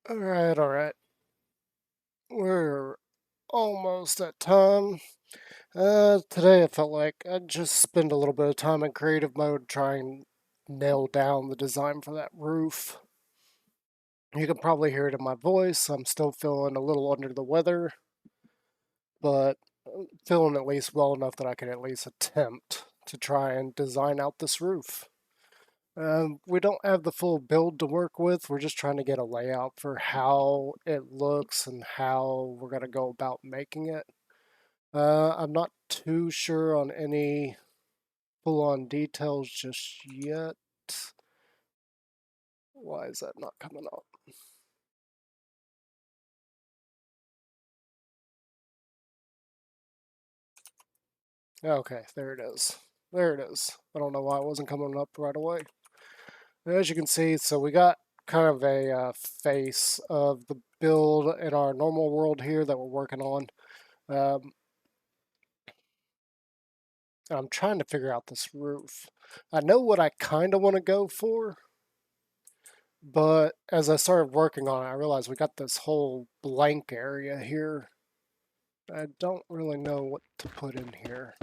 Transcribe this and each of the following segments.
Alright. We're almost at time. Today I felt like I'd just spend a little bit of time in creative mode trying to nail down the design for that roof. You can probably hear it in my voice. I'm still feeling a little under the weather, but feeling at least well enough that I can at least attempt to try and design out this roof. We don't have the full build to work with. We're just trying to get a layout for how it looks and how we're going to go about making it. I'm not too sure on any full-on details just yet. Why is that not coming up? Okay, there it is. There it is. I don't know why it wasn't coming up right away. As you can see, so we got kind of a face of the build in our normal world here that we're working on. Um, I'm trying to figure out this roof. I know what I kind of want to go for, but as I started working on it, I realized we got this whole blank area here. I don't really know what to put in here.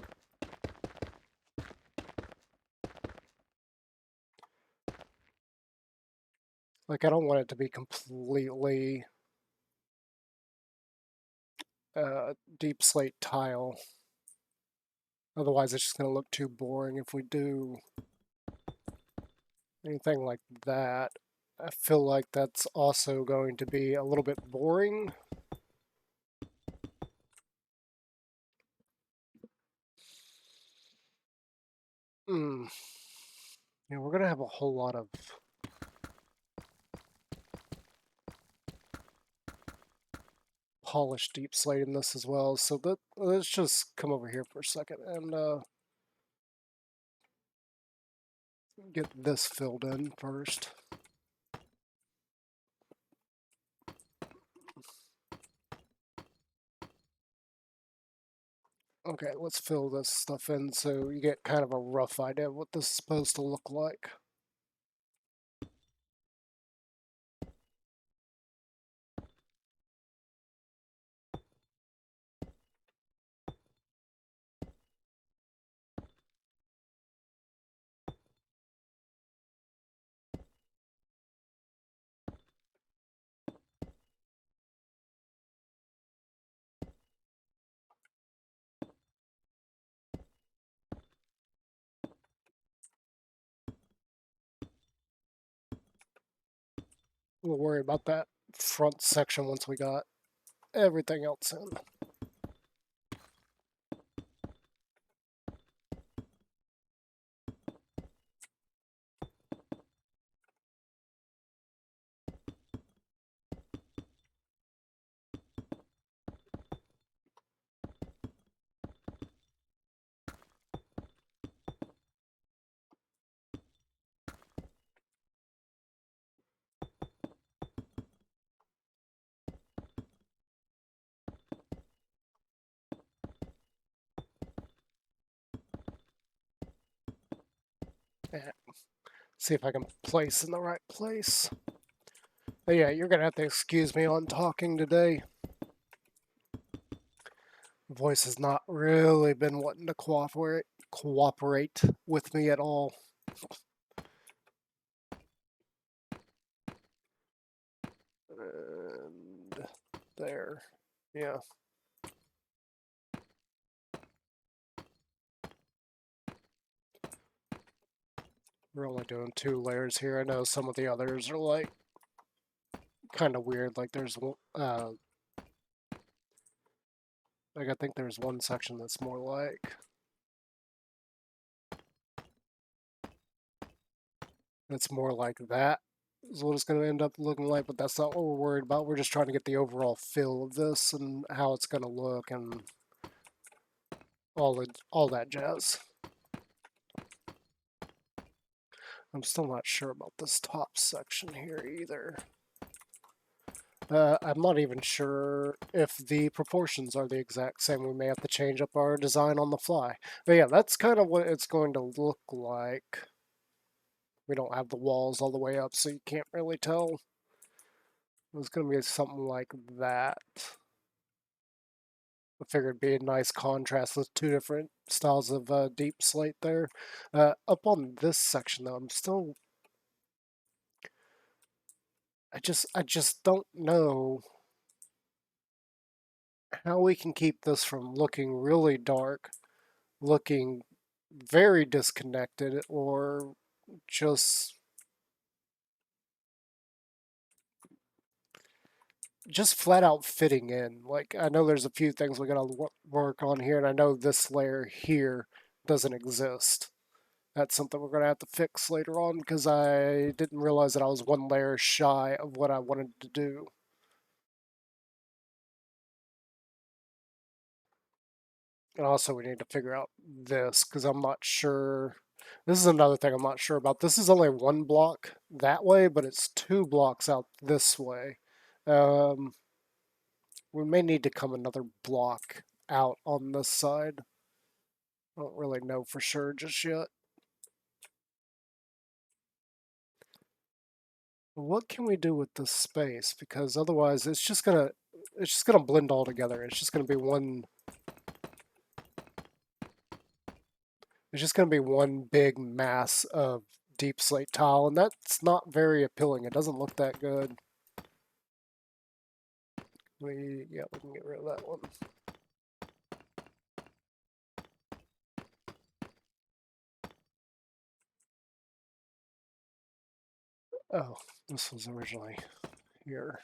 Like, I don't want it to be completely deep slate tile. Otherwise, it's just going to look too boring if we do anything like that. I feel like that's also going to be a little bit boring. Hmm. Yeah, we're going to have a whole lot of polished deep slate in this as well. So let's just come over here for a second and get this filled in first. Okay, let's fill this stuff in so you get kind of a rough idea of what this is supposed to look like. We'll worry about that front section once we got everything else in. Yeah, see if I can place in the right place. But yeah, you're gonna have to excuse me on talking today. Voice has not really been wanting to cooperate with me at all. And there. Yeah. We're only doing 2 layers here. I know some of the others are like kind of weird. Like there's like I think there's one section that's more like that is what it's going to end up looking like, but that's not what we're worried about. We're just trying to get the overall feel of this and how it's going to look and all that jazz. I'm still not sure about this top section here either. I'm not even sure if the proportions are the exact same. We may have to change up our design on the fly. But yeah, that's kind of what it's going to look like. We don't have the walls all the way up, so you can't really tell. It was going to be something like that. I figured it'd be a nice contrast with two different styles of deep slate there. Up on this section though, I just don't know how we can keep this from looking really dark, looking very disconnected, or just flat out fitting in. Like, I know there's a few things we gotta work on here, and I know this layer here doesn't exist. That's something we're gonna have to fix later on because I didn't realize that I was one layer shy of what I wanted to do. And also we need to figure out this because I'm not sure. This is another thing I'm not sure about. This is only one block that way, but it's two blocks out this way. Um, we may need to come another block out on this side. I don't really know for sure just yet. What can we do with this space? Because otherwise it's just gonna blend all together. It's just gonna be one big mass of deep slate tile, and that's not very appealing. It doesn't look that good. We can get rid of that one. Oh, this was originally here.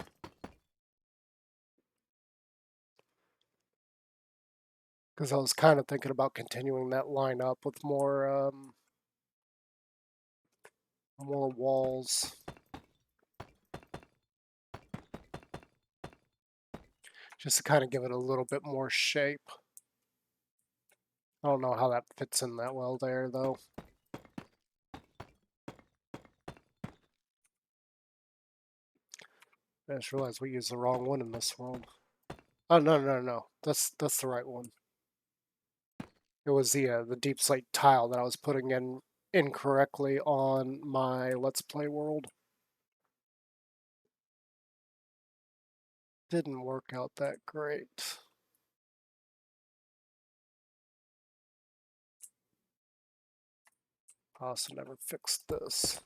Because I was kind of thinking about continuing that line up with more walls. Just to kind of give it a little bit more shape. I don't know how that fits in that well there, though. I just realized we used the wrong one in this world. Oh, no. That's the right one. It was the deep slate tile that I was putting in incorrectly on my Let's Play world. Didn't work out that great. Also never fixed this.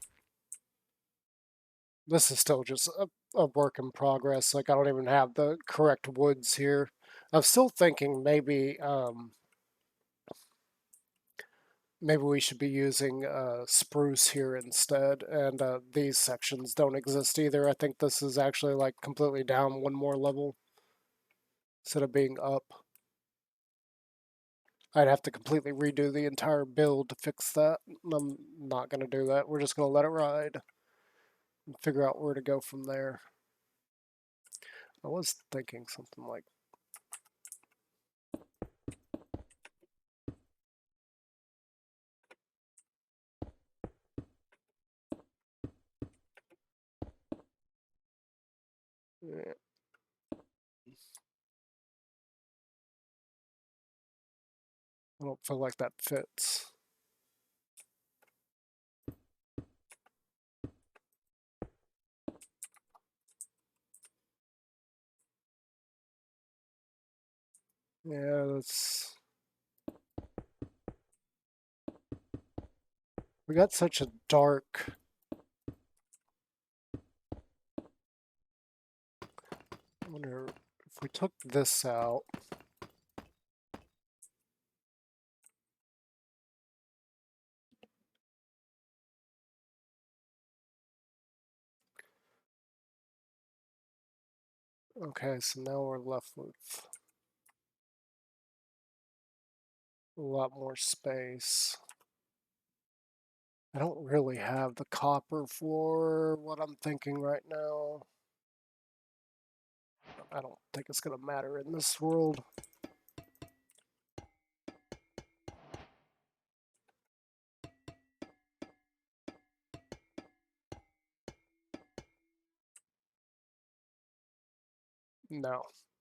This is still just a work in progress. Like, I don't even have the correct woods here. I'm still thinking maybe we should be using spruce here instead, and these sections don't exist either. I think this is actually like completely down one more level instead of being up. I'd have to completely redo the entire build to fix that. I'm not going to do that. We're just going to let it ride and figure out where to go from there. I was thinking something like, yeah. I don't feel like that fits. Yeah, that's... We got such a dark... I wonder if we took this out... Okay, so now we're left with a lot more space. I don't really have the copper for what I'm thinking right now. I don't think it's going to matter in this world.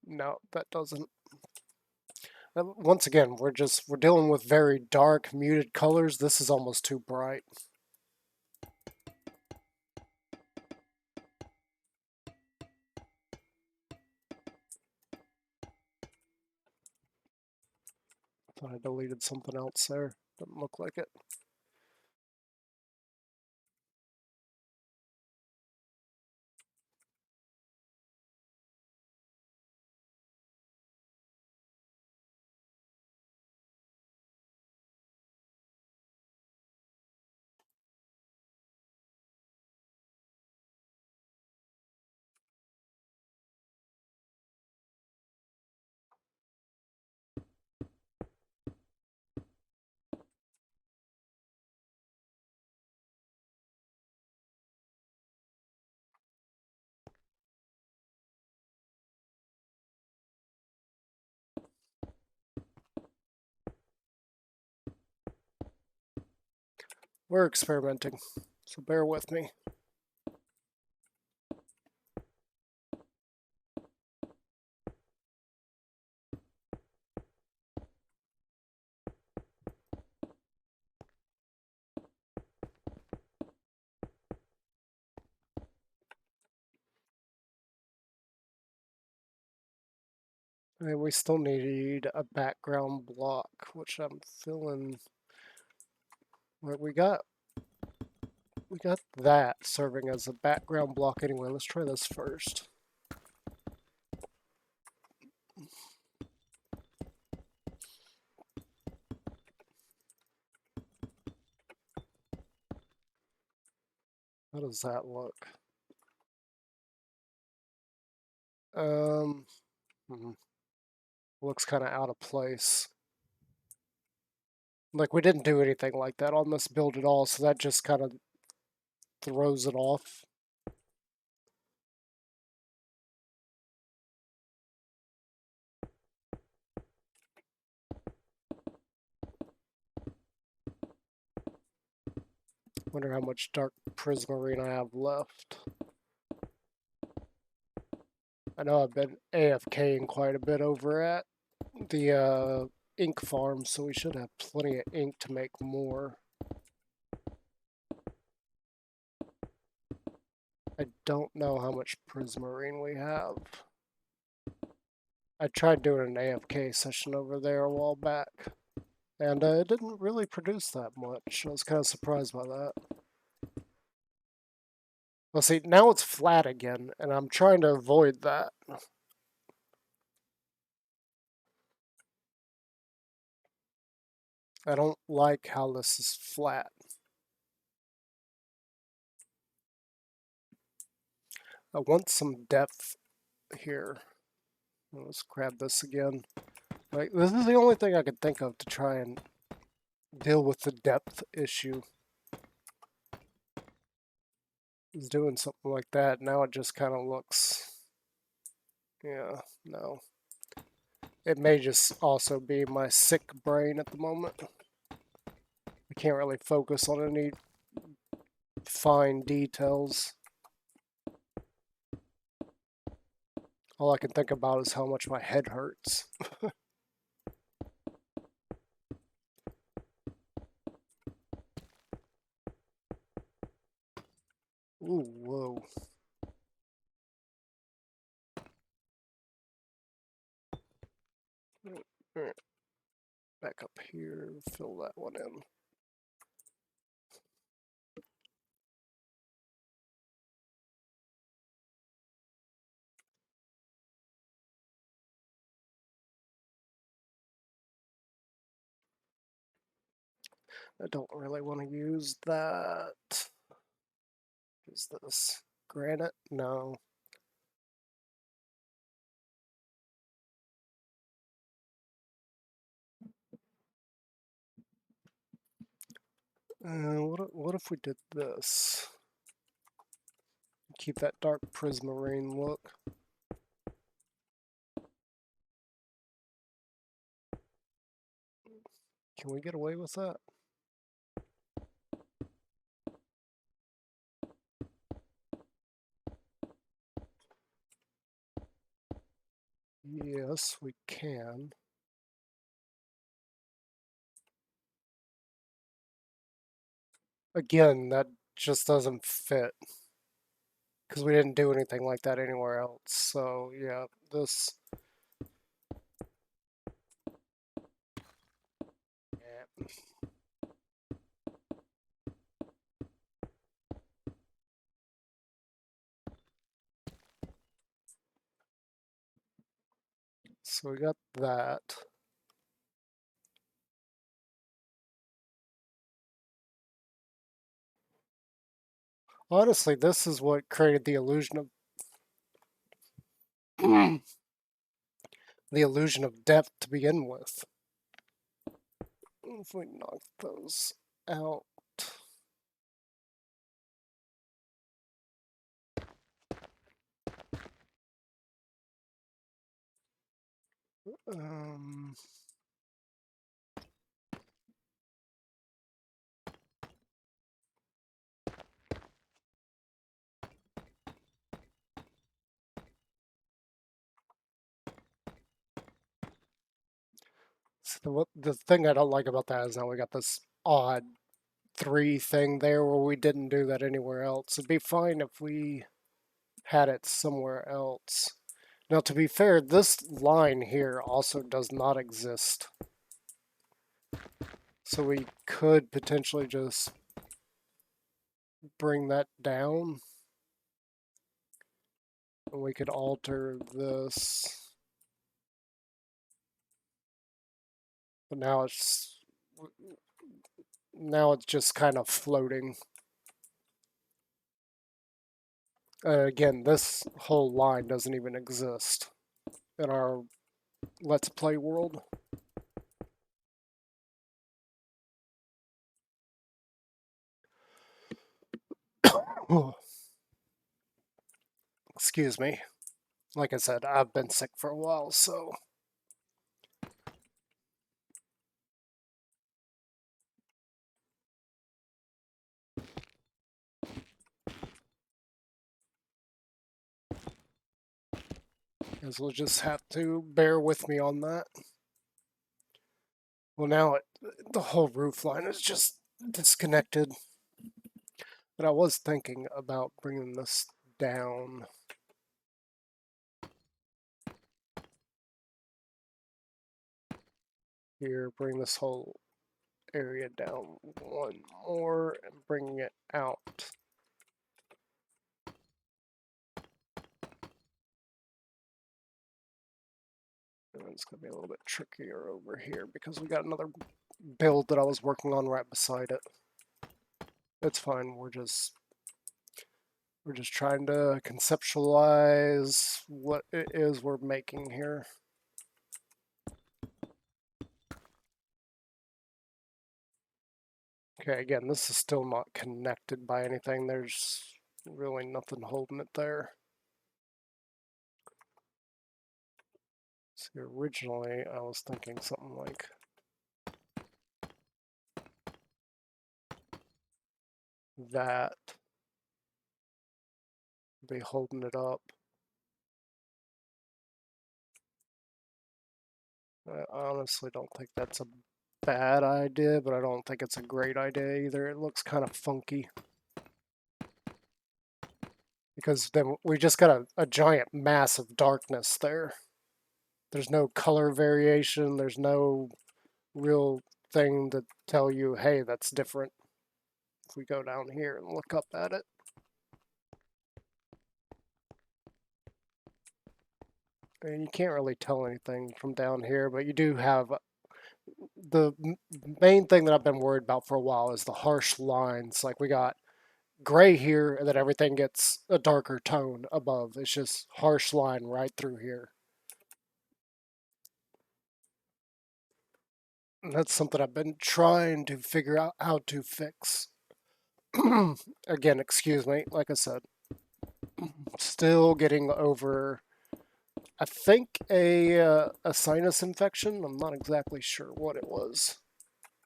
No, that doesn't. Once again, we're dealing with very dark, muted colors. This is almost too bright. Thought I deleted something else there. Doesn't look like it. We're experimenting, so bear with me. And we still need a background block, which I'm feeling like we got that serving as a background block anyway. Let's try this first. How does that look? Um, looks kind of out of place. Like we didn't do anything like that on this build at all, so that just kind of throws it off. Wonder how much dark prismarine I have left. I know I've been AFKing quite a bit over at the ink farm, so we should have plenty of ink to make more. I don't know how much prismarine we have. I tried doing an AFK session over there a while back, and it didn't really produce that much. I was kind of surprised by that. Well, see, now it's flat again, and I'm trying to avoid that. I don't like how this is flat. I want some depth here. Let's grab this again. Like, this is the only thing I could think of to try and deal with the depth issue. Is doing something like that. Now it just kind of looks... Yeah, no. It may just also be my sick brain at the moment. I can't really focus on any fine details. All I can think about is how much my head hurts. Ooh, whoa. Back up here, fill that one in. I don't really want to use that. Is this granite? No. What if we did this? Keep that dark prismarine look. Can we get away with that? Yes, we can. Again, that just doesn't fit. Because we didn't do anything like that anywhere else. So, yeah, this... So we got that. Honestly, this is what created the illusion of the illusion of depth to begin with. If we knock those out. Um, so the thing I don't like about that is now we got this odd 3 thing there where we didn't do that anywhere else. It'd be fine if we had it somewhere else. Now, to be fair, this line here also does not exist. So we could potentially just bring that down. And we could alter this. But now it's just kind of floating. Again, this whole line doesn't even exist in our Let's Play world. Excuse me. Like I said, I've been sick for a while, so... Guess we'll just have to bear with me on that. Well, now the whole roof line is just disconnected. But I was thinking about bringing this down. Here, bring this whole area down one more and bringing it out. And it's going to be a little bit trickier over here because we got another build that I was working on right beside it. It's fine, we're just trying to conceptualize what it is we're making here. Okay, again, this is still not connected by anything. There's really nothing holding it there. See, originally I was thinking something like that. Be holding it up. I honestly don't think that's a bad idea, but I don't think it's a great idea either. It looks kind of funky. Because then we just got a giant mass of darkness there. There's no color variation, there's no real thing to tell you, hey, that's different. If we go down here and look up at it. And you can't really tell anything from down here, but you do have the main thing that I've been worried about for a while is the harsh lines. Like we got gray here, and then everything gets a darker tone above. It's just harsh line right through here. And that's something I've been trying to figure out how to fix. Again, excuse me, like I said, still getting over, I think, a sinus infection. I'm not exactly sure what it was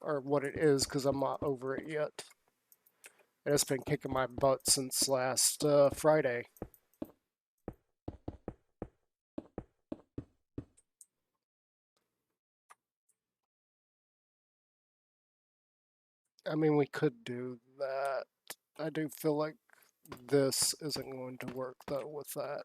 or what it is because I'm not over it yet. And it's been kicking my butt since last Friday. I mean, we could do that. I do feel like this isn't going to work, though, with that.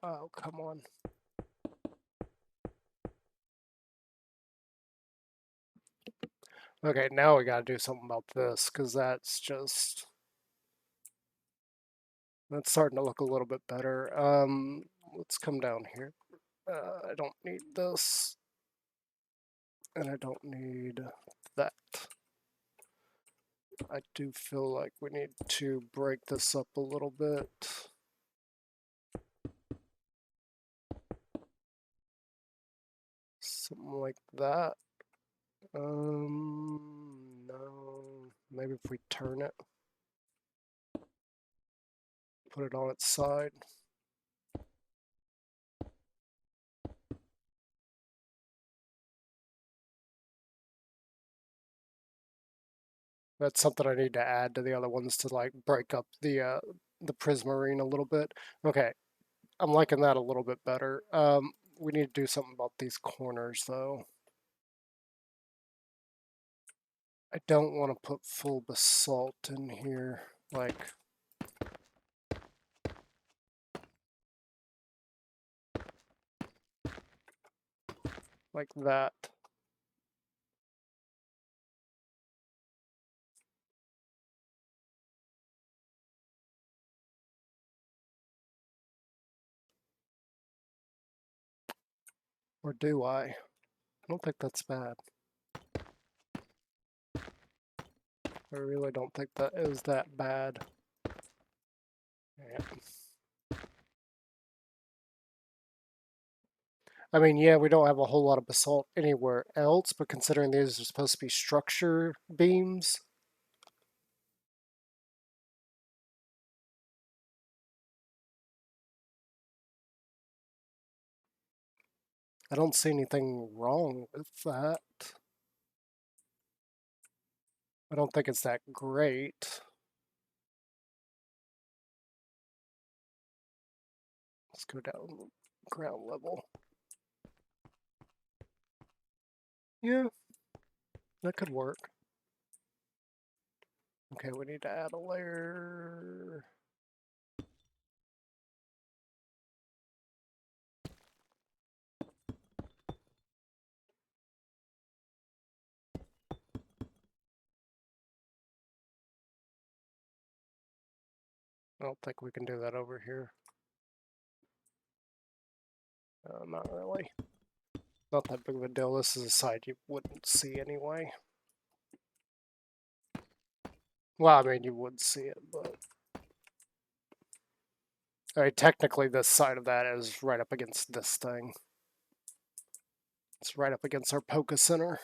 Oh, come on. Okay, now we gotta do something about this, because that's starting to look a little bit better. Let's come down here. I don't need this, and I don't need that. I do feel like we need to break this up a little bit. Something like that. No. Maybe if we turn it, put it on its side. That's something I need to add to the other ones to like break up the Prismarine a little bit. Okay, I'm liking that a little bit better. We need to do something about these corners though. I don't want to put full basalt in here, like that. Or do I? I don't think that's bad. I really don't think that is that bad. Yeah. I mean, yeah, we don't have a whole lot of basalt anywhere else, but considering these are supposed to be structure beams, I don't see anything wrong with that. I don't think it's that great. Let's go down ground level. Yeah, that could work. Okay, we need to add a layer. I don't think we can do that over here. Not really. Not that big of a deal. This is a side you wouldn't see anyway. Well, I mean, you would see it, but... I mean, technically, this side of that is right up against this thing. It's right up against our Poké Center.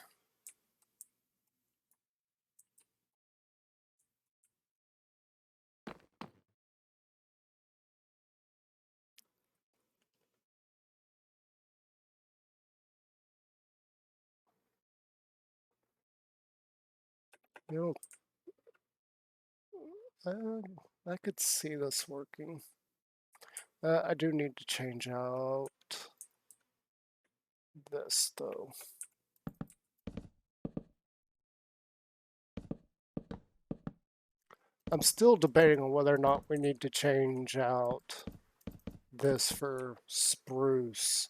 You know, I could see this working. I do need to change out this, though. I'm still debating on whether or not we need to change out this for spruce.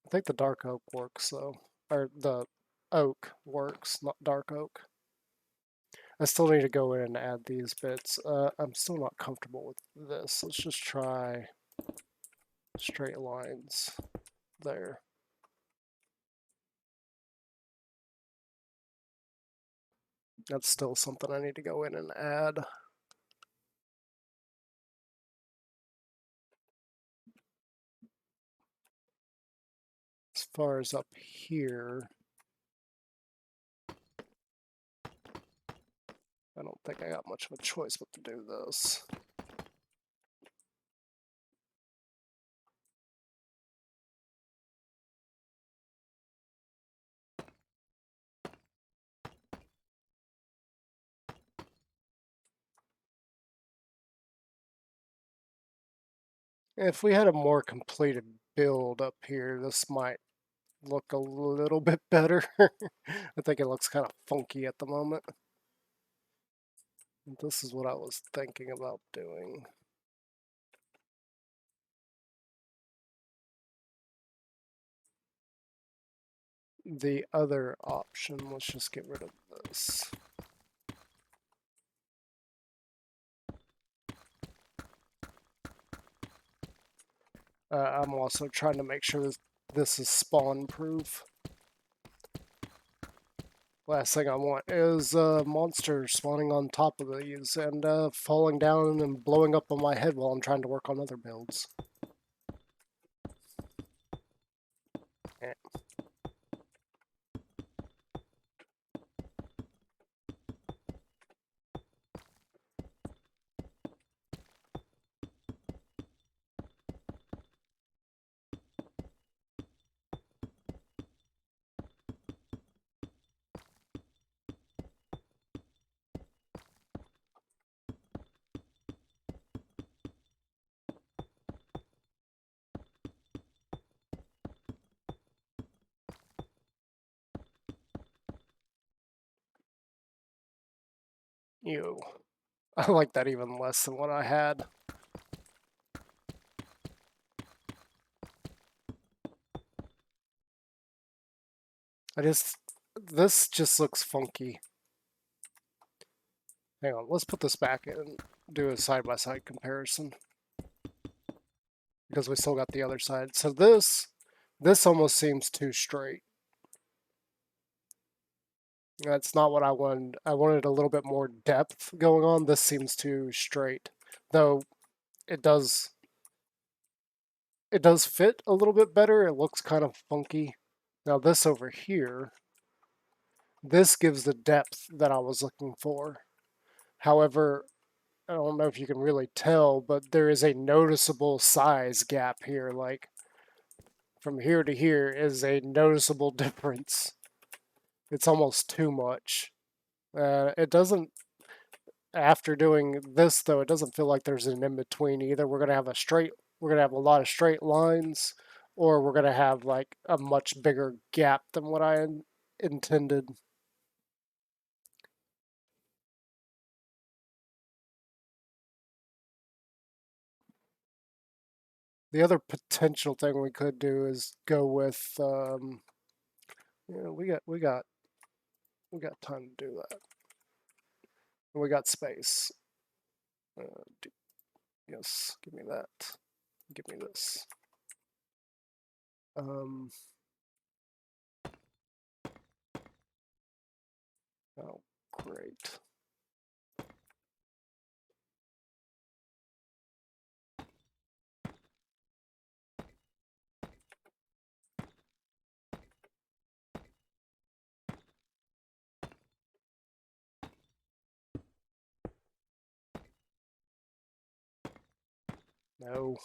I think the dark oak works, though. Or the oak works, not dark oak. I still need to go in and add these bits. I'm still not comfortable with this. Let's just try straight lines there. That's still something I need to go in and add. As far as up here, I don't think I got much of a choice but to do this. If we had a more completed build up here, this might look a little bit better. I think it looks kind of funky at the moment. This is what I was thinking about doing. the other option. Let's just get rid of this. I'm also trying to make sure this is spawn proof. Last thing I want is monsters spawning on top of these and falling down and blowing up on my head while I'm trying to work on other builds. Eh. Ew. I like that even less than what I had. This just looks funky. Hang on, let's put this back and do a side-by-side comparison. Because we still got the other side. So this almost seems too straight. That's not what I wanted. I wanted a little bit more depth going on. This seems too straight. Though it does fit a little bit better. It looks kind of funky. Now this over here, this gives the depth that I was looking for. However, I don't know if you can really tell, but there is a noticeable size gap here. Like, from here to here is a noticeable difference. It's almost too much. It doesn't, after doing this though, it doesn't feel like there's an in-between either. We're gonna have a lot of straight lines, or we're gonna have like a much bigger gap than what I intended. The other potential thing we could do is go with, we got time to do that. And we got space. Yes, give me that. Give me this. Oh, great. No.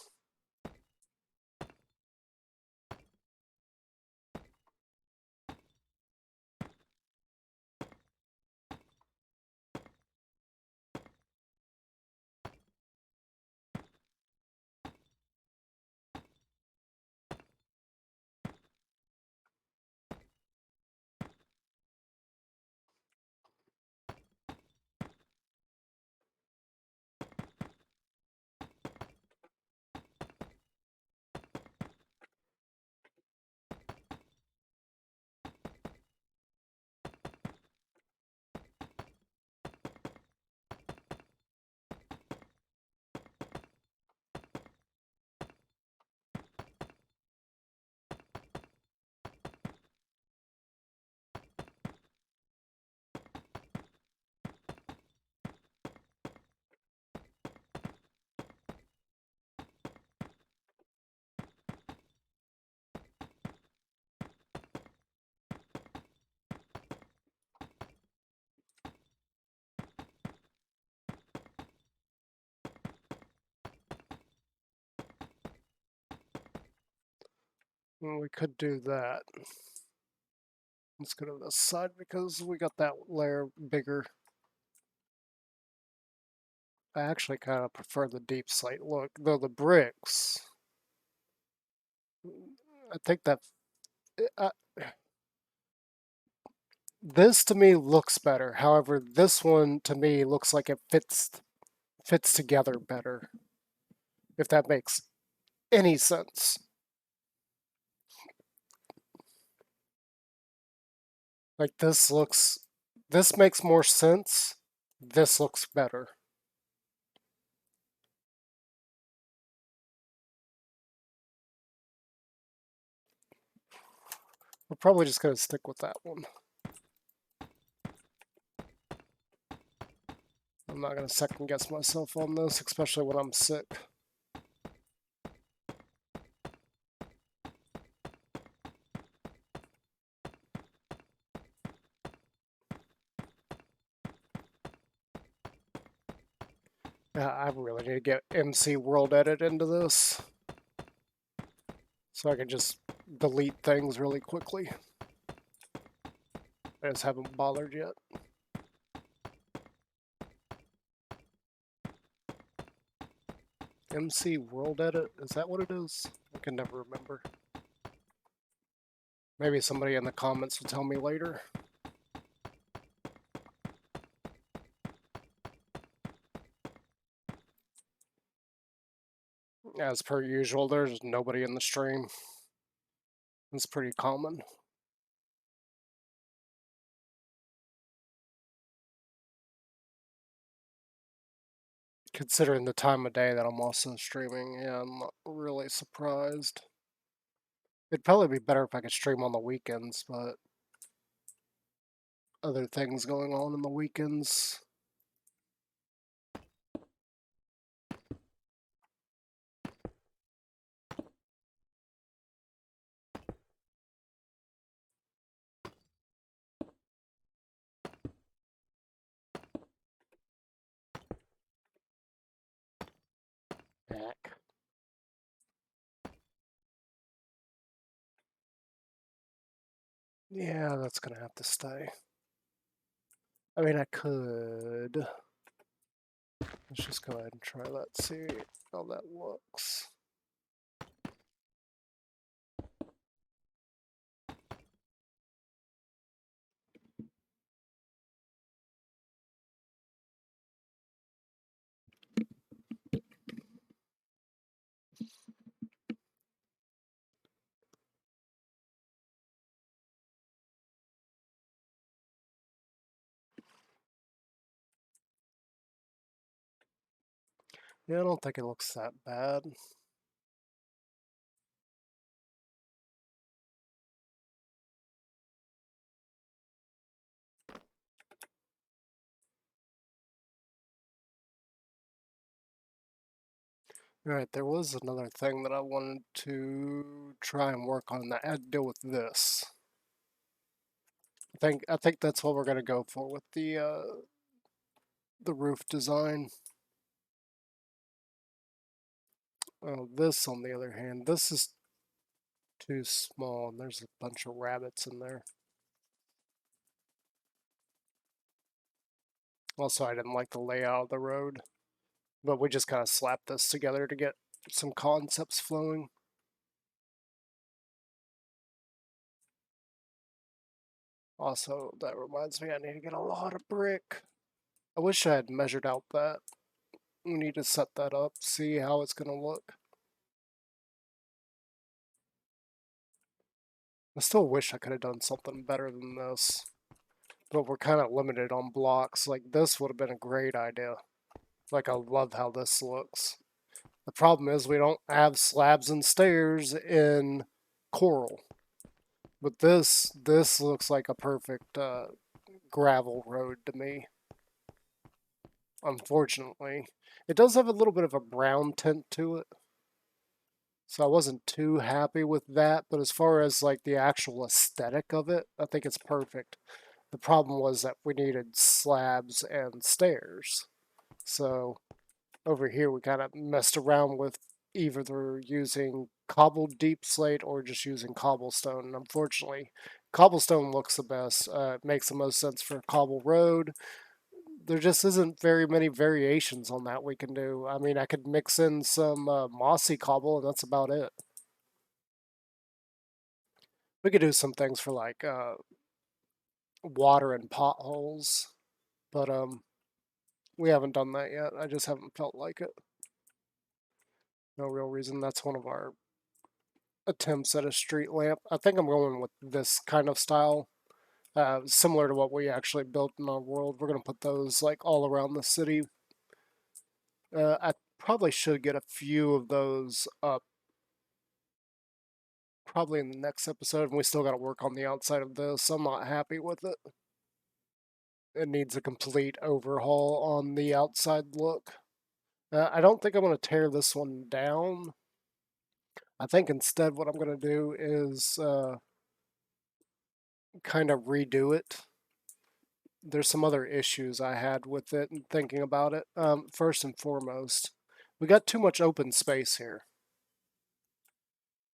We could do that. Let's go to this side because we got that layer bigger. I actually kind of prefer the deep slate look, though the bricks, I think that this to me looks better. However, this one to me looks like it fits together better, if that makes any sense. Like this makes more sense. This looks better. We're probably just going to stick with that one. I'm not going to second guess myself on this, especially when I'm sick. Yeah, I really need to get MC World Edit into this so I can just delete things really quickly. I just haven't bothered yet. MC World Edit, is that what it is? I can never remember. Maybe somebody in the comments will tell me later. As per usual, there's nobody in the stream. It's pretty common. Considering the time of day that I'm also streaming, yeah, I'm not really surprised. It'd probably be better if I could stream on the weekends, but other things going on in the weekends. Heck. Yeah, that's gonna have to stay. I mean, I could. Let's just go ahead and try that, see how that looks. Yeah, I don't think it looks that bad. Alright, there was another thing that I wanted to try and work on that had to deal with this. I think that's what we're gonna go for with the roof design. This on the other hand, this is too small and there's a bunch of rabbits in there. Also, I didn't like the layout of the road, but we just kind of slapped this together to get some concepts flowing. Also, that reminds me I need to get a lot of brick. I wish I had measured out that. We need to set that up, see how it's going to look. I still wish I could have done something better than this, but we're kind of limited on blocks. Like, this would have been a great idea. Like, I love how this looks. The problem is we don't have slabs and stairs in Coral. But this looks like a perfect gravel road to me. Unfortunately, it does have a little bit of a brown tint to it, so I wasn't too happy with that. But as far as like the actual aesthetic of it, I think it's perfect. The problem was that we needed slabs and stairs. So over here we kind of messed around with either using cobbled deep slate or just using cobblestone. And unfortunately, cobblestone looks the best. It makes the most sense for a cobble road. There just isn't very many variations on that we can do. I mean, I could mix in some mossy cobble, and that's about it. We could do some things for like water and potholes, but we haven't done that yet. I just haven't felt like it. No real reason. That's one of our attempts at a street lamp. I think I'm going with this kind of style similar to what we actually built in our world. We're going to put those like all around the city. I probably should get a few of those up probably in the next episode, and we still got to work on the outside of this. I'm not happy with it. It needs a complete overhaul on the outside look. I don't think I'm going to tear this one down. I think instead what I'm going to do is kind of redo it. There's some other issues I had with it and thinking about it. First and foremost, we got too much open space here.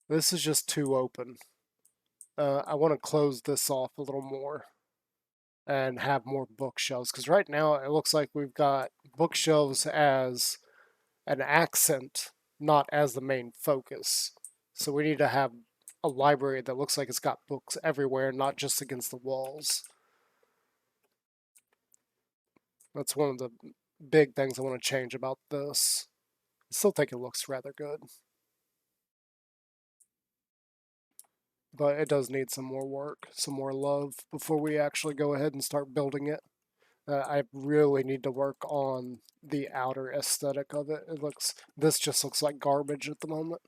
This is just too open. I want to close this off a little more and have more bookshelves, because right now it looks like we've got bookshelves as an accent, not as the main focus. So we need to have a library that looks like it's got books everywhere, not just against the walls. That's one of the big things I want to change about this. I still think it looks rather good, but it does need some more work, some more love before we actually go ahead and start building it. I really need to work on the outer aesthetic of it. This just looks like garbage at the moment.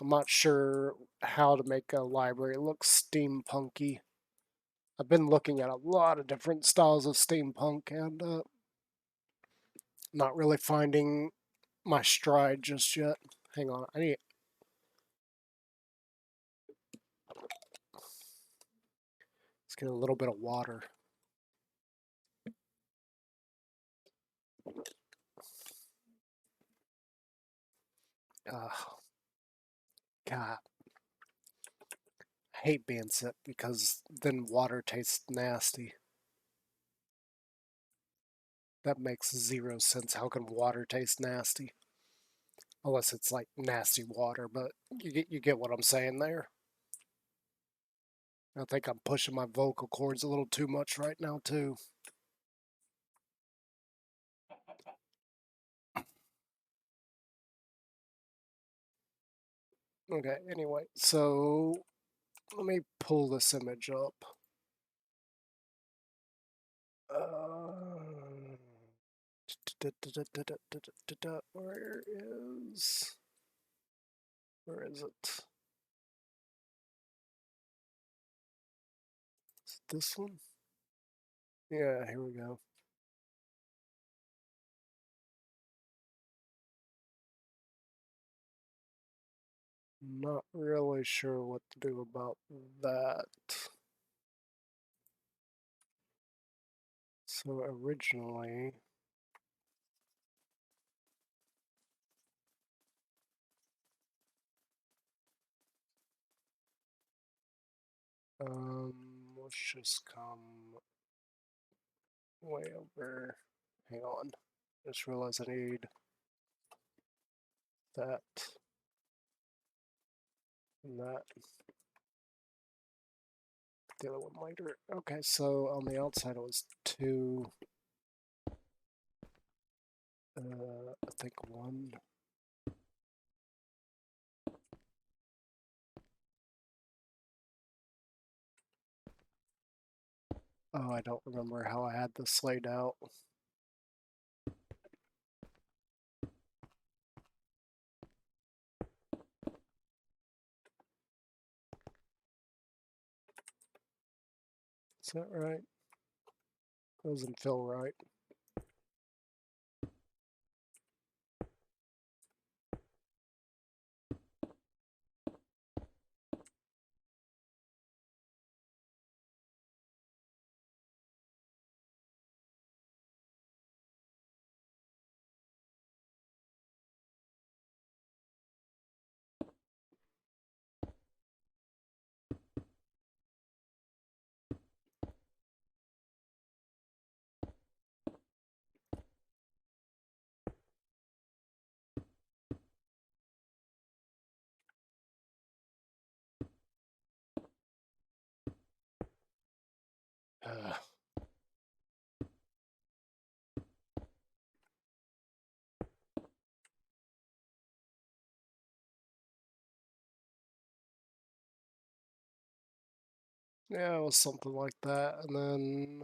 I'm not sure how to make a library look steampunky. I've been looking at a lot of different styles of steampunk and not really finding my stride just yet. Hang on, let's get a little bit of water. God, I hate being sick because then water tastes nasty. That makes zero sense. How can water taste nasty? Unless it's like nasty water, but you get what I'm saying there. I think I'm pushing my vocal cords a little too much right now too. Okay, anyway, so let me pull this image up. Where is it? Is it this one? Yeah, here we go. Not really sure what to do about that. So originally, let's just come way over. Hang on. Just realized I need that and that. The other one later. Okay, so on the outside it was two. I think one. Oh, I don't remember how I had this laid out. Is that right? Doesn't feel right. Yeah, it was something like that. And then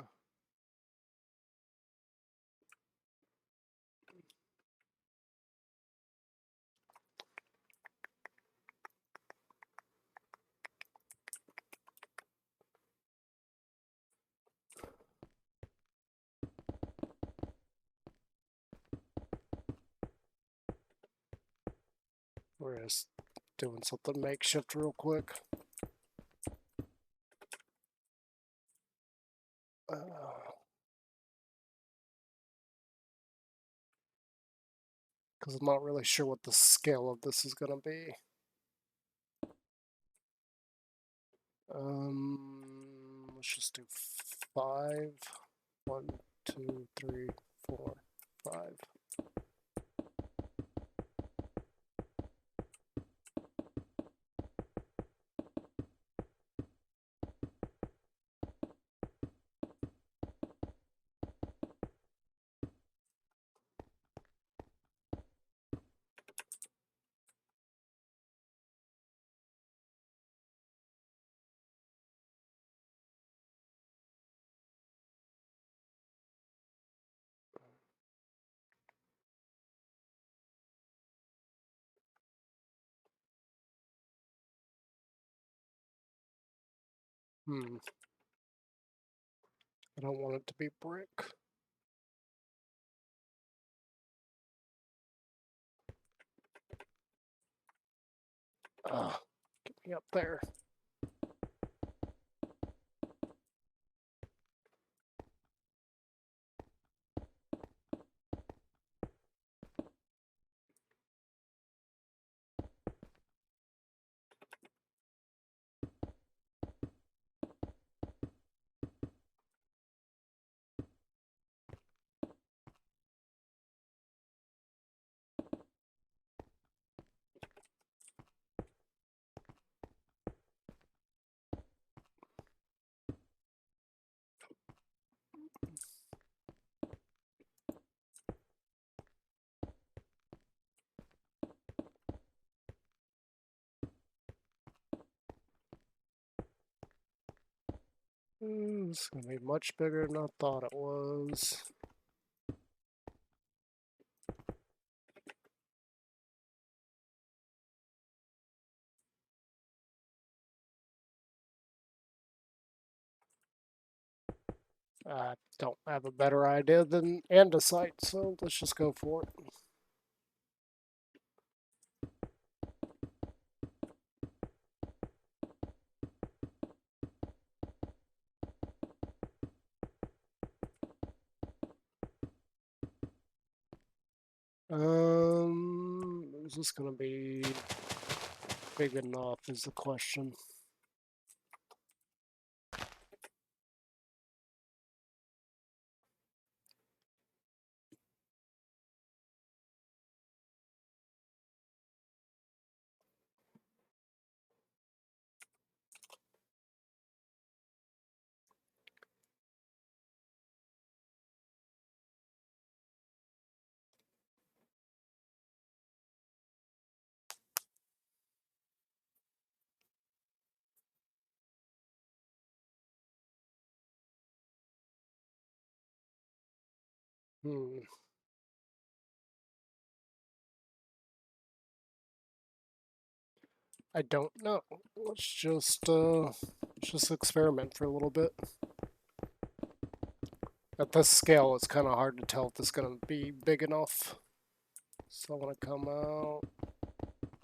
we're just doing something makeshift real quick. Because I'm not really sure what the scale of this is going to be. Let's just do 5. 1, 2, 3, 4, 5. I don't want it to be brick. Get me up there. It's going to be much bigger than I thought it was. I don't have a better idea than andesite, so let's just go for it. Is this going to be big enough is the question. I don't know. Let's just experiment for a little bit. At this scale, it's kind of hard to tell if this is going to be big enough. So I want to come out.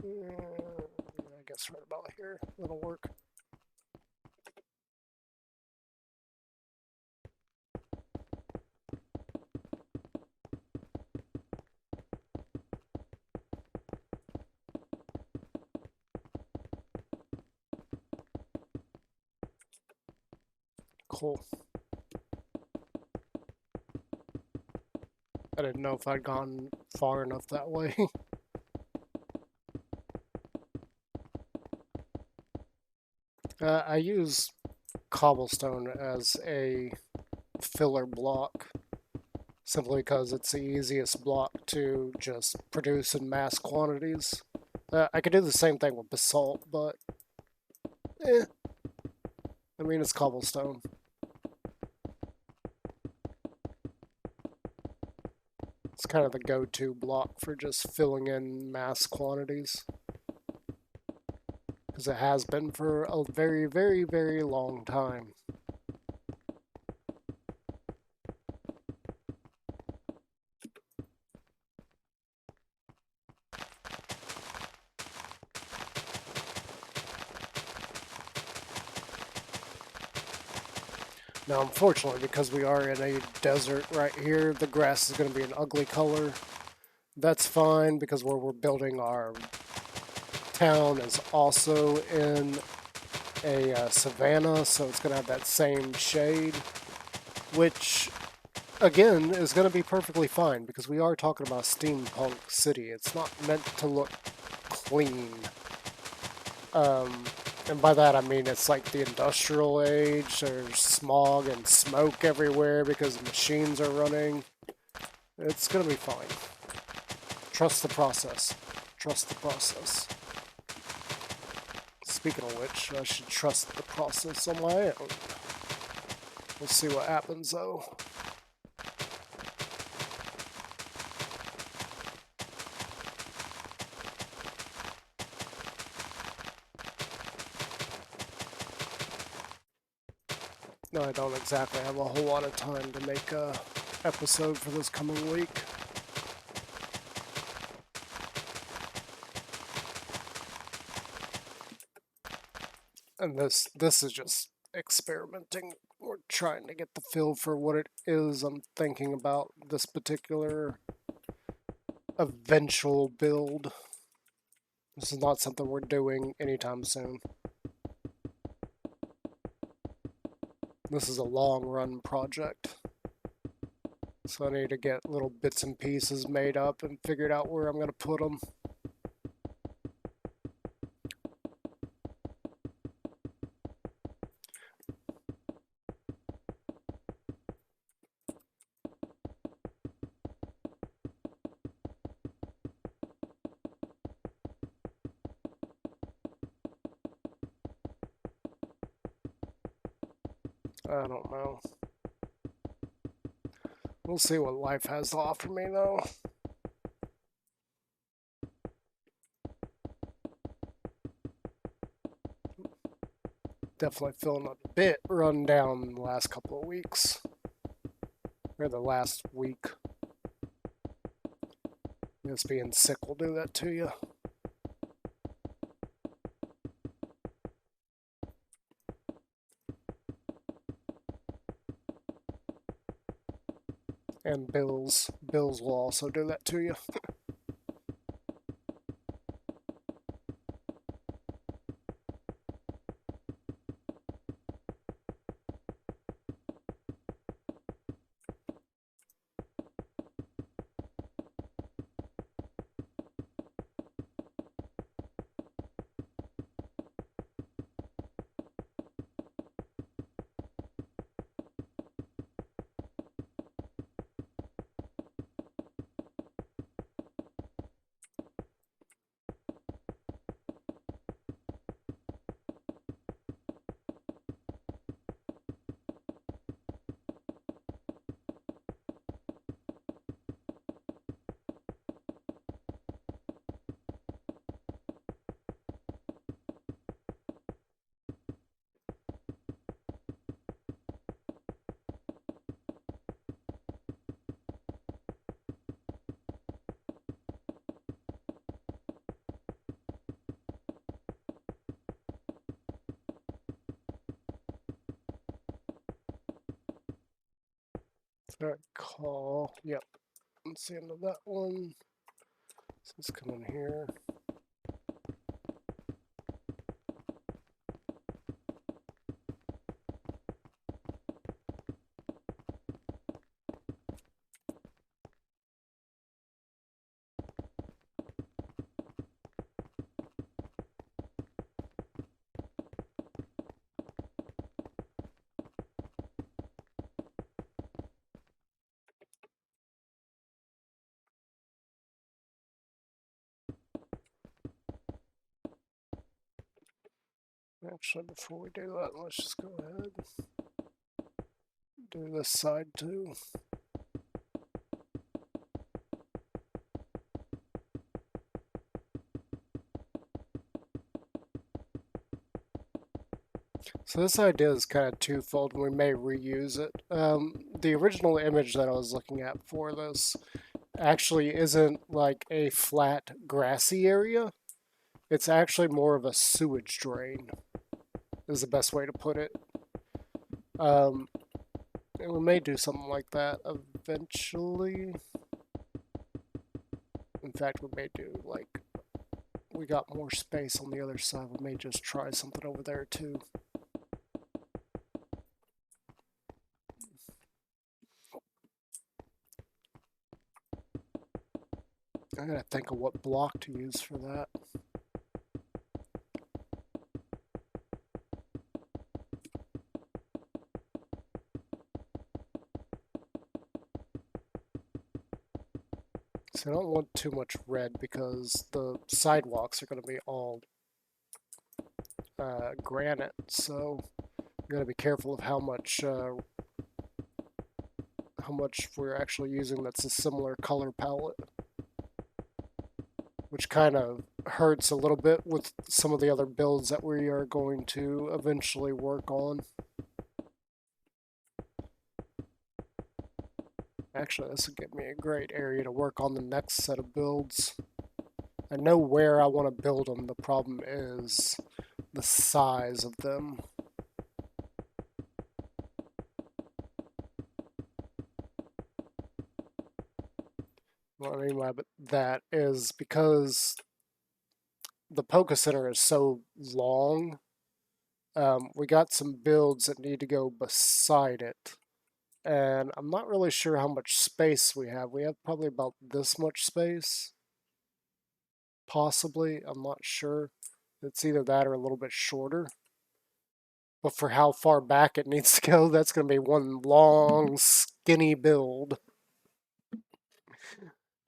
I guess right about here. That'll work. Cool. I didn't know if I'd gone far enough that way. I use cobblestone as a filler block simply because it's the easiest block to just produce in mass quantities. I could do the same thing with basalt, but I mean, it's cobblestone. It's kind of the go-to block for just filling in mass quantities. Because it has been for a very, very, very long time. Now, unfortunately, because we are in a desert right here, the grass is going to be an ugly color. That's fine, because where we're building our town is also in a savanna, so it's going to have that same shade, which, again, is going to be perfectly fine, because we are talking about a steampunk city. It's not meant to look clean. And by that I mean it's like the industrial age. There's smog and smoke everywhere because machines are running. It's gonna be fine. Trust the process. Trust the process. Speaking of which, I should trust the process on my own. We'll see what happens though. No, I don't exactly have a whole lot of time to make a episode for this coming week. And this is just experimenting. We're trying to get the feel for what it is I'm thinking about this particular eventual build. This is not something we're doing anytime soon. This is a long run project. So I need to get little bits and pieces made up and figured out where I'm going to put them. I don't know. We'll see what life has to offer me, though. Definitely feeling a bit run down the last couple of weeks. Or the last week. Just being sick will do that to you. And bills. Bills will also do that to you. Alright, call. Yep. That's the end of that one. So let's come in here. Actually, before we do that, let's just go ahead and do this side too. So this idea is kind of twofold, and we may reuse it. The original image that I was looking at for this actually isn't like a flat grassy area. It's actually more of a sewage drain, is the best way to put it. And we may do something like that eventually. In fact, we may do like, we got more space on the other side. We may just try something over there too. I gotta think of what block to use for that. So I don't want too much red because the sidewalks are going to be all granite. So I'm going to be careful of how much we're actually using that's a similar color palette, which kind of hurts a little bit with some of the other builds that we are going to eventually work on. Actually, this would give me a great area to work on the next set of builds. I know where I want to build them. The problem is the size of them. What I mean by that is because the Poké Center is so long, we got some builds that need to go beside it. And I'm not really sure how much space we have. We have probably about this much space. Possibly. I'm not sure. It's either that or a little bit shorter. But for how far back it needs to go, that's going to be one long, skinny build.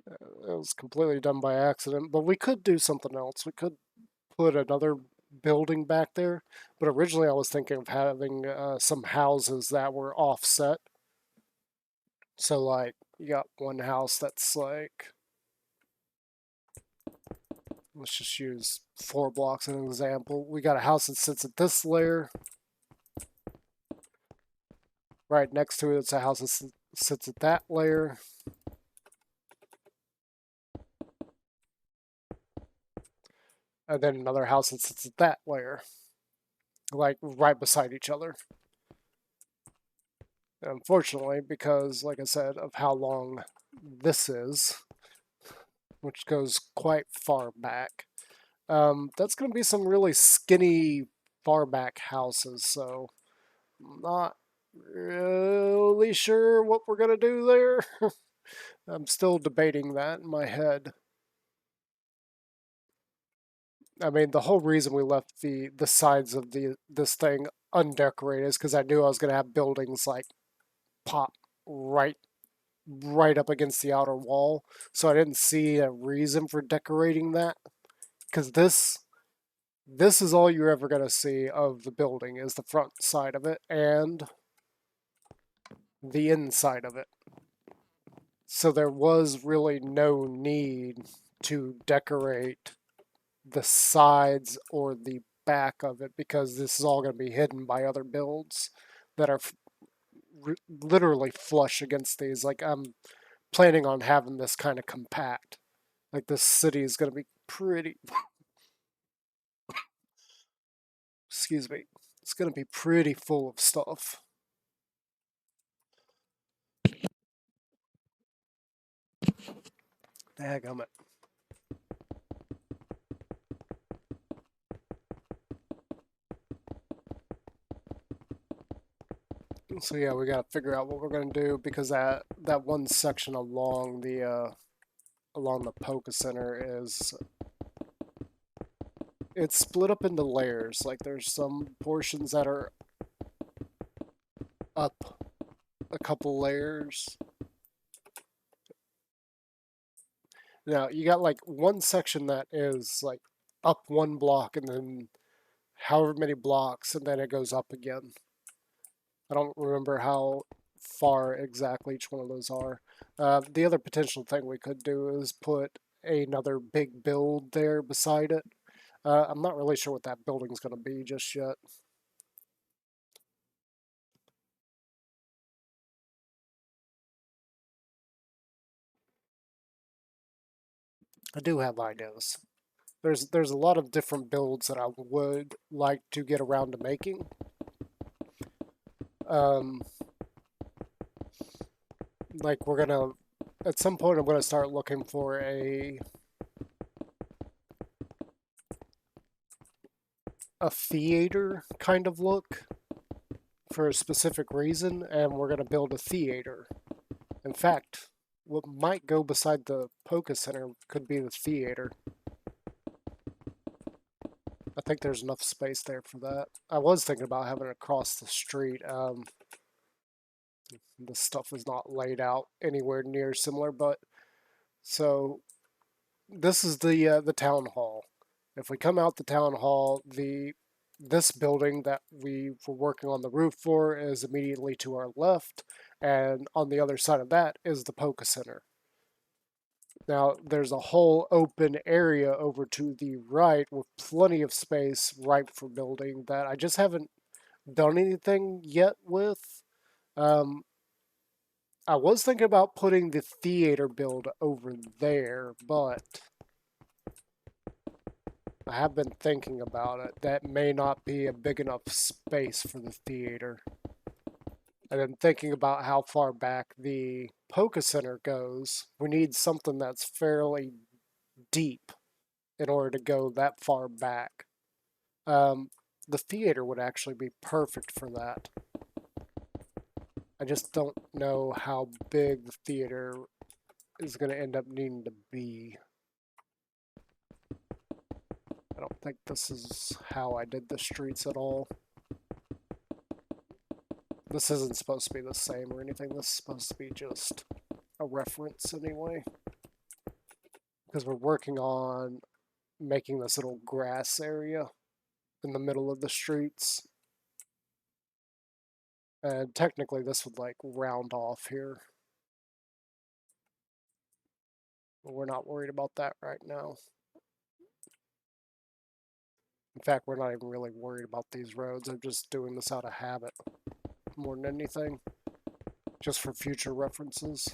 It was completely done by accident. But we could do something else. We could put another building back there. But originally I was thinking of having some houses that were offset. So, like, you got one house that's like, let's just use 4 blocks as an example. We got a house that sits at this layer. Right next to it, it's a house that sits at that layer. And then another house that sits at that layer. Like, right beside each other. Unfortunately, because, like I said, of how long this is, which goes quite far back, that's going to be some really skinny, far back houses, so I'm not really sure what we're going to do there. I'm still debating that in my head. I mean, the whole reason we left the sides of this thing undecorated is because I knew I was going to have buildings like pop right up against the outer wall, so I didn't see a reason for decorating that. Because this is all you're ever going to see of the building is the front side of it and the inside of it. So there was really no need to decorate the sides or the back of it because this is all going to be hidden by other builds that are literally flush against these. Like, I'm planning on having this kind of compact. Like, this city is going to be pretty, excuse me, it's going to be pretty full of stuff. Dagummit. So yeah, we got to figure out what we're going to do because that one section along the Poké Center is, it's split up into layers. Like, there's some portions that are up a couple layers. Now, you got like one section that is like up one block and then however many blocks, and then it goes up again. I don't remember how far exactly each one of those are. The other potential thing we could do is put another big build there beside it. I'm not really sure what that building's going to be just yet. I do have ideas. There's a lot of different builds that I would like to get around to making. Um, like we're gonna at some point I'm gonna start looking for a theater kind of look for a specific reason, and we're gonna build a theater. In fact, what might go beside the Poké Center could be the theater. I think there's enough space there for that. I was thinking about having it across the street. This stuff is not laid out anywhere near similar, but so this is the town hall. If we come out the town hall, the this building that we were working on the roof for is immediately to our left, and on the other side of that is the Poké Center. Now, there's a whole open area over to the right with plenty of space ripe for building that I just haven't done anything yet with. Um, I was thinking about putting the theater build over there, but I have been thinking about it. That may not be a big enough space for the theater. And then thinking about how far back the Poké Center goes, we need something that's fairly deep in order to go that far back. Um, the theater would actually be perfect for that. I just don't know how big the theater is going to end up needing to be. I don't think this is how I did the streets at all. This isn't supposed to be the same or anything. This is supposed to be just a reference anyway. Because we're working on making this little grass area in the middle of the streets. And technically this would like round off here. But we're not worried about that right now. In fact, we're not even really worried about these roads. I'm just doing this out of habit more than anything. Just for future references.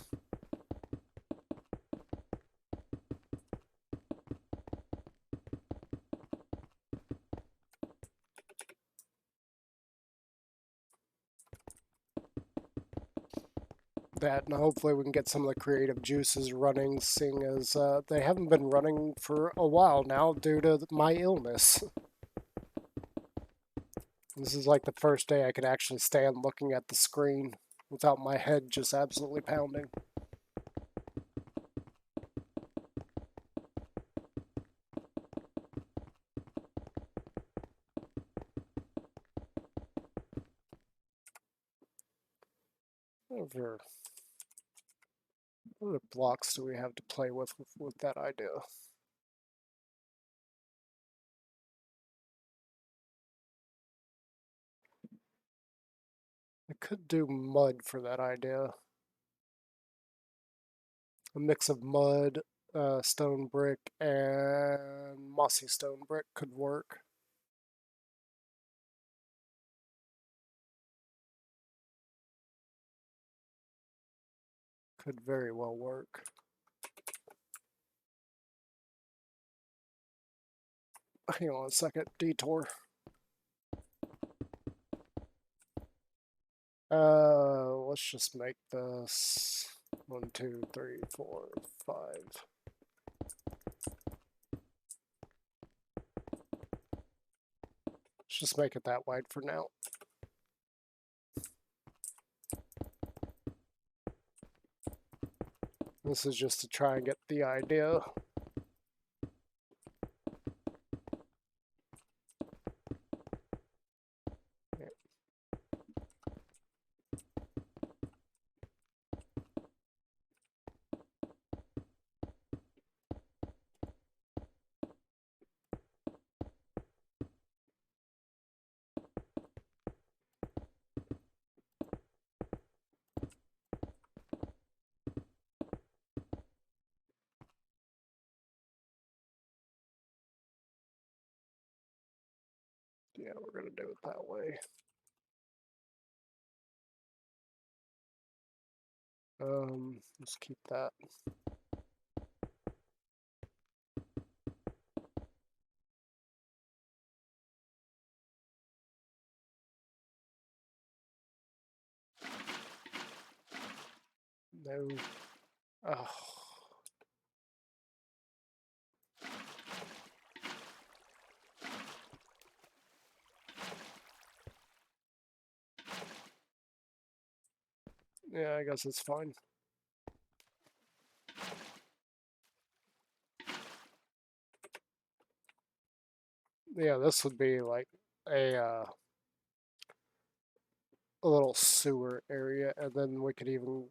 That, and hopefully we can get some of the creative juices running, seeing as they haven't been running for a while now due to my illness. This is like the first day I could actually stand looking at the screen without my head just absolutely pounding. Over. What other blocks do we have to play with that idea? I could do mud for that idea. A mix of mud, stone brick, and mossy stone brick could work. Could very well work. Hang on a second, detour. Let's just make this 1, 2, 3, 4, 5. Let's just make it that wide for now. This is just to try and get the idea. Yeah, we're gonna do it that way. Let's keep that. No. Oh. Yeah, I guess it's fine. Yeah, this would be like a little sewer area, and then we could even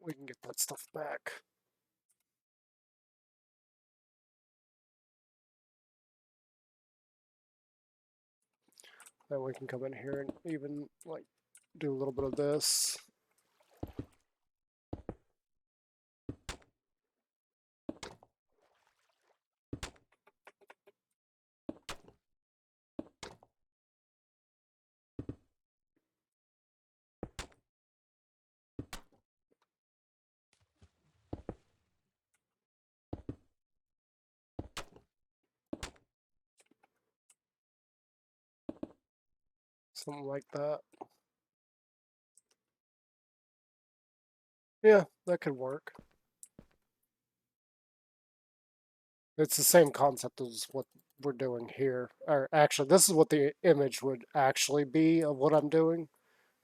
we can get that stuff back. Then we can come in here and even like do a little bit of this. Something like that. Yeah, that could work. It's the same concept as what we're doing here. Or actually, this is what the image would actually be of what I'm doing.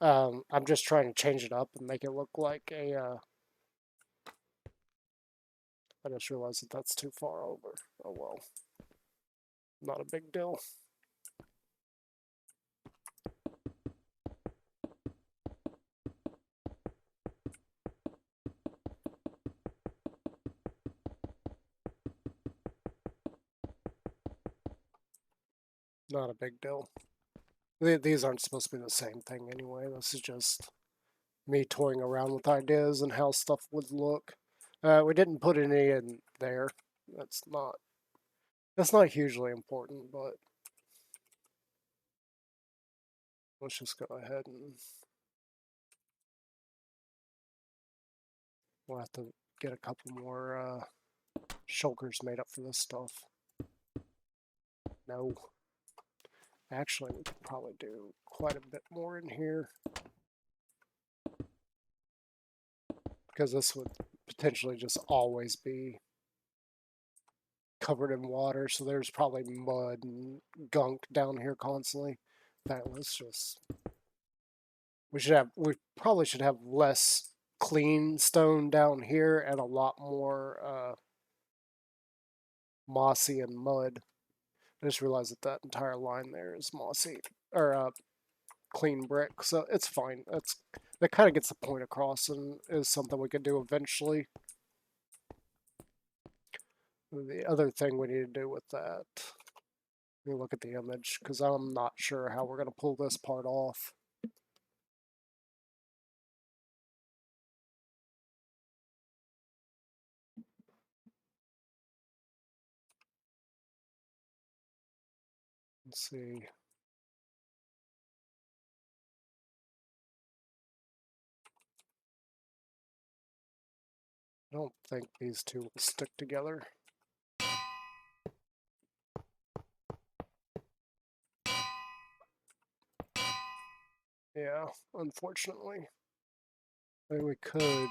I'm just trying to change it up and make it look like a. I just realized that that's too far over. Oh well, not a big deal. Not a big deal. These aren't supposed to be the same thing anyway. This is just me toying around with ideas and how stuff would look. We didn't put any in there. That's not hugely important, but let's just go ahead and we'll have to get a couple more shulkers made up for this stuff. No. Actually, we could probably do quite a bit more in here. Because this would potentially just always be covered in water, so there's probably mud and gunk down here constantly. In fact, let's just we probably should have less clean stone down here and a lot more mossy and mud. I just realized that that entire line there is mossy or clean brick, so it's fine. That kind of gets the point across and is something we could do eventually. The other thing we need to do with that, let me look at the image because I'm not sure how we're going to pull this part off. Let's see. I don't think these two will stick together. Yeah, unfortunately. Maybe we could.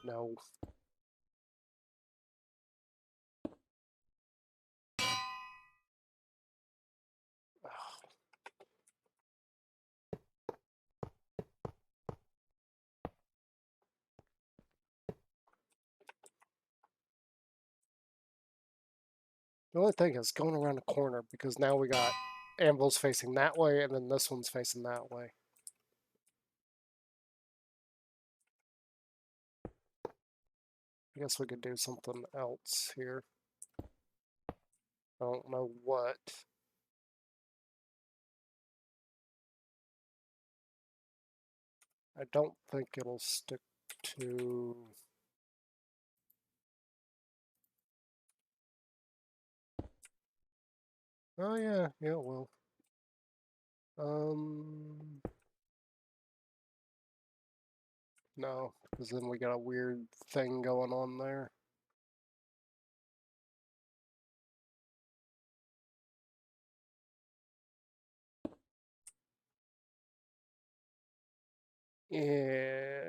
No. The only thing is going around the corner because now we got anvils facing that way and then this one's facing that way. I guess we could do something else here. I don't know what. I don't think it'll stick to... Oh yeah, yeah, it will. No, because then we got a weird thing going on there. Yeah.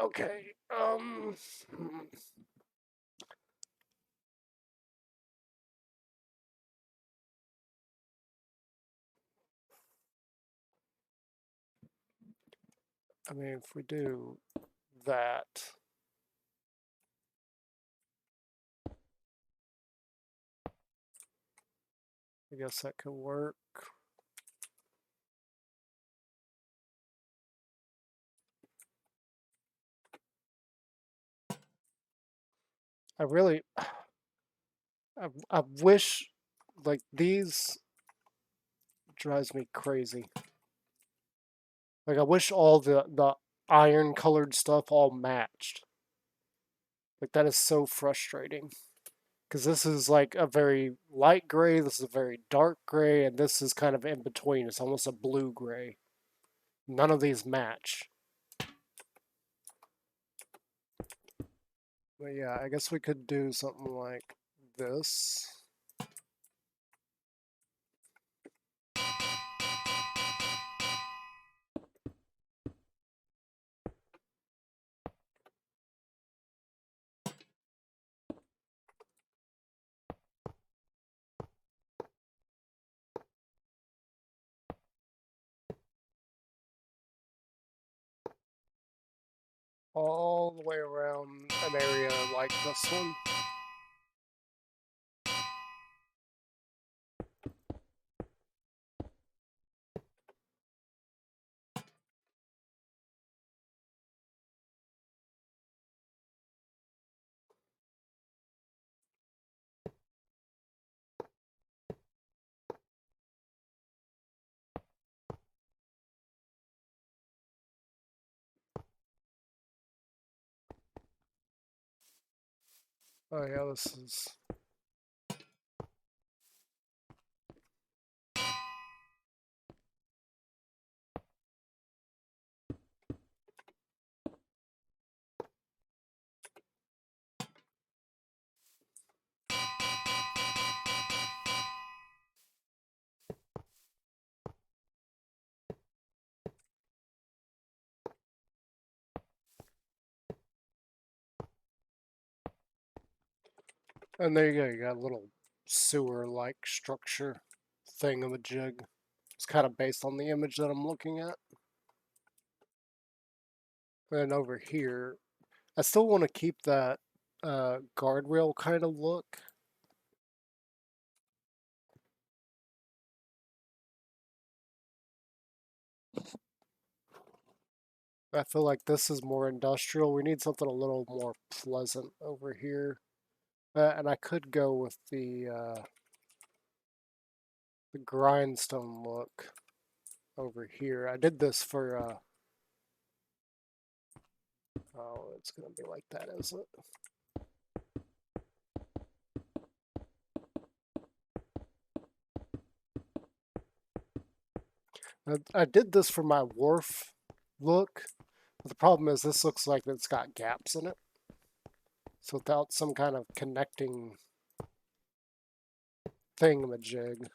Okay. I mean, if we do that, I guess that could work. I really, I wish, like, these drives me crazy. Like, I wish all the iron colored stuff all matched. Like, that is so frustrating. Because this is like a very light gray, this is a very dark gray, and this is kind of in between. It's almost a blue gray. None of these match. But yeah, I guess we could do something like this. All the way around an area like this one. Oh yeah, this is... And there you go, you got a little sewer-like structure thingamajig. It's kind of based on the image that I'm looking at. And over here, I still want to keep that guardrail kind of look. I feel like this is more industrial. We need something a little more pleasant over here. And I could go with the grindstone look over here. I did this for, oh, it's going to be like that, isn't it? I did this for my wharf look, but the problem is this looks like it's got gaps in it. So without some kind of connecting thingamajig,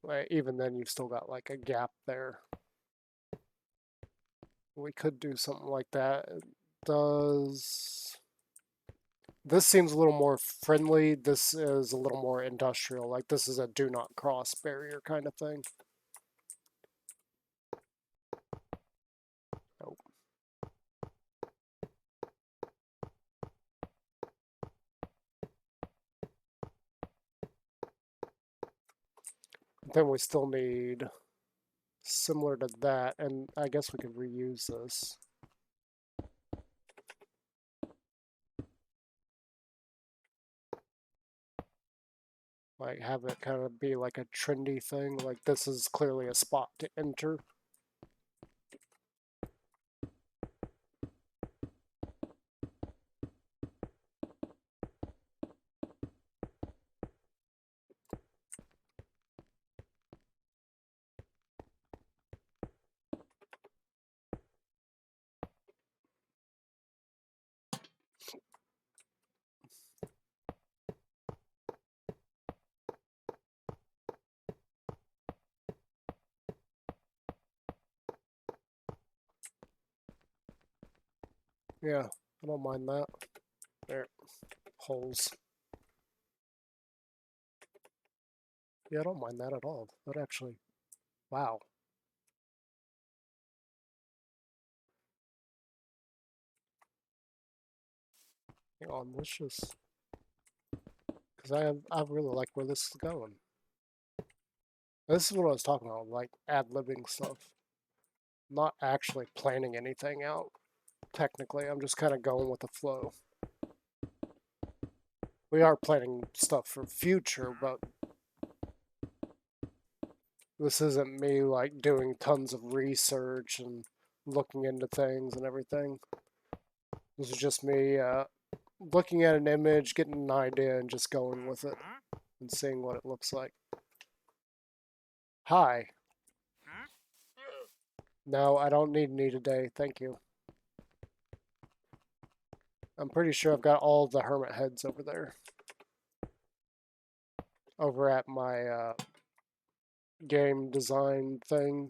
like, even then you've still got like a gap there. We could do something like that. It does... This seems a little more friendly. This is a little more industrial. Like this is a do not cross barrier kind of thing. Nope. Then we still need similar to that, and I guess we could reuse this. Like, have it kind of be like a trendy thing. Like, this is clearly a spot to enter. Yeah, I don't mind that. There, holes. Yeah, I don't mind that at all. That actually, wow. Hang on, let's just, because I really like where this is going. This is what I was talking about, like ad-libbing stuff. Not actually planning anything out, technically. I'm just kind of going with the flow. We are planning stuff for future, but this isn't me like doing tons of research and looking into things and everything. This is just me looking at an image, getting an idea, and just going with it and seeing what it looks like. Hi. No, I don't need any today. Thank you. I'm pretty sure I've got all the hermit heads over there. Over at my game design thing.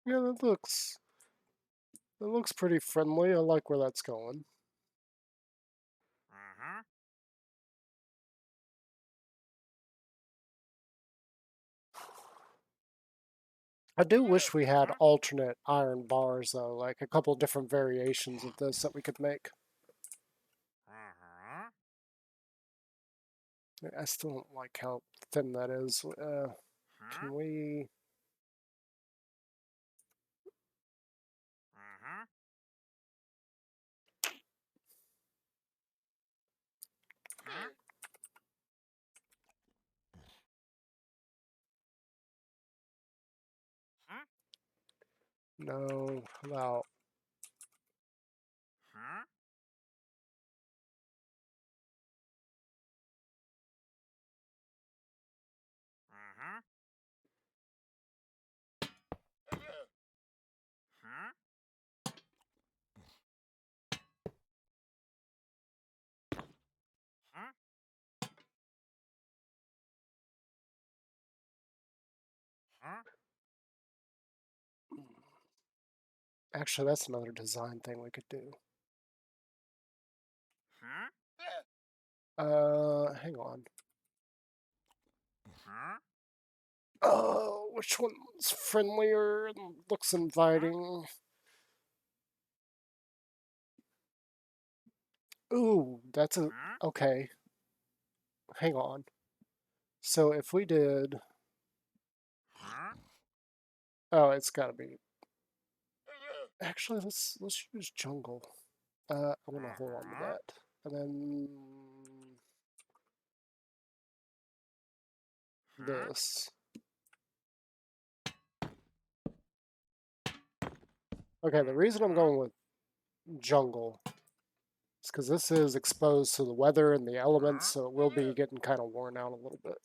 Yeah, that looks pretty friendly. I like where that's going. I do wish we had alternate iron bars though, like a couple different variations of this that we could make. I still don't like how thin that is. Can we... No, about... Actually, that's another design thing we could do. Hang on. Oh, which one's friendlier and looks inviting? Ooh, that's a... Okay. Hang on. So if we did... Oh, it's gotta be... Actually, let's use jungle. I want to hold on to that. And then... This. Okay, the reason I'm going with jungle is because this is exposed to the weather and the elements, so it will be getting kind of worn out a little bit.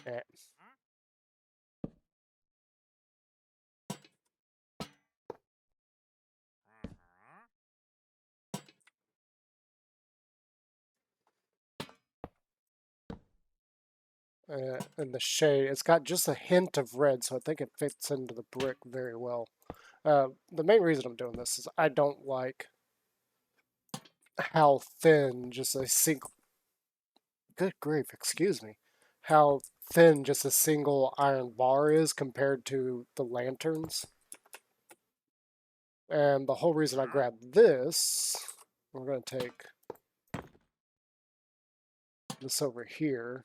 Eh. And the shade, it's got just a hint of red, so I think it fits into the brick very well. The main reason I'm doing this is I don't like how thin just a single, good grief, excuse me, how thin just a single iron bar is compared to the lanterns. And the whole reason I grabbed this, we're going to take this over here.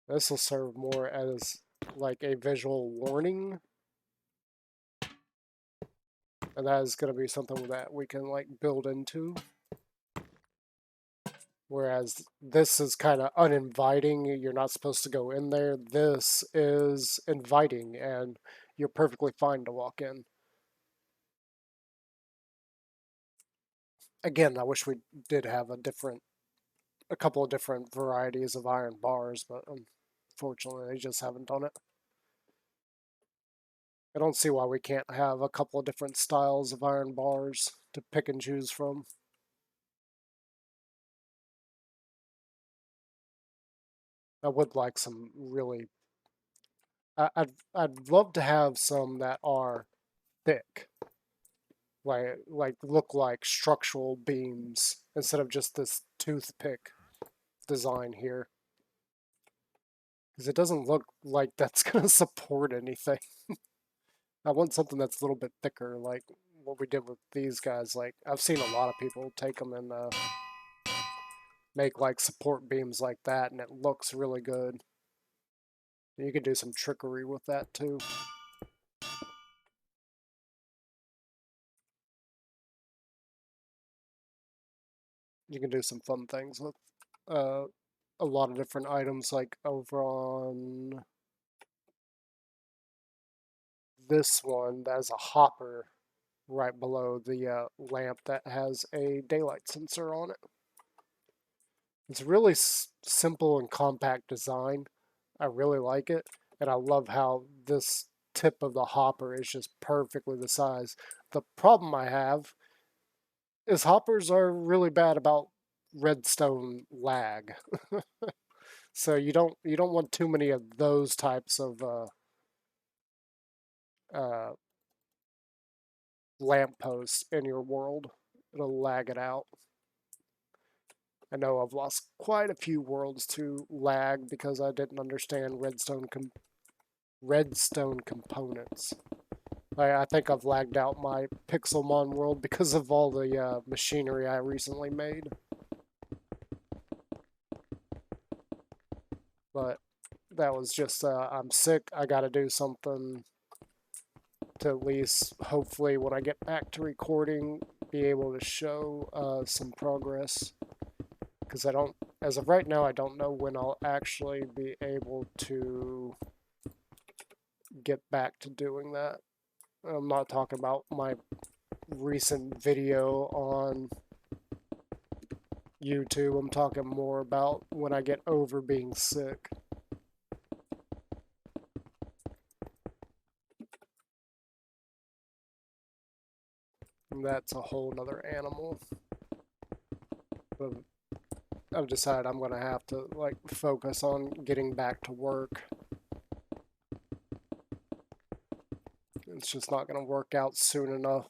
This will serve more as like a visual warning. And that is going to be something that we can like build into. Whereas this is kind of uninviting. You're not supposed to go in there. This is inviting and you're perfectly fine to walk in. Again, I wish we did have a couple of different varieties of iron bars, but unfortunately they just haven't done it. I don't see why we can't have a couple of different styles of iron bars to pick and choose from. I would like some really. I'd love to have some that are thick, like look like structural beams instead of just this toothpick design here, because it doesn't look like that's gonna support anything. I want something that's a little bit thicker, like what we did with these guys. Like I've seen a lot of people take them and make like support beams like that, and it looks really good. You can do some trickery with that too. You can do some fun things with uh, a lot of different items, like over on this one, that is a hopper right below the lamp that has a daylight sensor on it. It's a really simple and compact design. I really like it, and I love how this tip of the hopper is just perfectly the size. The problem I have is hoppers are really bad about redstone lag. So you don't want too many of those types of uh, lampposts in your world. It'll lag it out. I know I've lost quite a few worlds to lag because I didn't understand redstone components. I think I've lagged out my Pixelmon world because of all the machinery I recently made. But that was just, I'm sick. I gotta do something to at least, hopefully, when I get back to recording, be able to show some progress. Because I don't, as of right now, I don't know when I'll actually be able to get back to doing that. I'm not talking about my recent video on YouTube. I'm talking more about when I get over being sick. And that's a whole nother animal. But I've decided I'm gonna have to like focus on getting back to work. It's just not gonna work out soon enough.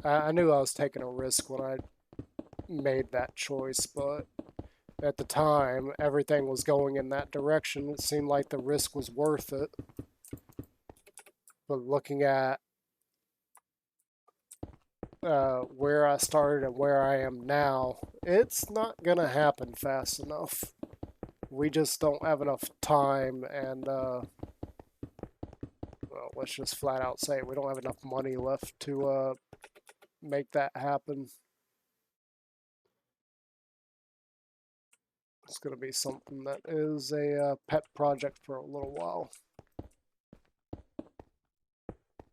I knew I was taking a risk when I made that choice, but at the time, everything was going in that direction. It seemed like the risk was worth it. But looking at where I started and where I am now, it's not going to happen fast enough. We just don't have enough time and, well, let's just flat out say it. We don't have enough money left to make that happen. It's going to be something that is a pet project for a little while.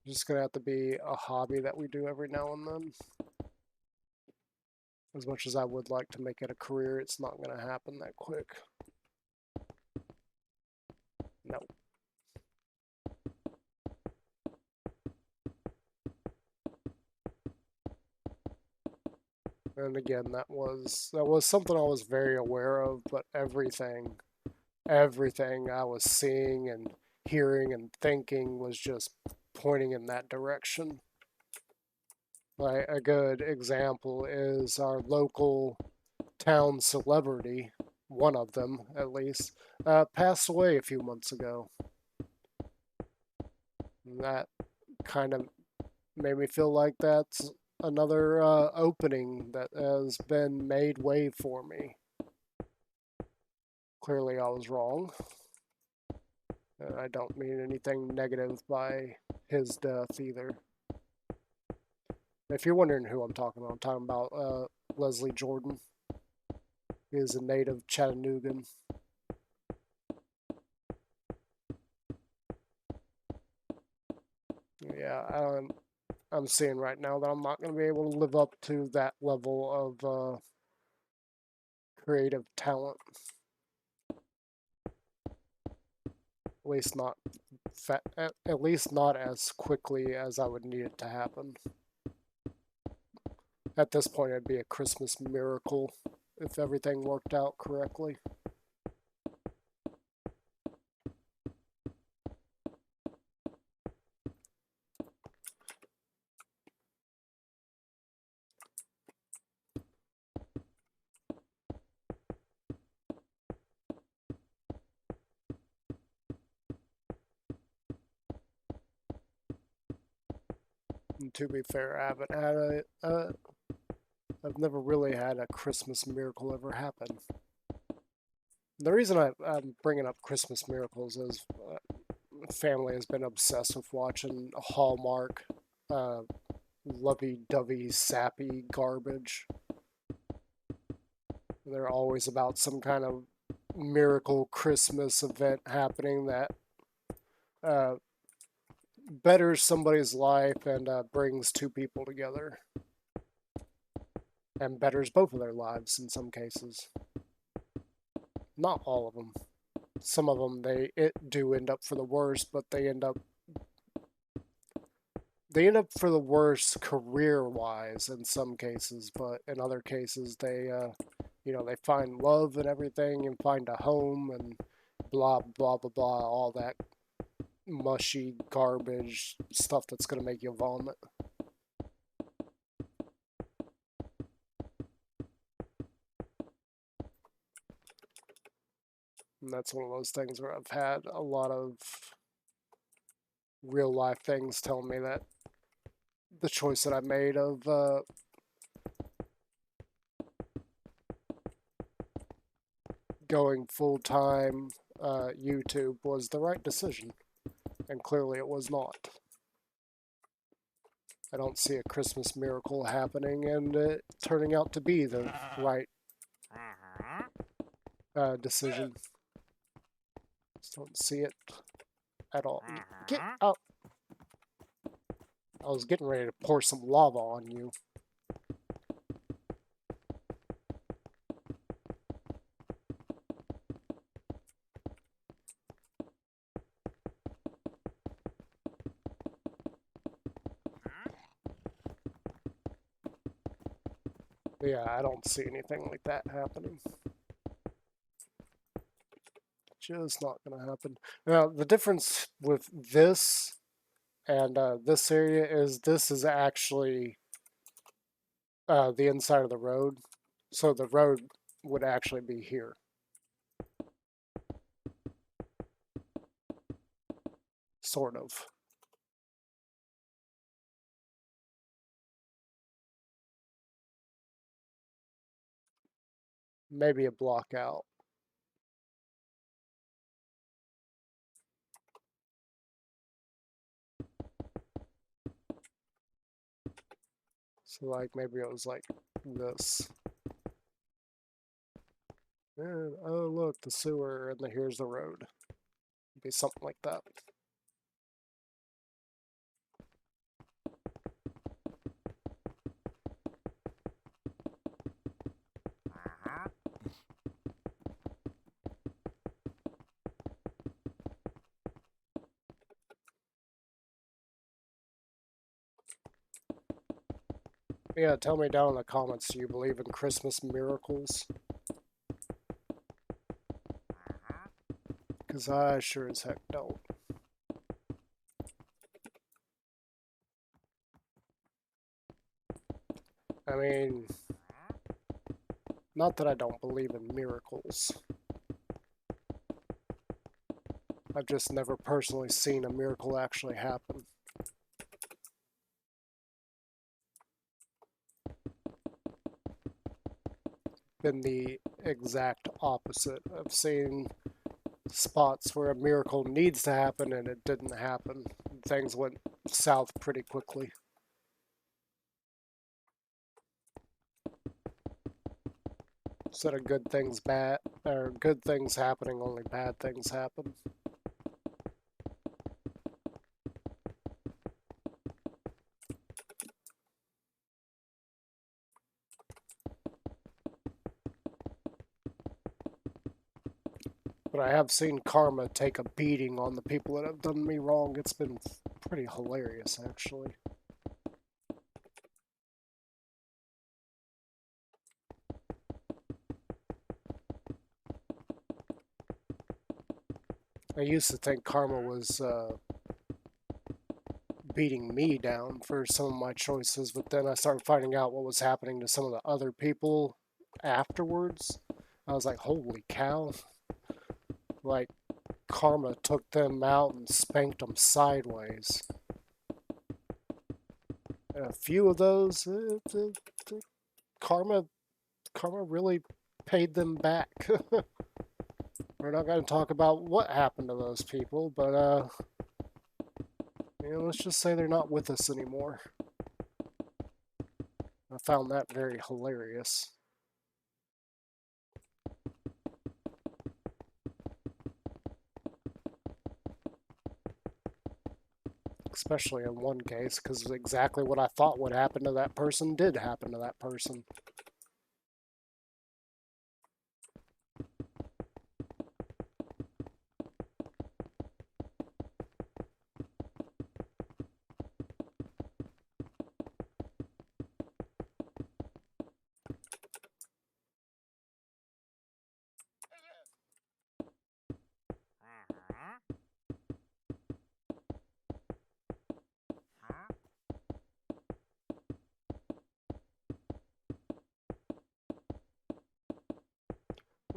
Just going to have to be a hobby that we do every now and then. As much as I would like to make it a career, it's not going to happen that quick. No. And again, that was something I was very aware of, but everything I was seeing and hearing and thinking was just pointing in that direction. Like a good example is our local town celebrity, one of them at least, passed away a few months ago. And that kind of made me feel like that's another opening that has been made way for me. Clearly, I was wrong. And I don't mean anything negative by his death either. If you're wondering who I'm talking about Leslie Jordan. He is a native Chattanoogan. Yeah, I'm seeing right now that I'm not going to be able to live up to that level of creative talent. At least not at least not as quickly as I would need it to happen. At this point, it'd be a Christmas miracle if everything worked out correctly. And to be fair, I haven't had I've never really had a Christmas miracle ever happen. The reason I'm bringing up Christmas miracles is family has been obsessed with watching Hallmark, uh, lovey-dovey, sappy garbage. They're always about some kind of miracle Christmas event happening that uh, betters somebody's life and brings two people together, and betters both of their lives in some cases. Not all of them. Some of them do end up for the worst, but they end up for the worst career wise in some cases, but in other cases they find love and everything and find a home and blah blah blah blah, all that mushy garbage stuff that's gonna make you vomit. And that's one of those things where I've had a lot of real life things tell me that the choice that I made of going full time YouTube was the right decision, and clearly it was not. I don't see a Christmas miracle happening and it turning out to be the right decision. Just don't see it at all. Get out! I was getting ready to pour some lava on you. But yeah, I don't see anything like that happening. Just not gonna happen. Now, the difference with this and this area is this is actually the inside of the road. So the road would actually be here. Sort of. Maybe a block out. So like maybe it was like this. And oh look, the sewer and here's the road. It'd be something like that. Yeah, tell me down in the comments, do you believe in Christmas miracles? Because I sure as heck don't. I mean, not that I don't believe in miracles. I've just never personally seen a miracle actually happen. Been the exact opposite. I've seen spots where a miracle needs to happen and it didn't happen. Things went south pretty quickly. Instead of good things bad or good things happening, only bad things happen. But I have seen karma take a beating on the people that have done me wrong. It's been pretty hilarious, actually. I used to think karma was beating me down for some of my choices, but then I started finding out what was happening to some of the other people afterwards. I was like, holy cow. Like, karma took them out and spanked them sideways. And a few of those, karma really paid them back. We're not going to talk about what happened to those people, but let's just say they're not with us anymore. I found that very hilarious. Especially in one case, because exactly what I thought would happen to that person did happen to that person.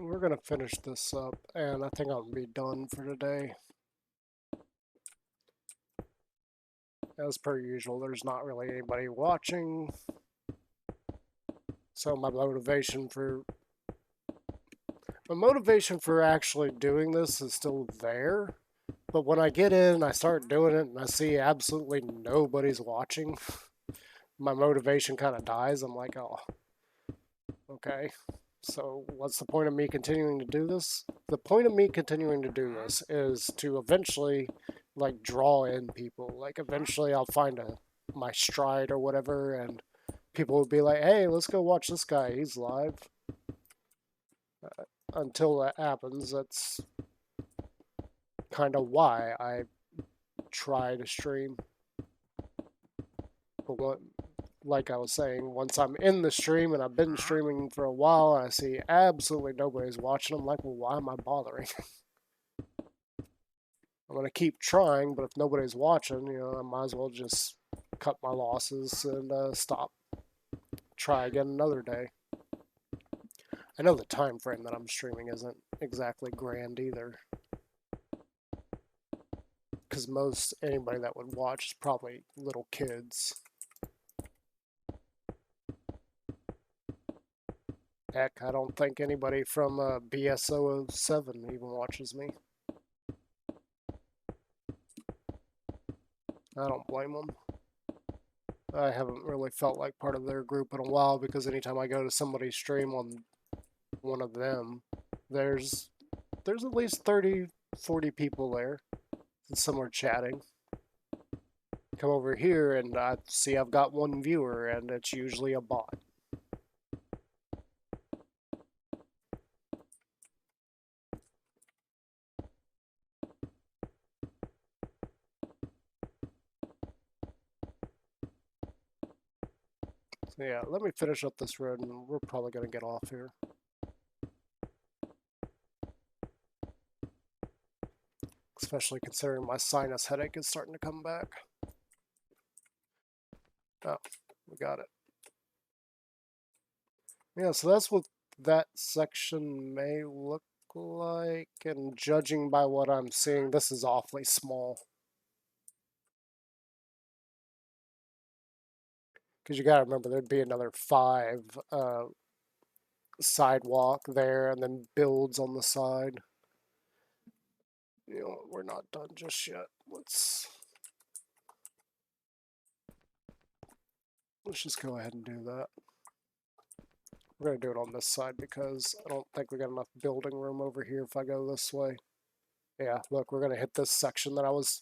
We're going to finish this up, and I think I'll be done for today. As per usual, there's not really anybody watching, so my motivation for actually doing this is still there. But when I get in and I start doing it and I see absolutely nobody's watching, my motivation kind of dies. I'm like, oh, okay. So what's the point of me continuing to do this? The point of me continuing to do this is to eventually like draw in people. Like eventually I'll find my stride or whatever and people will be like, "Hey, let's go watch this guy. He's live." Until that happens, that's kind of why I try to stream. But like I was saying, once I'm in the stream and I've been streaming for a while and I see absolutely nobody's watching, I'm like, well, why am I bothering? I'm going to keep trying, but if nobody's watching, I might as well just cut my losses and stop. Try again another day. I know the time frame that I'm streaming isn't exactly grand either. Because most anybody that would watch is probably little kids. Heck, I don't think anybody from BSO07 even watches me. I don't blame them. I haven't really felt like part of their group in a while because anytime I go to somebody's stream on one of them, there's at least 30, 40 people there. And some are chatting. Come over here and I see I've got one viewer and it's usually a bot. So yeah, let me finish up this road and we're probably going to get off here. Especially considering my sinus headache is starting to come back. Oh, we got it. Yeah, so that's what that section may look like, and judging by what I'm seeing, this is awfully small. Because you gotta remember, there'd be another 5 sidewalk there, and then builds on the side. You know, we're not done just yet. Let's just go ahead and do that. We're gonna do it on this side because I don't think we got enough building room over here if I go this way. Yeah, look, we're gonna hit this section that I was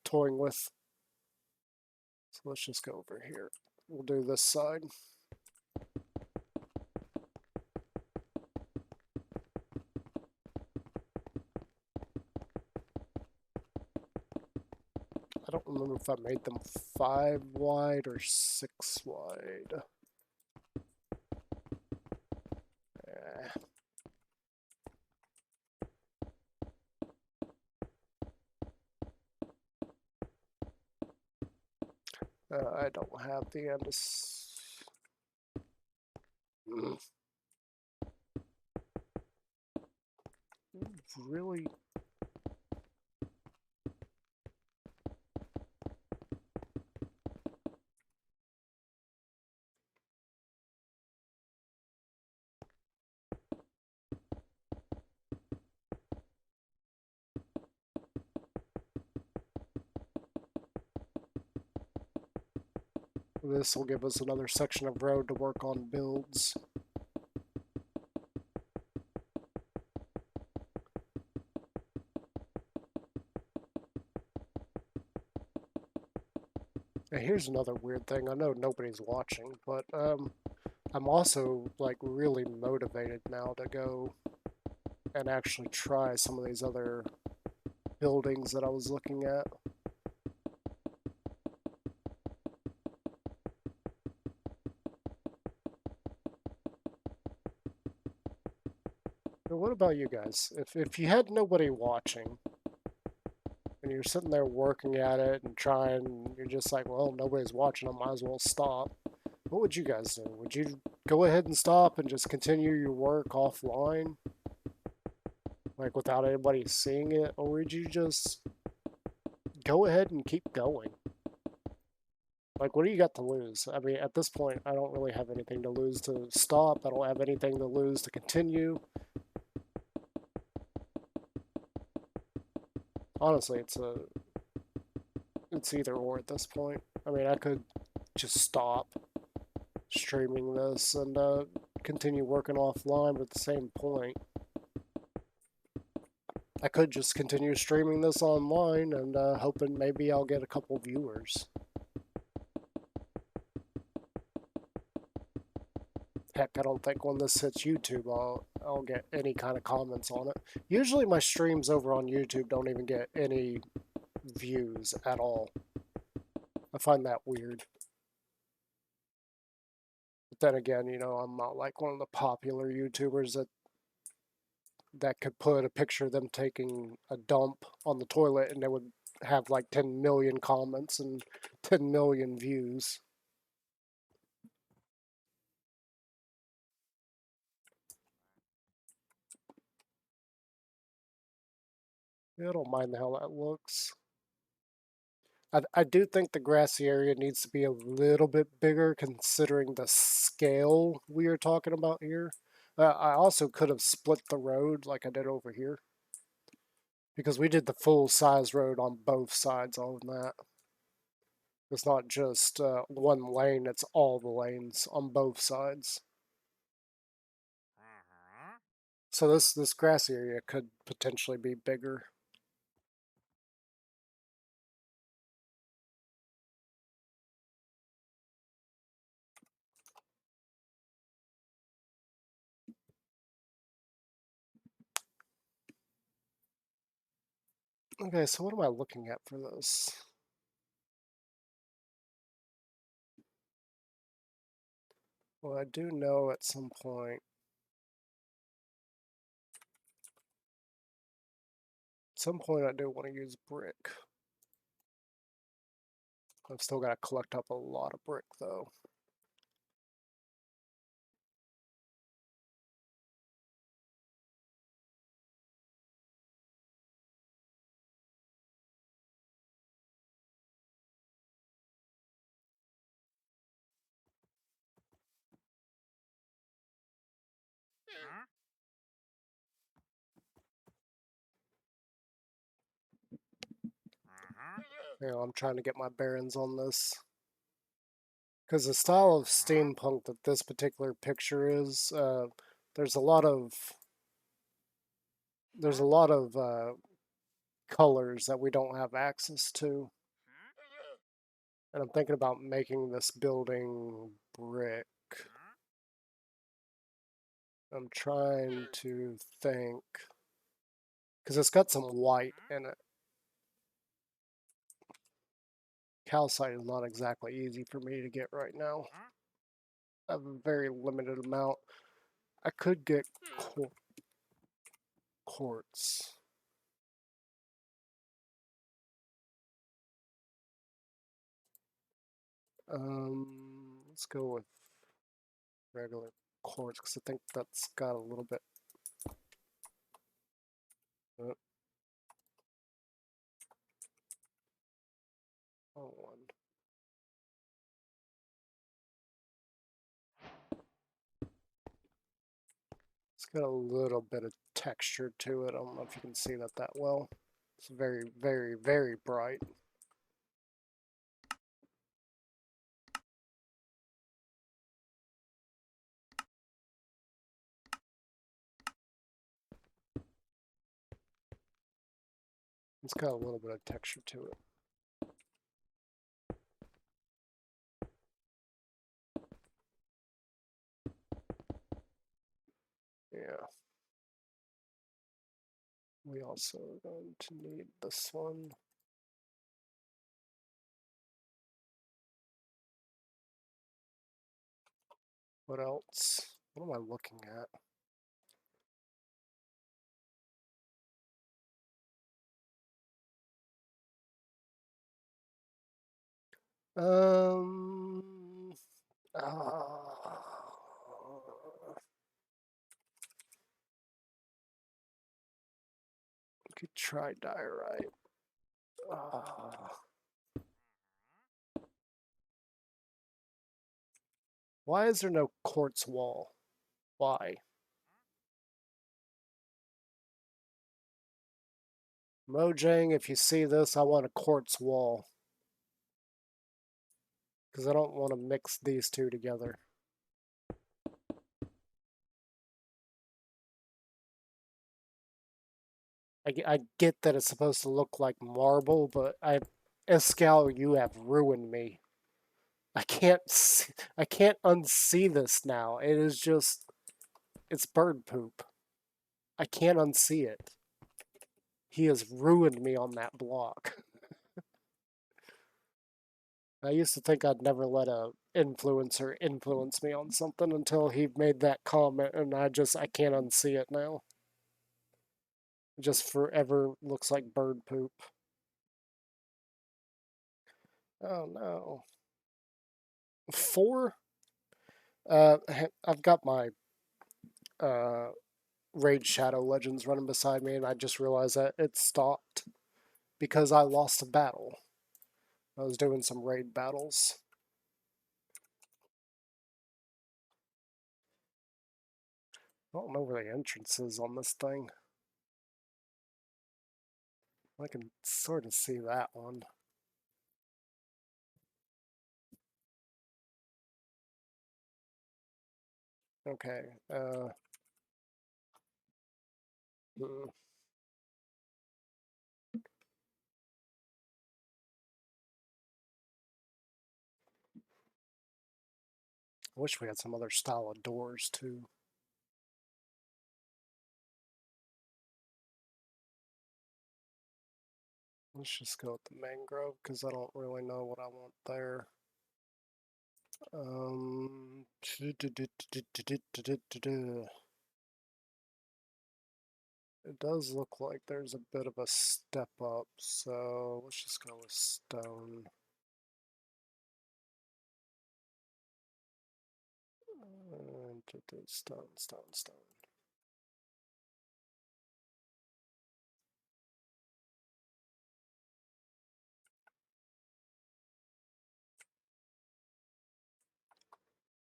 toying with. So let's just go over here. We'll do this side. I don't remember if I made them 5 wide or 6 wide. Eh, I don't have the end. Really? This will give us another section of road to work on builds. Now here's another weird thing. I know nobody's watching, but I'm also like really motivated now to go and actually try some of these other buildings that I was looking at. But what about you guys? If you had nobody watching and you're sitting there working at it and trying, and you're just like, well, nobody's watching, I might as well stop. What would you guys do? Would you go ahead and stop and just continue your work offline, like without anybody seeing it, or would you just go ahead and keep going? Like, what do you got to lose? I mean, at this point, I don't really have anything to lose to stop. I don't have anything to lose to continue. Honestly, it's either or at this point. I mean, I could just stop streaming this and continue working offline, but at the same point, I could just continue streaming this online and hoping maybe I'll get a couple viewers. Heck, I don't think when this hits YouTube, I'll get any kind of comments on it. Usually, my streams over on YouTube don't even get any views at all. I find that weird. But then again, you know, I'm not like one of the popular YouTubers that could put a picture of them taking a dump on the toilet and they would have like 10 million comments and 10 million views. Yeah, I don't mind how that looks. I do think the grassy area needs to be a little bit bigger considering the scale we are talking about here. I also could have split the road like I did over here because we did the full size road on both sides on that. It's not just one lane, it's all the lanes on both sides. So this grassy area could potentially be bigger. Okay, so what am I looking at for this? Well, I do know at some point I do want to use brick. I've still got to collect up a lot of brick though. You know, I'm trying to get my bearings on this. Because the style of steampunk that this particular picture is, there's a lot of colors that we don't have access to. And I'm thinking about making this building brick. I'm trying to think, because it's got some white in it. Calcite is not exactly easy for me to get right now. I have a very limited amount. I could get quartz. Let's go with regular quartz because I think that's got a little bit. Oh, one. It's got a little bit of texture to it. I don't know if you can see that well. It's very, very, very bright. It's got a little bit of texture to it. Yeah. We also are going to need this one. What else? What am I looking at? Um, uh, could try diorite. Why is there no quartz wall? Why? Mojang, if you see this, I want a quartz wall. Because I don't want to mix these two together. I get that it's supposed to look like marble, but Escal, you have ruined me. I can't unsee this now. It is just, it's bird poop. I can't unsee it. He has ruined me on that block. I used to think I'd never let a influencer influence me on something until he made that comment, and I can't unsee it now. It just forever looks like bird poop. Oh no. 4? I've got my Raid Shadow Legends running beside me, and I just realized that it stopped because I lost a battle. I was doing some raid battles. I don't know where the entrance is on this thing. I can sort of see that one. Okay. Hmm. I wish we had some other style of doors too. Let's just go with the mangrove because I don't really know what I want there. It does look like there's a bit of a step up, so let's just go with stone. Stone, stone, stone.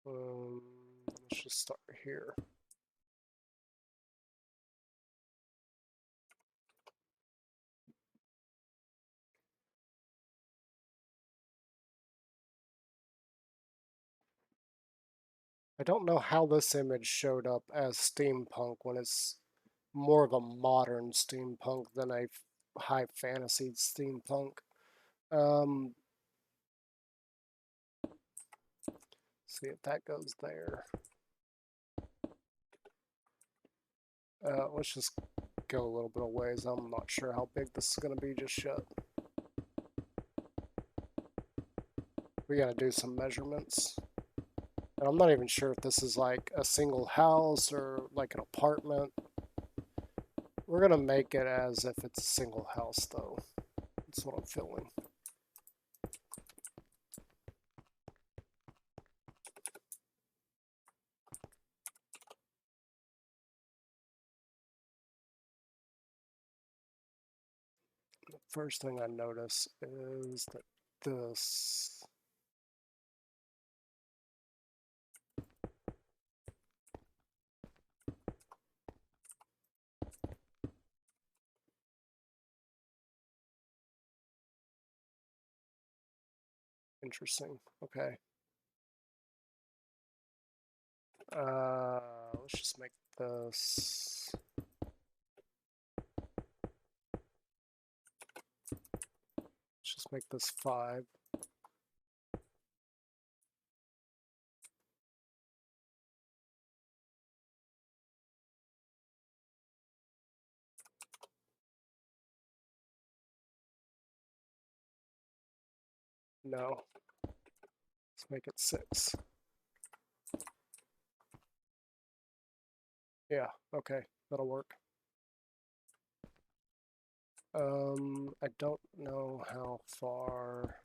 Let's just start here. I don't know how this image showed up as steampunk when it's more of a modern steampunk than a high fantasy steampunk. Um, see if that goes there. Let's just go a little bit of ways. I'm not sure how big this is going to be just yet. We got to do some measurements. And I'm not even sure if this is like a single house or like an apartment. We're going to make it as if it's a single house, though. That's what I'm feeling. The first thing I notice is that this... Interesting. Okay. Let's just make this... Let's just make this 5. No. Let's make it 6. Yeah, okay. That'll work. I don't know how far...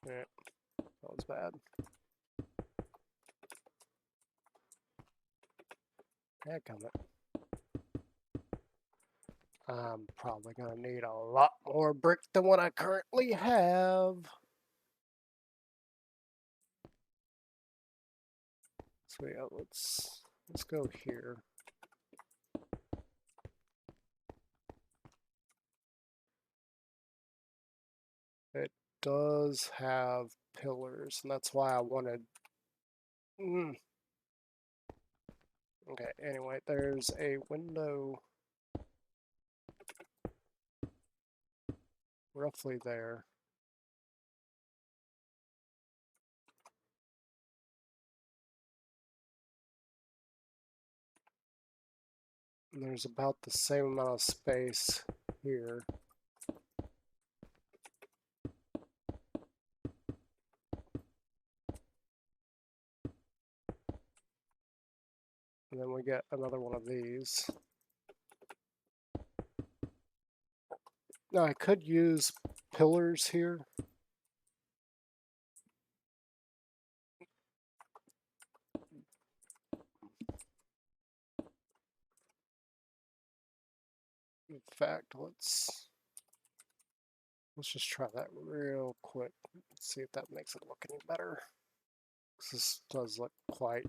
Yeah, that was bad. Dadgummit. I'm probably going to need a lot more brick than what I currently have. So yeah, let's go here. It does have pillars, and that's why I wanted... Okay, anyway, there's a window roughly there. And there's about the same amount of space here. And then we get another one of these. Now I could use pillars here. In fact, let's just try that real quick. Let's see if that makes it look any better. This does look quite...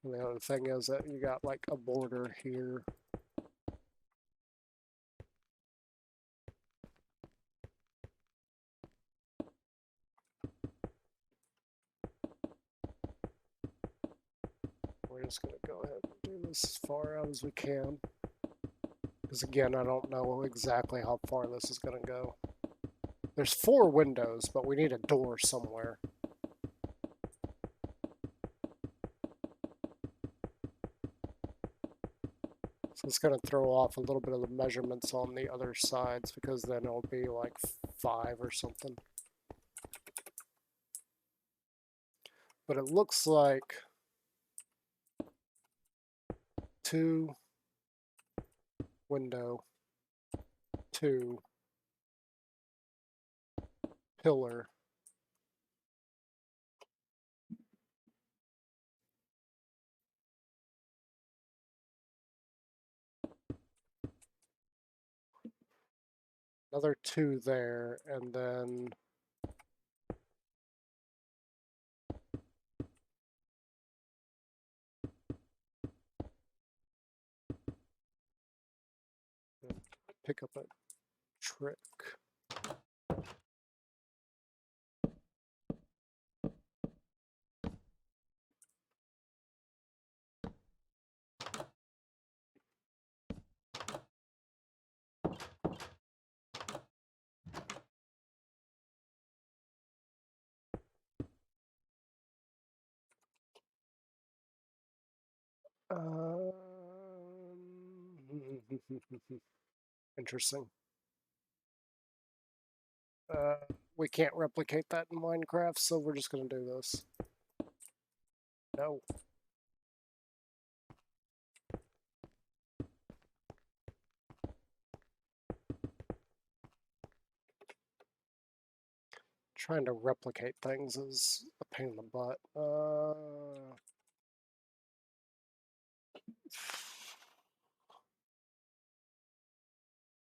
And the other thing is that you got like a border here. We're just going to go ahead and do this as far out as we can. Because again, I don't know exactly how far this is going to go. There's 4 windows, but we need a door somewhere. So it's going to throw off a little bit of the measurements on the other sides, because then it'll be like 5 or something. But it looks like 2 window, 2 pillar. Another 2 there, and then pick up a trick. Interesting. We can't replicate that in Minecraft, so we're just going to do this. No. Trying to replicate things is a pain in the butt.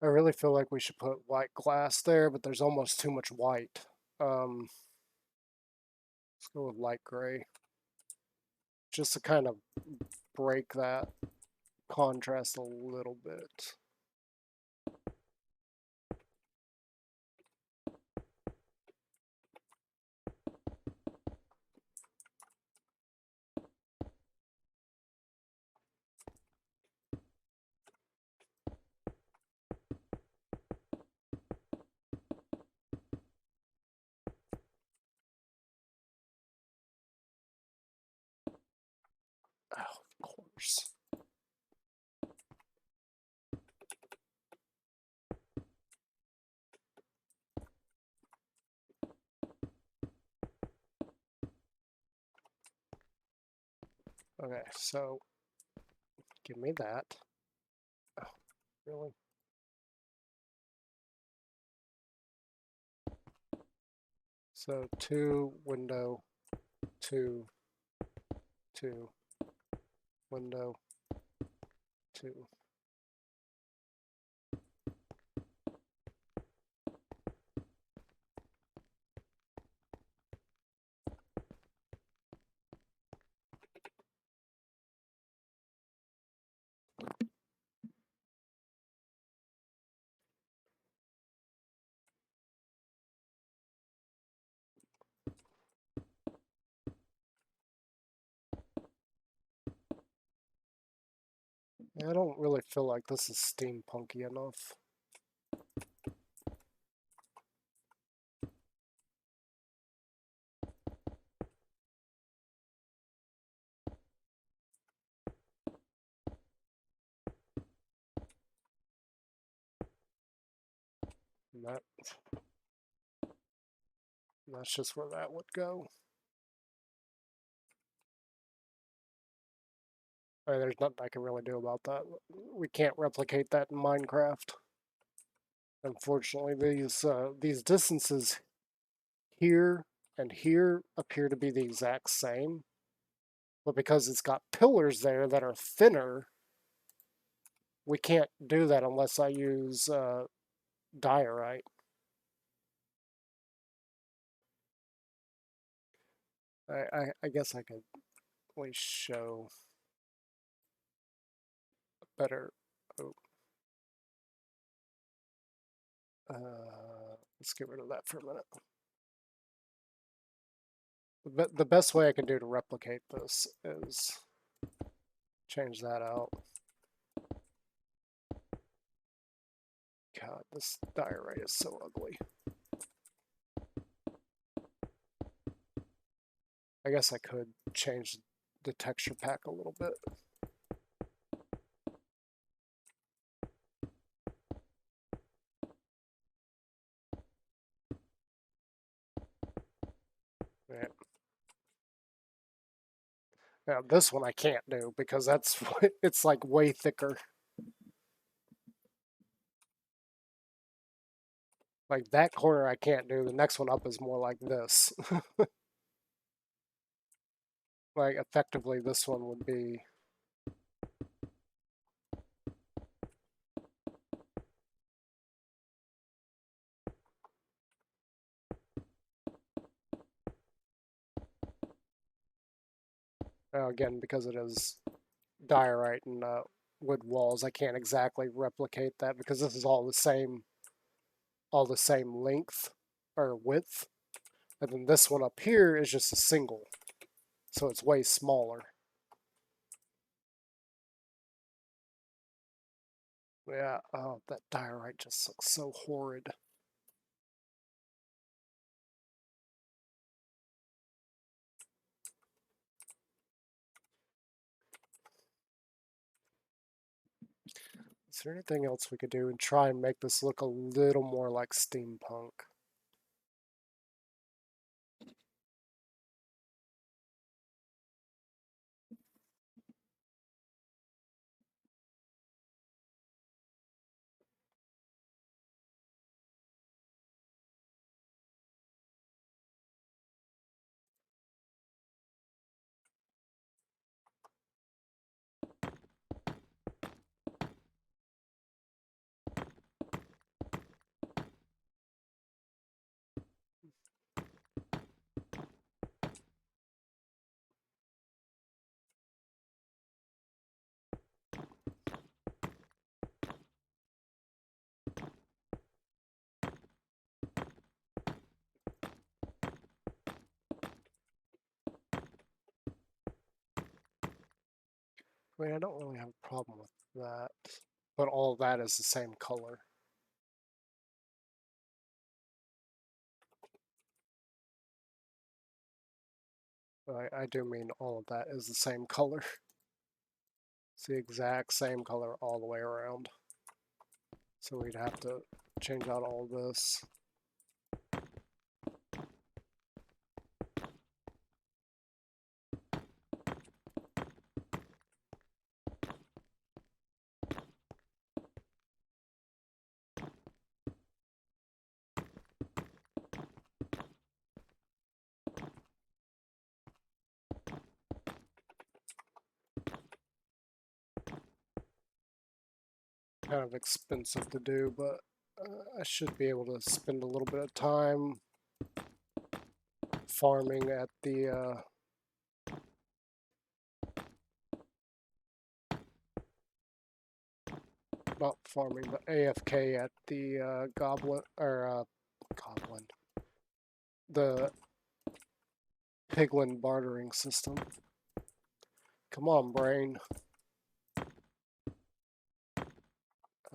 I really feel like we should put white glass there, but there's almost too much white. Let's go with light gray. Just to kind of break that contrast a little bit. Oh, of course. Okay, so give me that. Oh, really? So 2, window, 2, 2, window, 2. I don't really feel like this is steampunky enough. That, that's just where that would go. There's nothing I can really do about that. We can't replicate that in Minecraft. Unfortunately, these distances here and here appear to be the exact same, but because it's got pillars there that are thinner, we can't do that unless I use diorite. I guess I could at least show a better. Oh, let's get rid of that for a minute. But the best way I can do to replicate this is change that out. God, this diorite is so ugly. I guess I could change the texture pack a little bit. Right. Now this one I can't do because that's it's like way thicker. Like that corner I can't do. The next one up is more like this. Like effectively this one would be again because it is diorite and wood walls, I can't exactly replicate that because this is all the same length or width. And then this one up here is just a single, so it's way smaller. Yeah, oh, that diorite just looks so horrid. Is there anything else we could do and try and make this look a little more like steampunk? I mean, I don't really have a problem with that, but all of that is the same color. I do mean all of that is the same color. It's the exact same color all the way around. So we'd have to change out all this. Kind of expensive to do, but I should be able to spend a little bit of time farming at the not farming, but AFK at the goblin or goblin, the piglin bartering system. Come on, brain.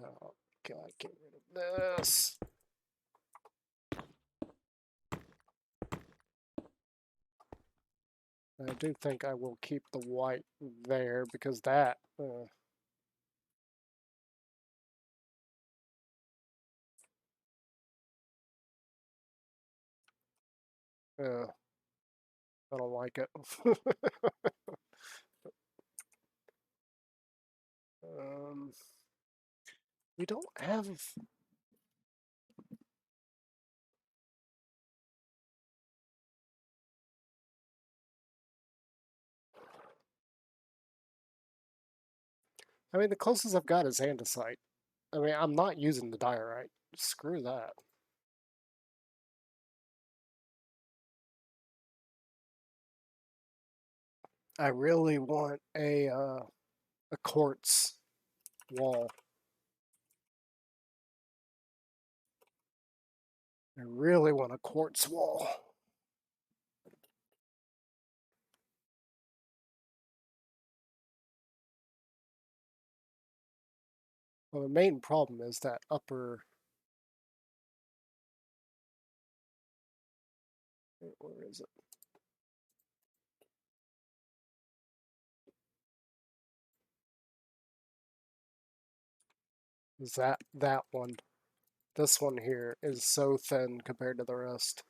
Oh god, get rid of this. I do think I will keep the white there because that. I don't like it. um, we don't have. I mean, the closest I've got is andesite. I mean, I'm not using the diorite. Screw that. I really want a quartz wall. I really want a quartz wall. Well, the main problem is that upper. Where is it? Is that one? This one here is so thin compared to the rest.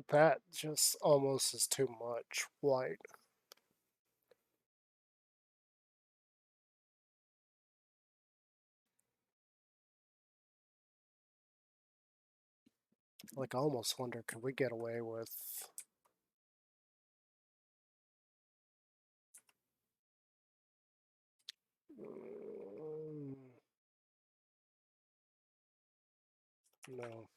But that just almost is too much white. Like, I almost wonder, could we get away with... no.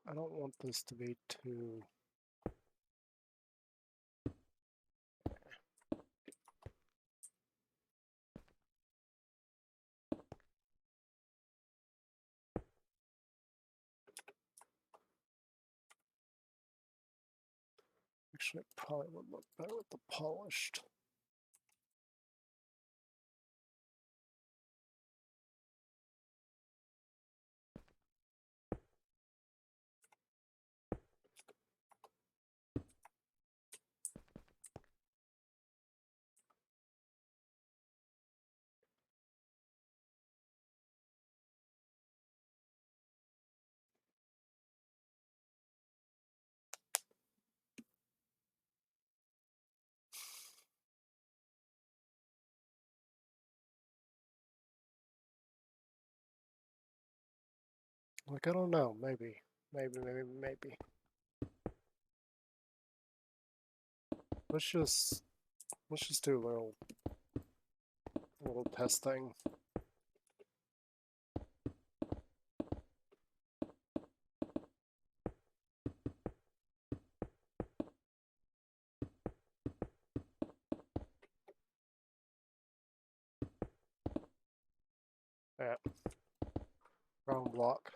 I don't want this to be too... Actually, it probably would look better with the polished. Like, I don't know, maybe. Maybe. Let's just do a little test thing. Yeah, wrong block.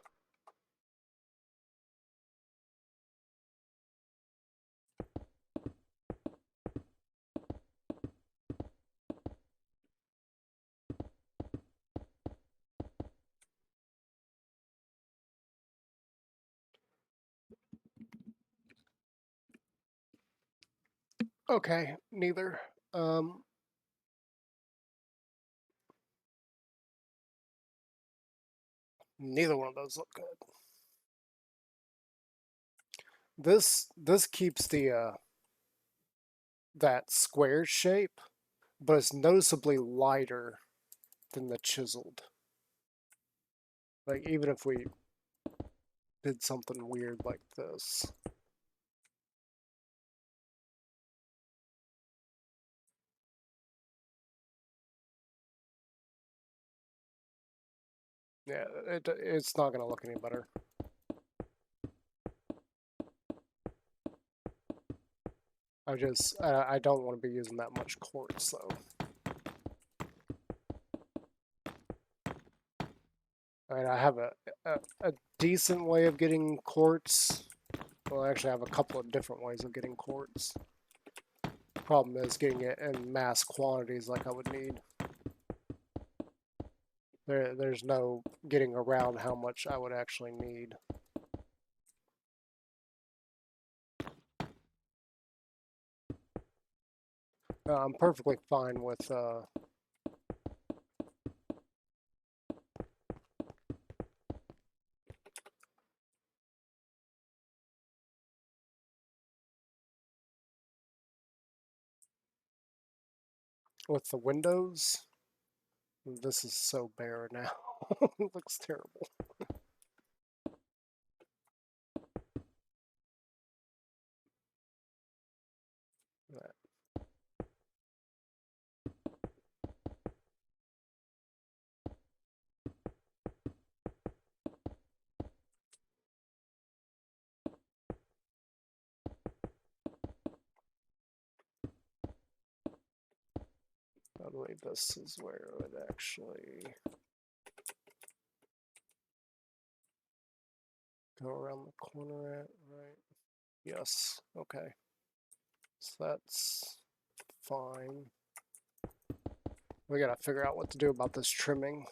Okay, neither. Neither one of those look good. This keeps the that square shape, but it's noticeably lighter than the chiseled. Like, even if we did something weird like this. Yeah, it's not going to look any better. I don't want to be using that much quartz, though. I mean, I have a decent way of getting quartz. Well, actually, I have a couple of different ways of getting quartz. Problem is getting it in mass quantities like I would need. There's no getting around how much I would actually need. I'm perfectly fine with the windows. This is so bare now. It looks terrible. I believe this is where it would actually go around the corner at, right? Yes, okay. So that's fine. We gotta figure out what to do about this trimming.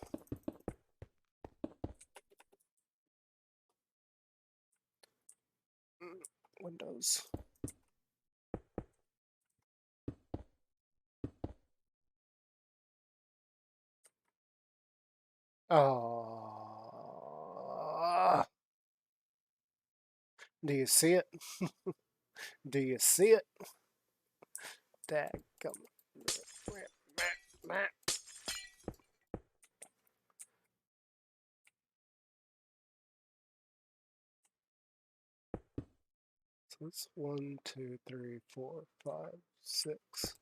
Windows. Oh, do you see it? Do you see it? Dadgum. So it's 1, 2, 3, 4, 5, 6.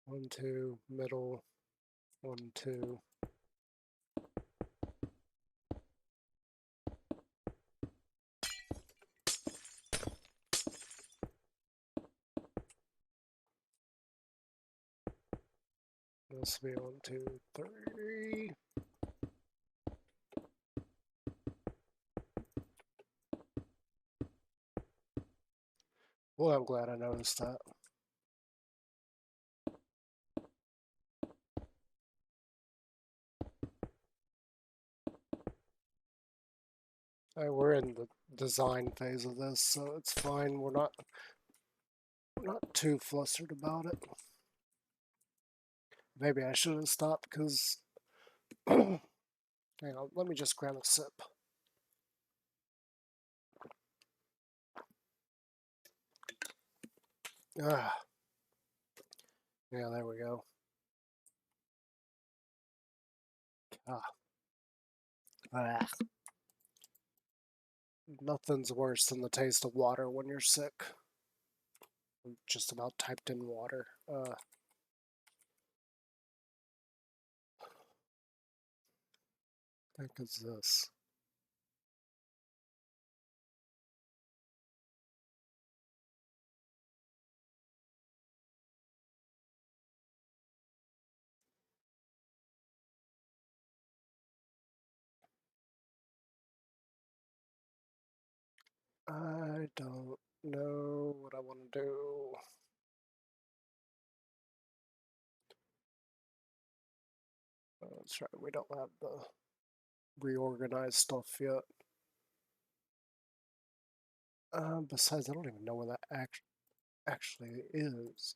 1, 2, middle, 1, 2. This will be 1, 2, 3. Well, I'm glad I noticed that. We're in the design phase of this, so it's fine. We're not too flustered about it. Maybe I should have stopped because. Hang on, let me just grab a sip. Ah, yeah, there we go. Ah. Nothing's worse than the taste of water when you're sick. I just about typed in water. What the heck is this? I don't know what I want to do. That's right, we don't have the reorganized stuff yet. Besides, I don't even know where that actually is.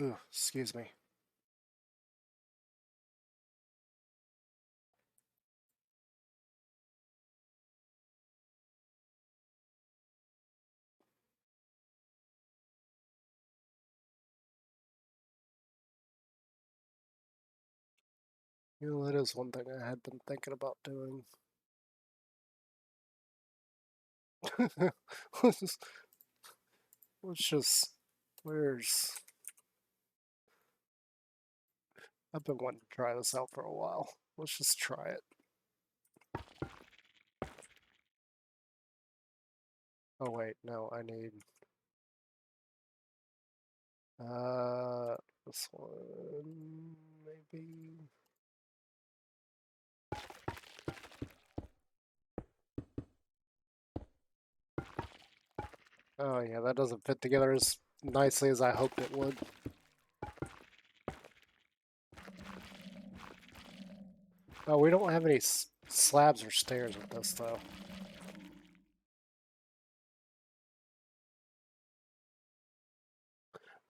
Ugh, excuse me. You know, that is one thing I had been thinking about doing. let's just, where's, I've been wanting to try this out for a while. Let's just try it. Oh wait, no, I need, uh, this one, maybe. Oh yeah, that doesn't fit together as nicely as I hoped it would. Oh, we don't have any slabs or stairs with this though.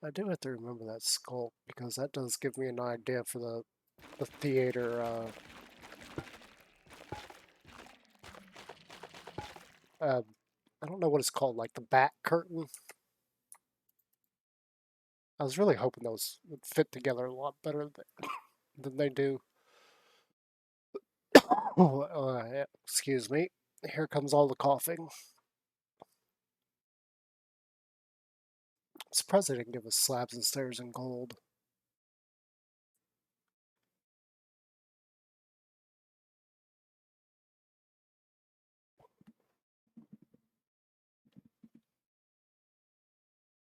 I do have to remember that sculpt because that does give me an idea for the theater. I don't know what it's called, like the back curtain. I was really hoping those would fit together a lot better than they do. Oh, yeah, excuse me. Here comes all the coughing. I'm surprised they didn't give us slabs and stairs in gold.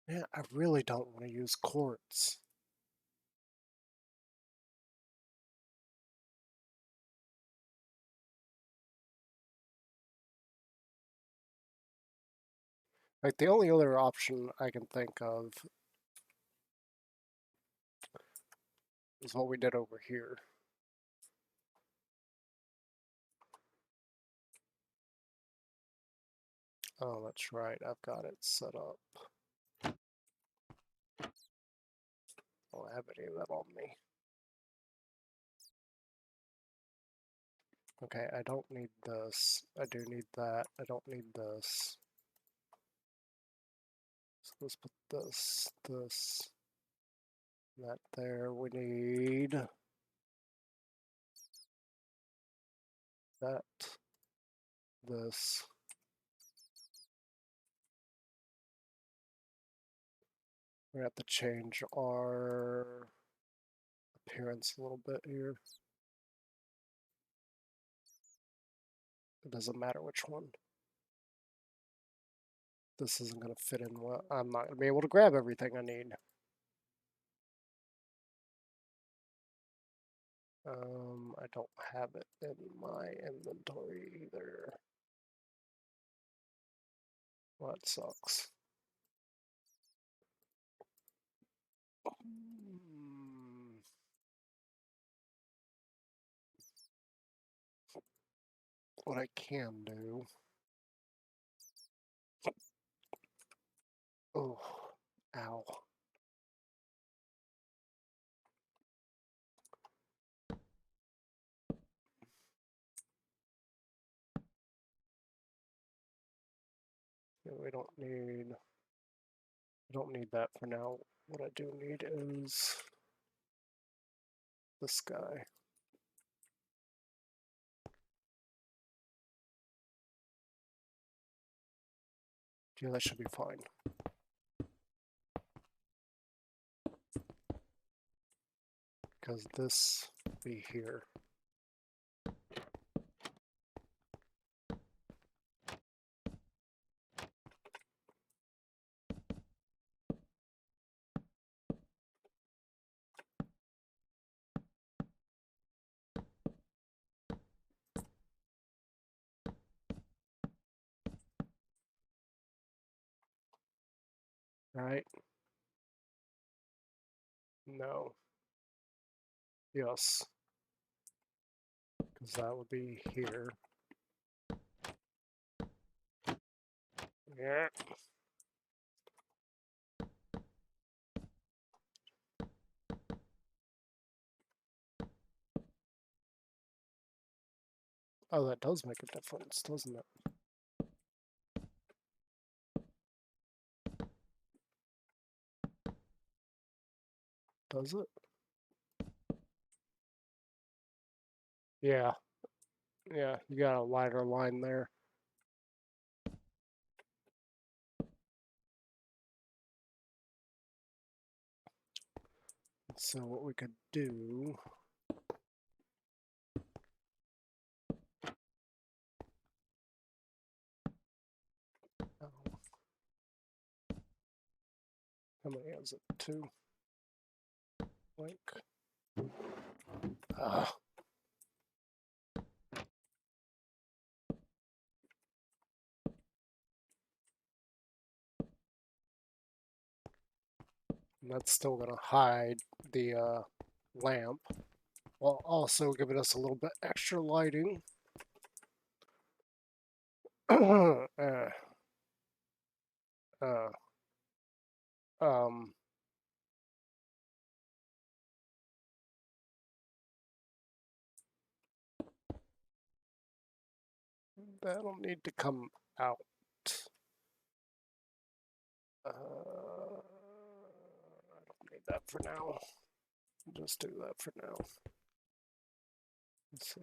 Yeah, I really don't want to use quartz. Like, the only other option I can think of is what we did over here. Oh, that's right. I've got it set up. I don't have any of that on me. Okay, I don't need this. I do need that. I don't need this. So let's put this, that there. We need that, this. We have to change our appearance a little bit here. It doesn't matter which one. This isn't going to fit in well. I'm not going to be able to grab everything I need. I don't have it in my inventory either. Well, that sucks. What I can do. Oh, ow. Yeah, we don't need that for now. What I do need is this guy. Yeah, that should be fine. Because this will be here. Right? No. Yes. Because that would be here. Yeah. Oh, that does make a difference, doesn't it? Does it? Yeah. Yeah, you got a wider line there. So what we could do... Oh. How many is it? 2? Like... And that's still going to hide the lamp, while also giving us a little bit extra lighting. uh, uh, um, that'll need to come out. I don't need that for now. Just do that for now. Let's see.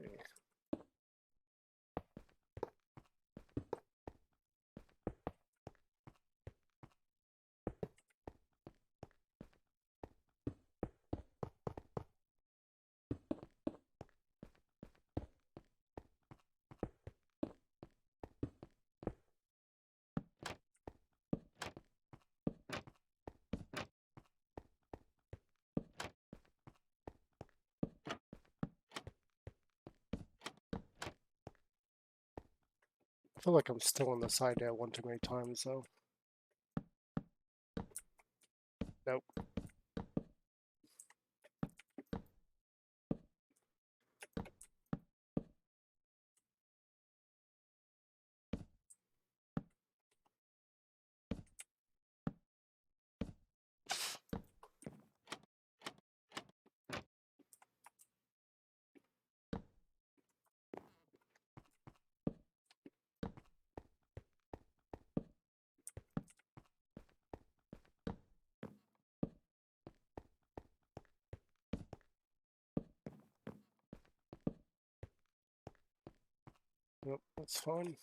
I feel like I'm still on this idea one too many times, though. Nope. Yep, that's fine.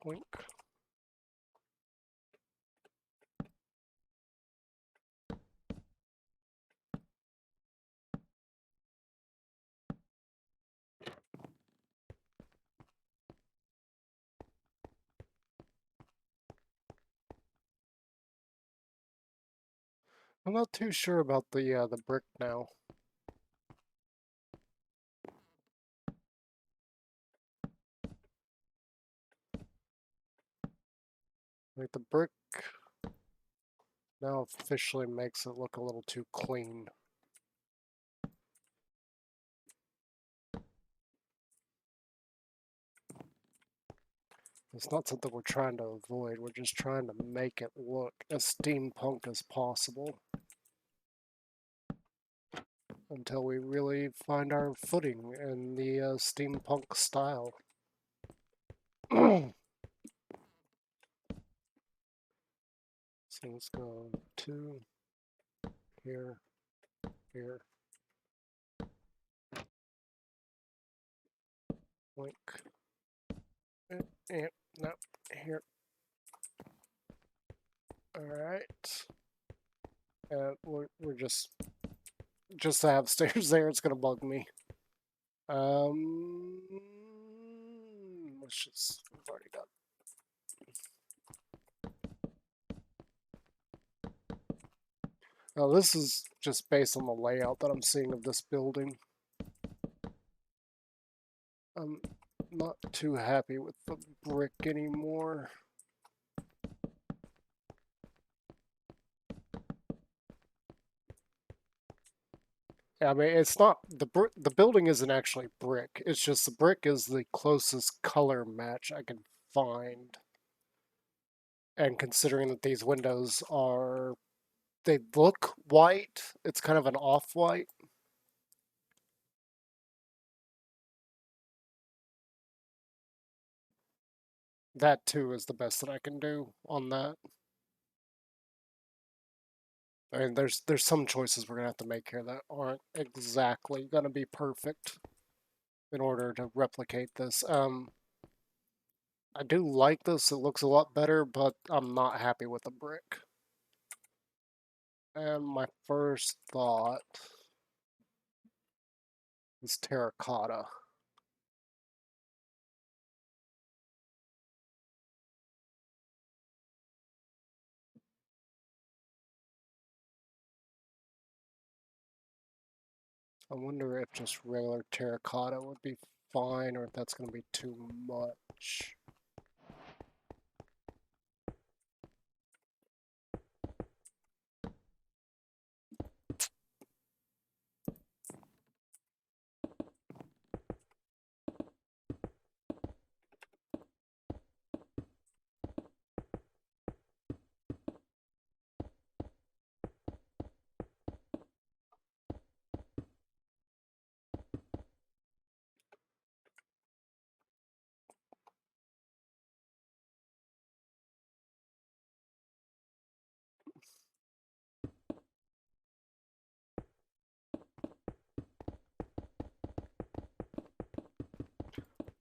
Blink. I'm not too sure about the brick now. Like the brick now officially makes it look a little too clean. It's not something we're trying to avoid, we're just trying to make it look as steampunk as possible. Until we really find our footing in the steampunk style. So let's go 2, here, here, blink, no, here. Alright. We're just to have stairs there, it's gonna bug me. Let's just, we've already got. Now this is just based on the layout that I'm seeing of this building. I'm not too happy with the brick anymore. I mean, it's not the building isn't actually brick. It's just the brick is the closest color match I can find. And considering that these windows are, they look white, it's kind of an off-white. That too is the best that I can do on that. I mean, there's some choices we're gonna have to make here that aren't exactly gonna be perfect in order to replicate this. I do like this, it looks a lot better, but I'm not happy with the brick. And my first thought is terracotta. I wonder if just regular terracotta would be fine, or if that's going to be too much.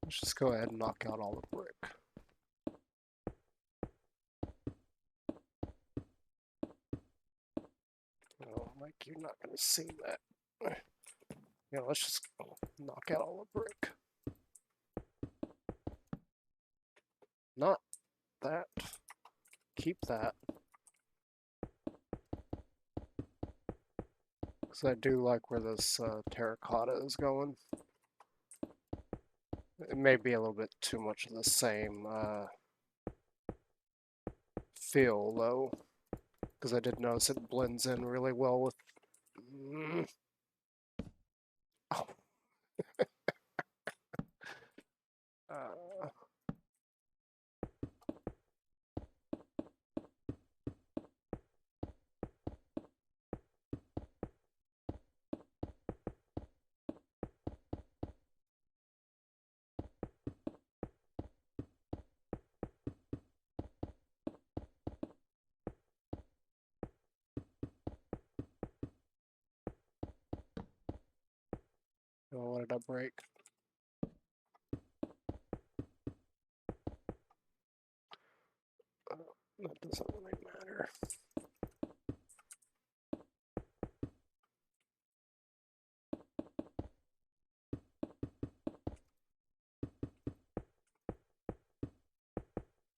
Let's just go ahead and knock out all the brick. Oh, Mike, you're not going to see that. Yeah, let's just knock out all the brick. Not that. Keep that. Because I do like where this terracotta is going. It may be a little bit too much of the same feel, though. Because I did notice it blends in really well with... Oh. uh, gotta break. That doesn't really matter.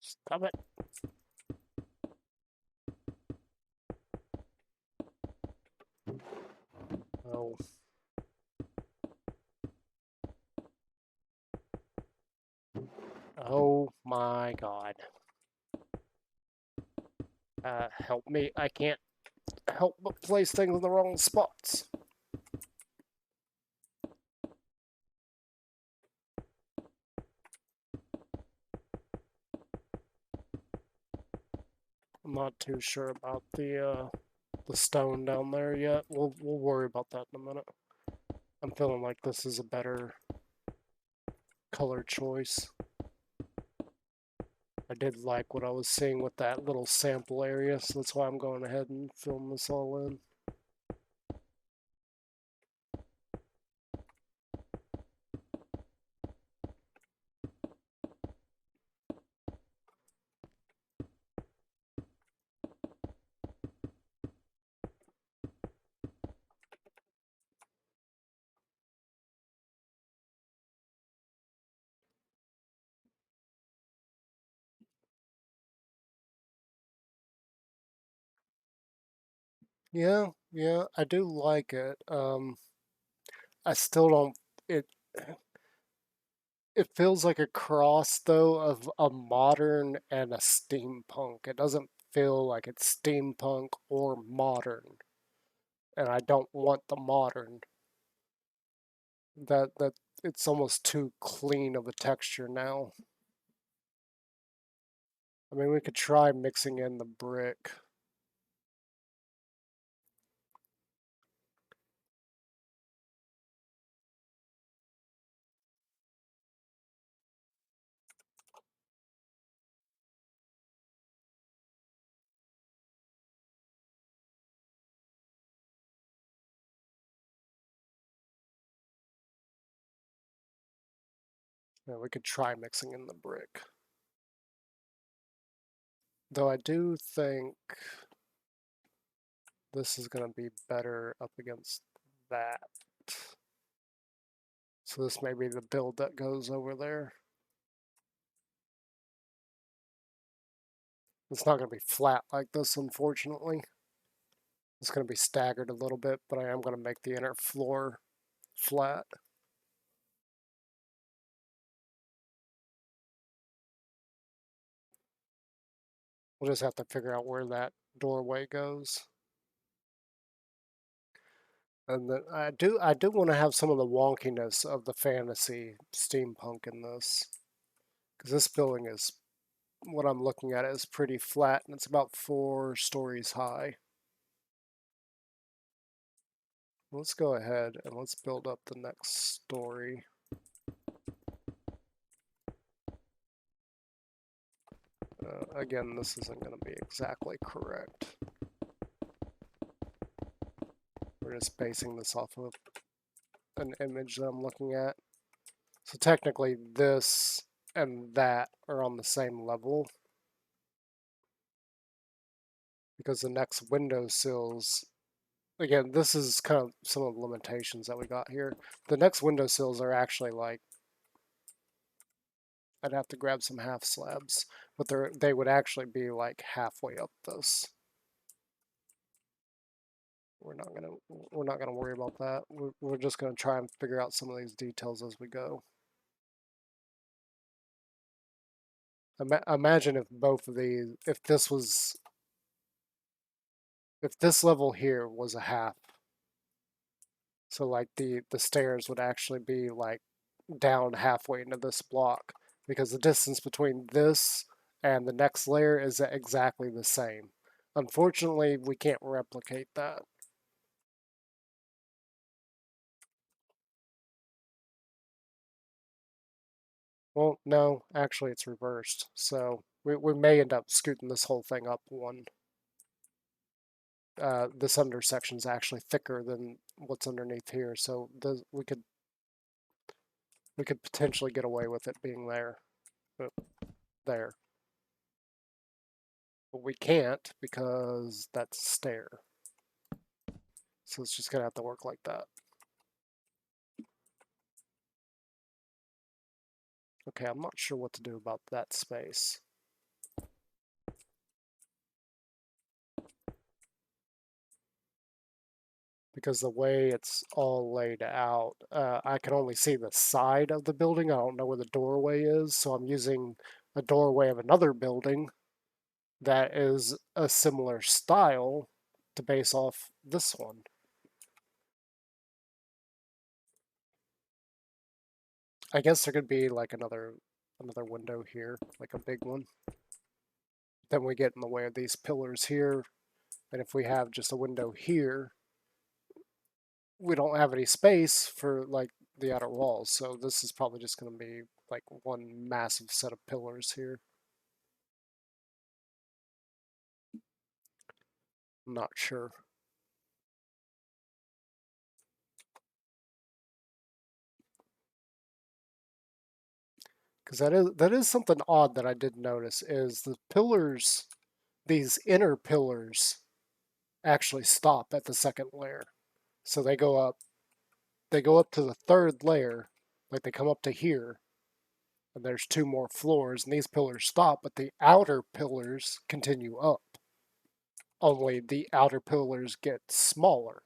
Stop it. Oh. Oh my god. Help me. I can't help but place things in the wrong spots. I'm not too sure about the stone down there yet. We'll worry about that in a minute. I'm feeling like this is a better color choice. I did like what I was seeing with that little sample area, so that's why I'm going ahead and film this all in. Yeah, I do like it. I still don't. It it feels like a cross though of a modern and a steampunk. It doesn't feel like it's steampunk or modern, and I don't want the modern. That it's almost too clean of a texture now. I mean, we could try mixing in the brick. Yeah, we could try mixing in the brick. Though I do think this is going to be better up against that. So this may be the build that goes over there. It's not going to be flat like this, unfortunately. It's going to be staggered a little bit, but I am going to make the inner floor flat. We'll just have to figure out where that doorway goes. And then I do want to have some of the wonkiness of the fantasy steampunk in this. Because this building is, what I'm looking at is pretty flat, and it's about 4 stories high. Let's go ahead and let's build up the next story. Again, this isn't going to be exactly correct. We're just basing this off of an image that I'm looking at. So technically this and that are on the same level, because the next windowsills, again, this is kind of some of the limitations that we got here. The next windowsills are actually like, I'd have to grab some half slabs, but they would actually be like halfway up this. We're not gonna worry about that. We're just gonna try and figure out some of these details as we go. Imagine if both of these, if this level here was a half. So like the stairs would actually be like down halfway into this block, because the distance between this and the next layer is exactly the same. Unfortunately, we can't replicate that. Well, no, actually it's reversed. So we may end up scooting this whole thing up one. This under section is actually thicker than what's underneath here, so we could we could potentially get away with it being there. There. But we can't because that's a stair. So it's just going to have to work like that. Okay, I'm not sure what to do about that space. Because the way it's all laid out, I can only see the side of the building. I don't know where the doorway is, so I'm using a doorway of another building that is a similar style to base off this one. I guess there could be like another window here, like a big one. Then we get in the way of these pillars here, and if we have just a window here, we don't have any space for like the outer walls, so this is probably just going to be like one massive set of pillars here. I'm not sure. Because that is something odd that I did notice is the pillars, these inner pillars actually stop at the second layer. So they go up to the third layer, like they come up to here, and there's two more floors, and these pillars stop, but the outer pillars continue up. Only the outer pillars get smaller.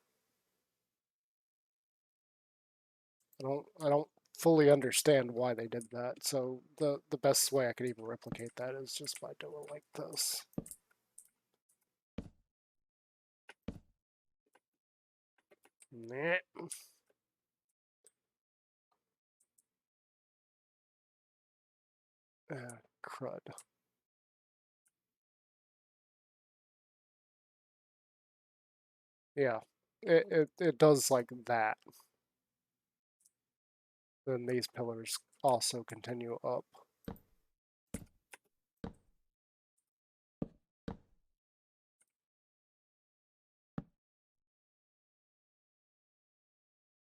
I don't fully understand why they did that. So the best way I could even replicate that is just by doing like this. Nah. Crud. Yeah, it does like that. Then these pillars also continue up.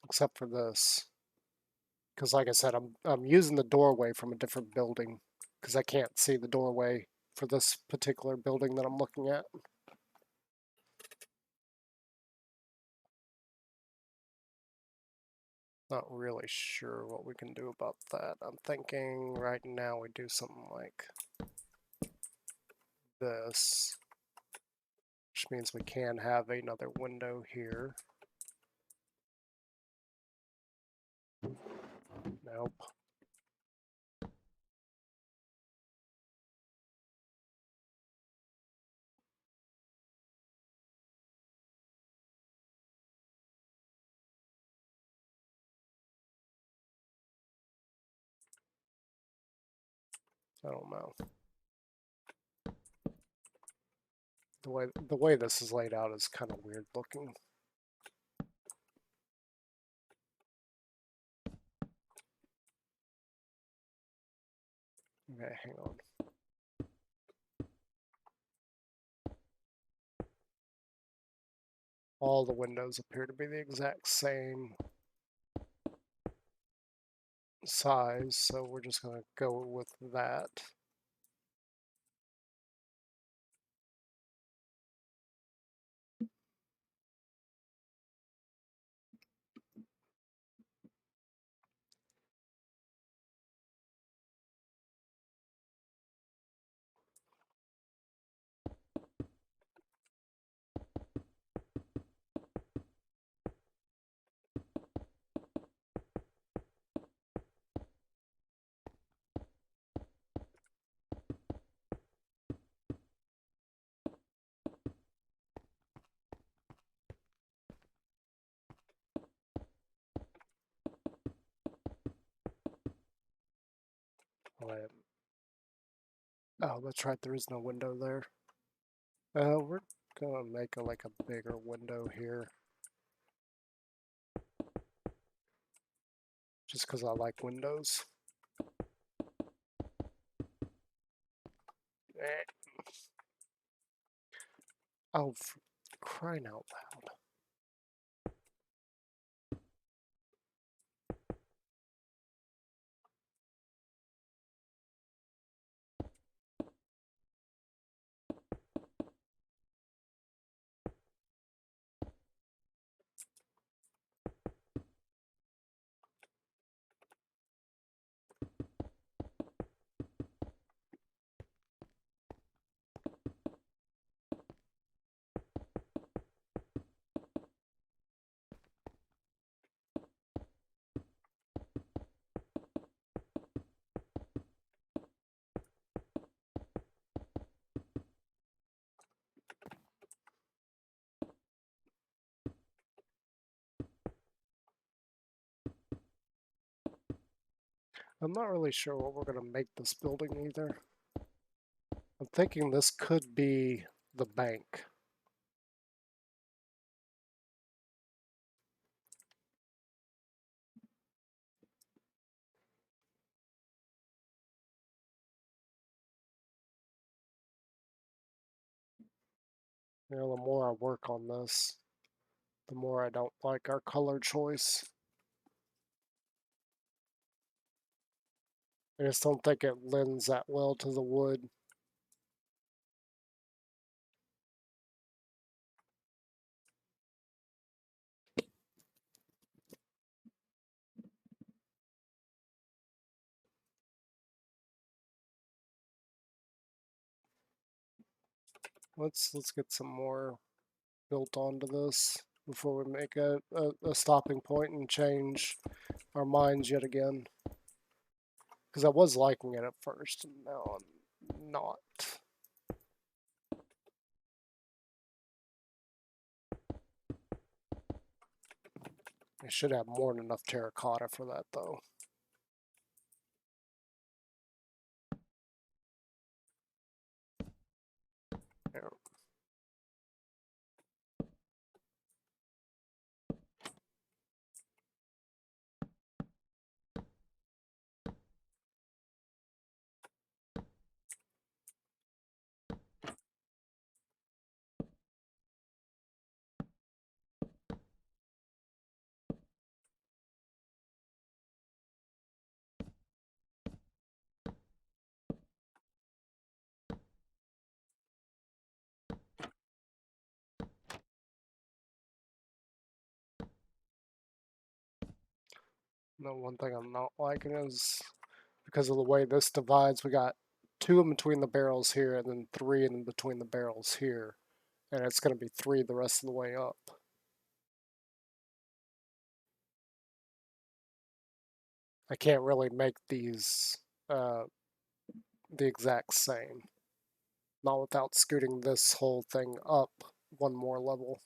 Except for this. Because like I said, I'm using the doorway from a different building. Because I can't see the doorway for this particular building that I'm looking at. Not really sure what we can do about that. I'm thinking right now we do something like this, which means we can have another window here. Nope. I don't know. The way this is laid out is kind of weird looking. Okay, hang on. All the windows appear to be the exact same size, so we're just going to go with that. Oh, that's right, there is no window there. We're gonna make like a bigger window here. Just because I like windows. Oh, for crying out loud. I'm not really sure what we're going to make this building either. I'm thinking this could be the bank. You know, the more I work on this, the more I don't like our color choice. I just don't think it lends that well to the wood. Let's get some more built onto this before we make a stopping point and change our minds yet again. Because I was liking it at first, and now I'm not. I should have more than enough terracotta for that, though. There. No, one thing I'm not liking is because of the way this divides, we got 2 in between the barrels here and then 3 in between the barrels here. And it's going to be 3 the rest of the way up. I can't really make these the exact same. Not without scooting this whole thing up one more level.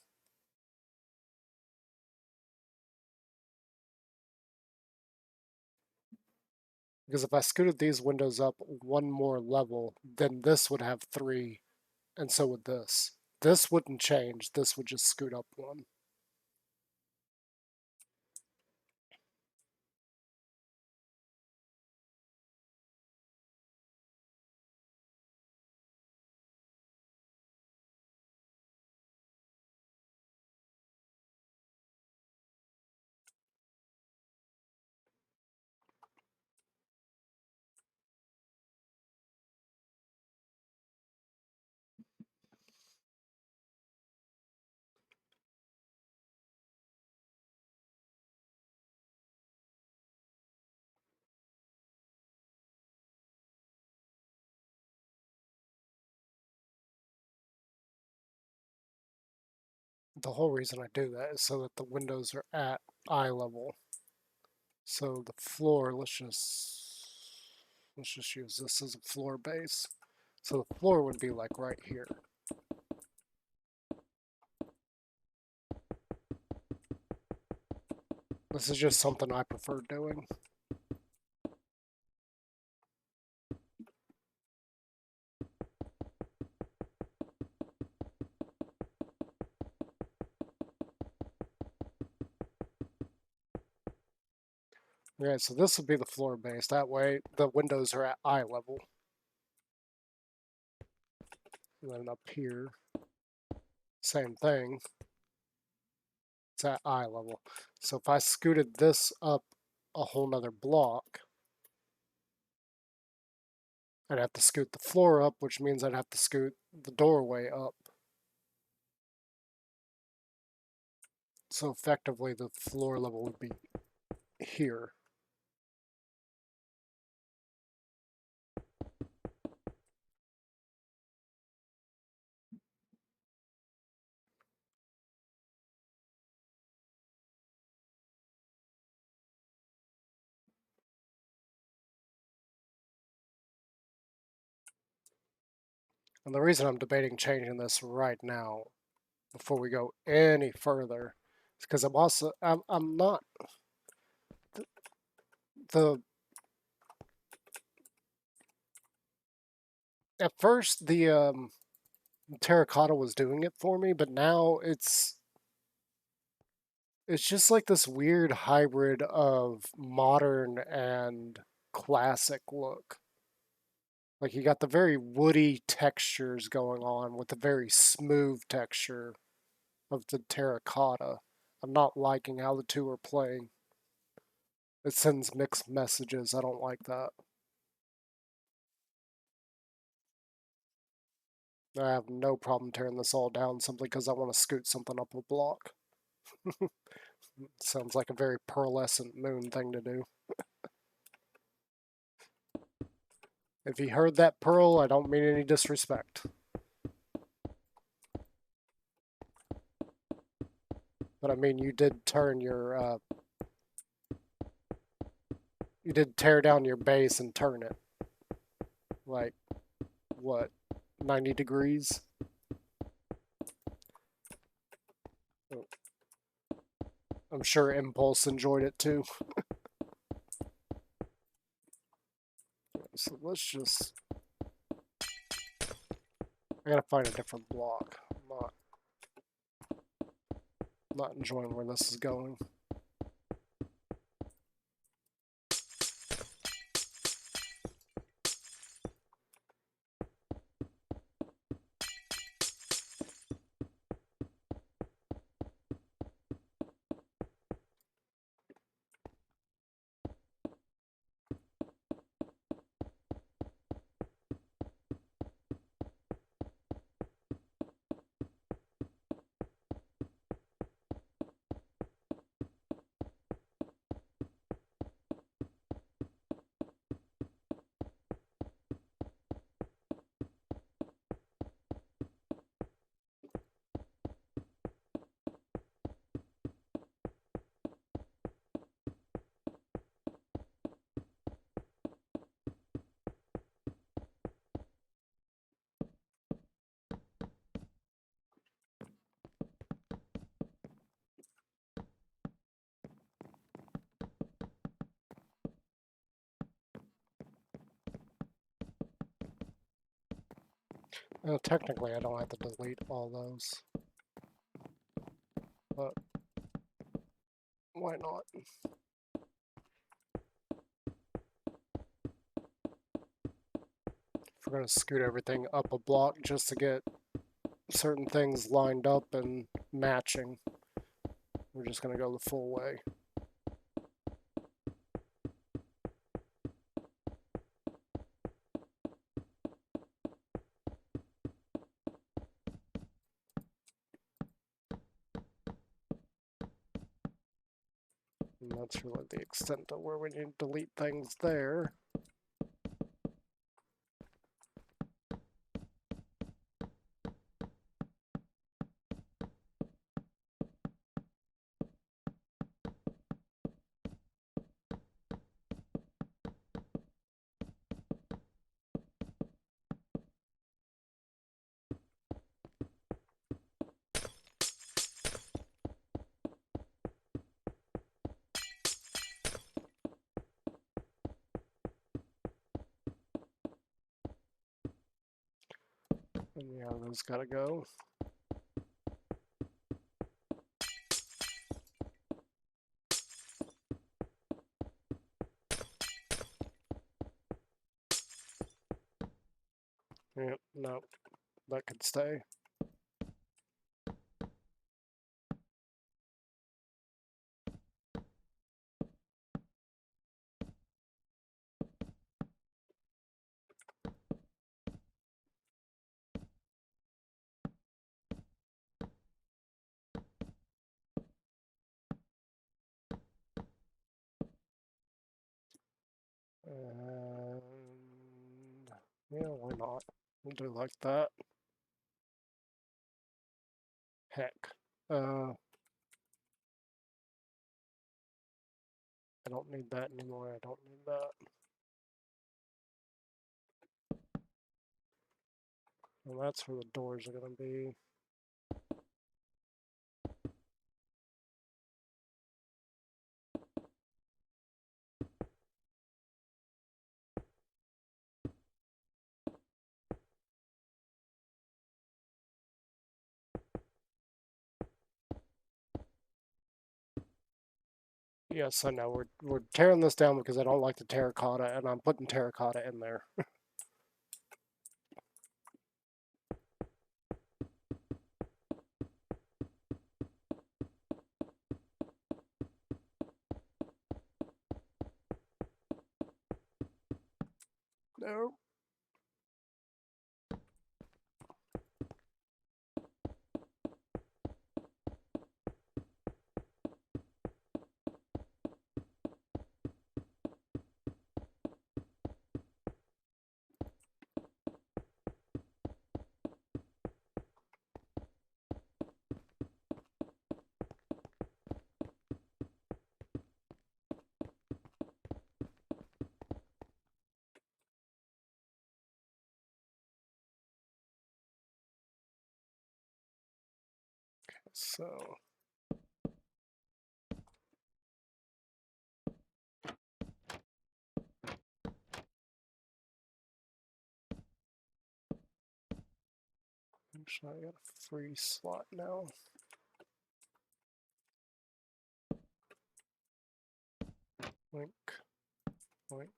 Because if I scooted these windows up one more level, then this would have 3, and so would this. This wouldn't change, this would just scoot up 1. The whole reason I do that is so that the windows are at eye level. So the floor, let's just use this as a floor base. So the floor would be like right here. This is just something I prefer doing. Yeah, so this would be the floor base. That way the windows are at eye level. And then up here, same thing. It's at eye level. So if I scooted this up a whole nother block, I'd have to scoot the floor up, which means I'd have to scoot the doorway up. So effectively the floor level would be here. And the reason I'm debating changing this right now, before we go any further, is because I'm not the At first, the terracotta was doing it for me, but now it's just like this weird hybrid of modern and classic look. Like you got the very woody textures going on with the very smooth texture of the terracotta. I'm not liking how the two are playing. It sends mixed messages. I don't like that. I have no problem tearing this all down simply because I want to scoot something up a block. Sounds like a very pearlescent moon thing to do. If you heard that, Pearl, I don't mean any disrespect. But I mean, you did turn your, you did tear down your base and turn it. Like, what, 90 degrees? I'm sure Impulse enjoyed it too. So let's just... I gotta find a different block. I'm not enjoying where this is going. Technically, I don't have to delete all those. But why not? If we're going to scoot everything up a block just to get certain things lined up and matching, we're just going to go the full way. And that's really the extent of where we need to delete things there. And yeah, those gotta go. Yep, no, that could stay. And yeah, why not? We'll do like that. Heck. I don't need that anymore. I don't need that. And that's where the doors are going to be. Yes, I know. We're tearing this down because I don't like the terracotta, and I'm putting terracotta in there. No. So actually, I got a free slot now. Link, link.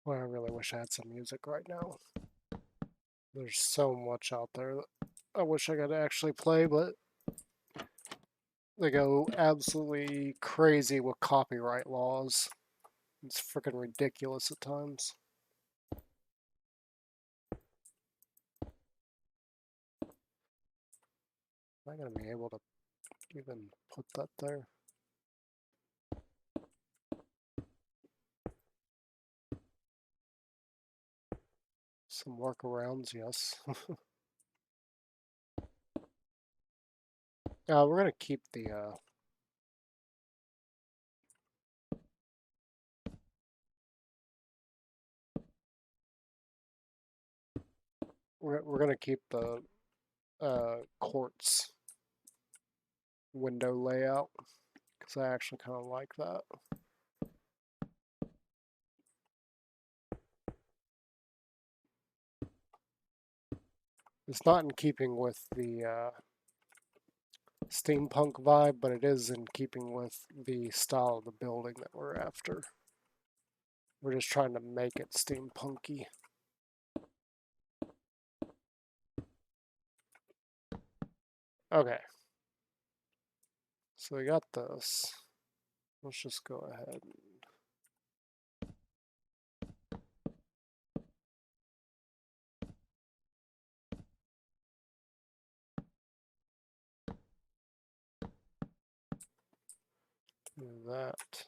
Well, I really wish I had some music right now. There's so much out there that I wish I could actually play, but they go absolutely crazy with copyright laws. It's freaking ridiculous at times. Am I gonna be able to even put that there? Some workarounds, yes. We're gonna keep the we're gonna keep the quartz window layout because I actually kind of like that. It's not in keeping with the steampunk vibe, but it is in keeping with the style of the building that we're after. We're just trying to make it steampunky. Okay. So we got this. Let's just go ahead and do that.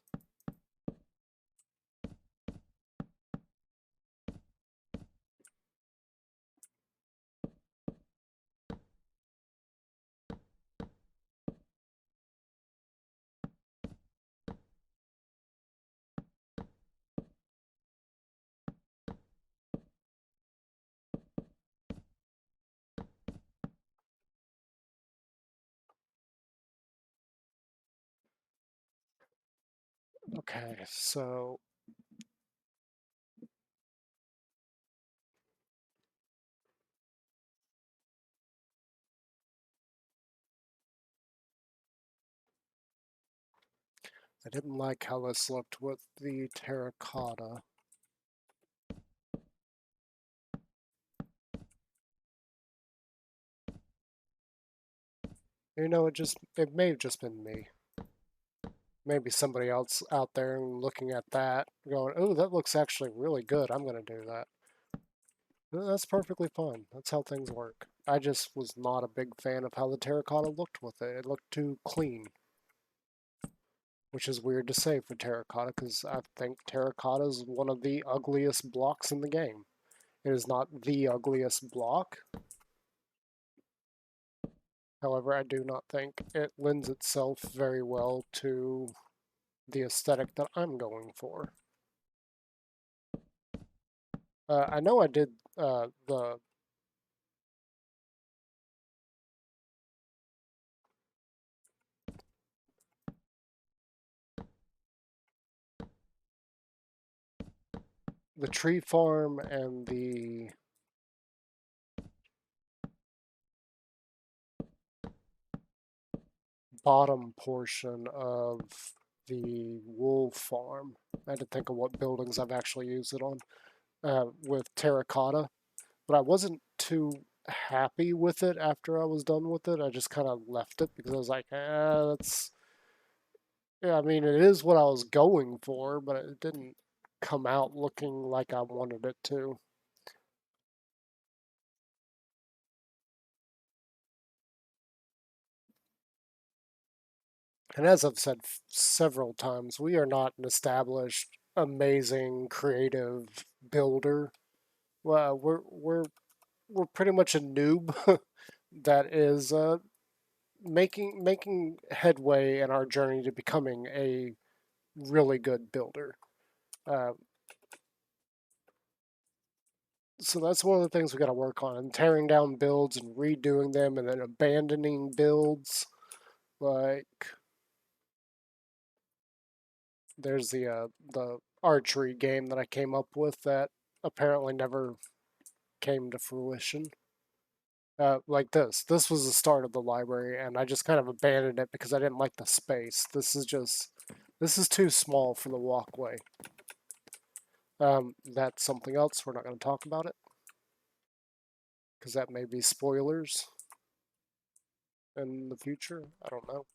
Okay, so I didn't like how this looked with the terracotta. You know, it may have just been me. Maybe somebody else out there and looking at that, going, "Oh, that looks actually really good. I'm going to do that." That's perfectly fine. That's how things work. I just was not a big fan of how the terracotta looked with it. It looked too clean, which is weird to say for terracotta because I think terracotta is one of the ugliest blocks in the game. It is not the ugliest block. However, I do not think it lends itself very well to the aesthetic that I'm going for. I know I did the tree farm and the bottom portion of the wool farm. I had to think of what buildings I've actually used it on with terracotta, but I wasn't too happy with it after I was done with it. I just kind of left it because I was like, that's yeah. I mean, it is what I was going for, but it didn't come out looking like I wanted it to. And as I've said several times, we are not an established, amazing, creative builder. Well, we're pretty much a noob that is making headway in our journey to becoming a really good builder. Uh, so that's one of the things we got to work on, and tearing down builds and redoing them, and then abandoning builds. Like there's the archery game that I came up with that apparently never came to fruition. Like this. This was the start of the library, and I just kind of abandoned it because I didn't like the space. This is too small for the walkway. That's something else. We're not going to talk about it because that may be spoilers in the future. I don't know.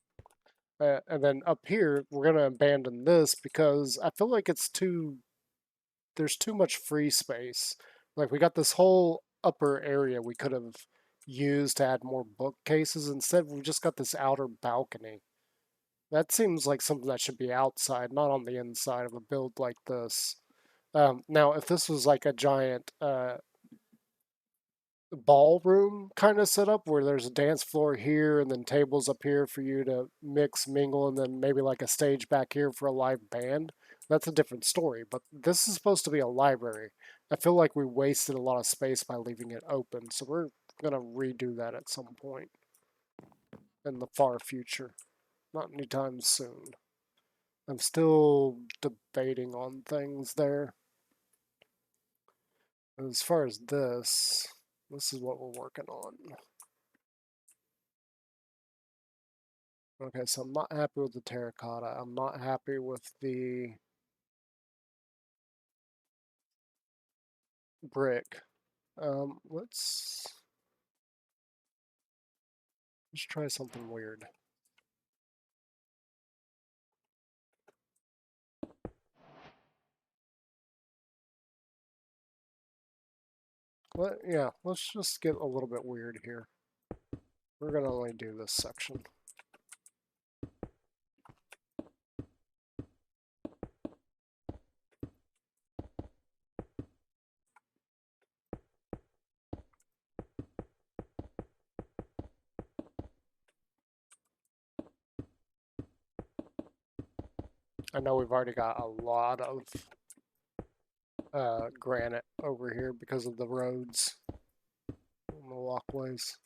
And then up here, we're going to abandon this because I feel like there's too much free space. Like we got this whole upper area we could have used to add more bookcases. Instead, we've just got this outer balcony. That seems like something that should be outside, not on the inside of a build like this. Now, if this was like a giant ballroom kind of setup where there's a dance floor here and then tables up here for you to mix, mingle, and then maybe like a stage back here for a live band, that's a different story. But this is supposed to be a library. I feel like we wasted a lot of space by leaving it open, so we're gonna redo that at some point in the far future. Not anytime soon. I'm still debating on things there. As far as this is what we're working on. Okay, so I'm not happy with the terracotta. I'm not happy with the brick. Let's try something weird. Yeah, let's just get a little bit weird here. We're gonna only do this section. I know we've already got a lot of granite over here because of the roads and the walkways.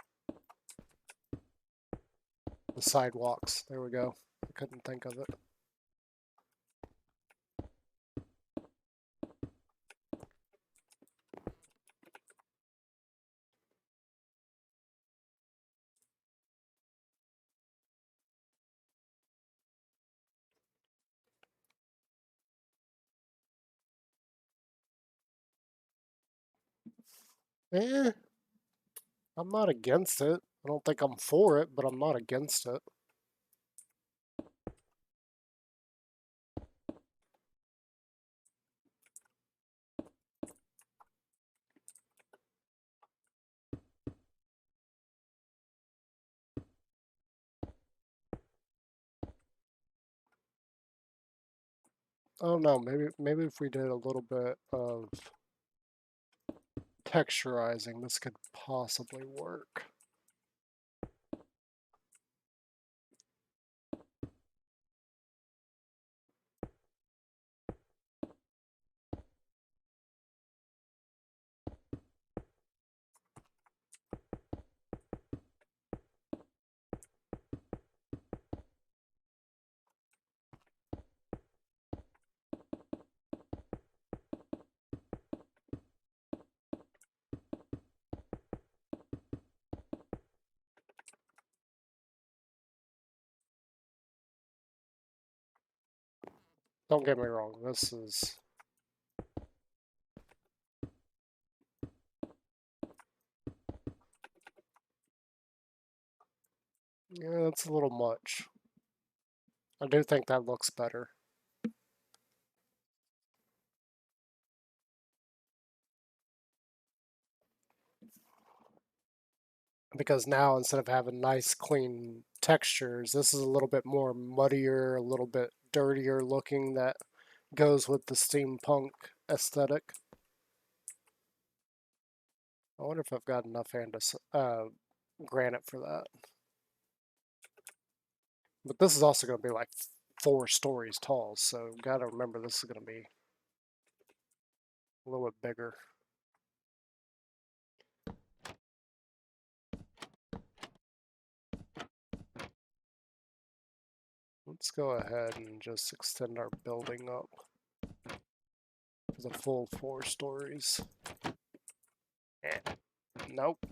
The sidewalks. There we go. I couldn't think of it. Eh, I'm not against it. I don't think I'm for it, but I'm not against it. Oh no, maybe if we did a little bit of texturizing, this could possibly work. Don't get me wrong, this is... Yeah, that's a little much. I do think that looks better. Because now, instead of having nice, clean textures, this is a little bit more muddier, a little bit dirtier looking, that goes with the steampunk aesthetic. I wonder if I've got enough granite for that. But this is also going to be like 4 stories tall, so gotta remember this is going to be a little bit bigger. Let's go ahead and just extend our building up for the full 4 stories. Nope.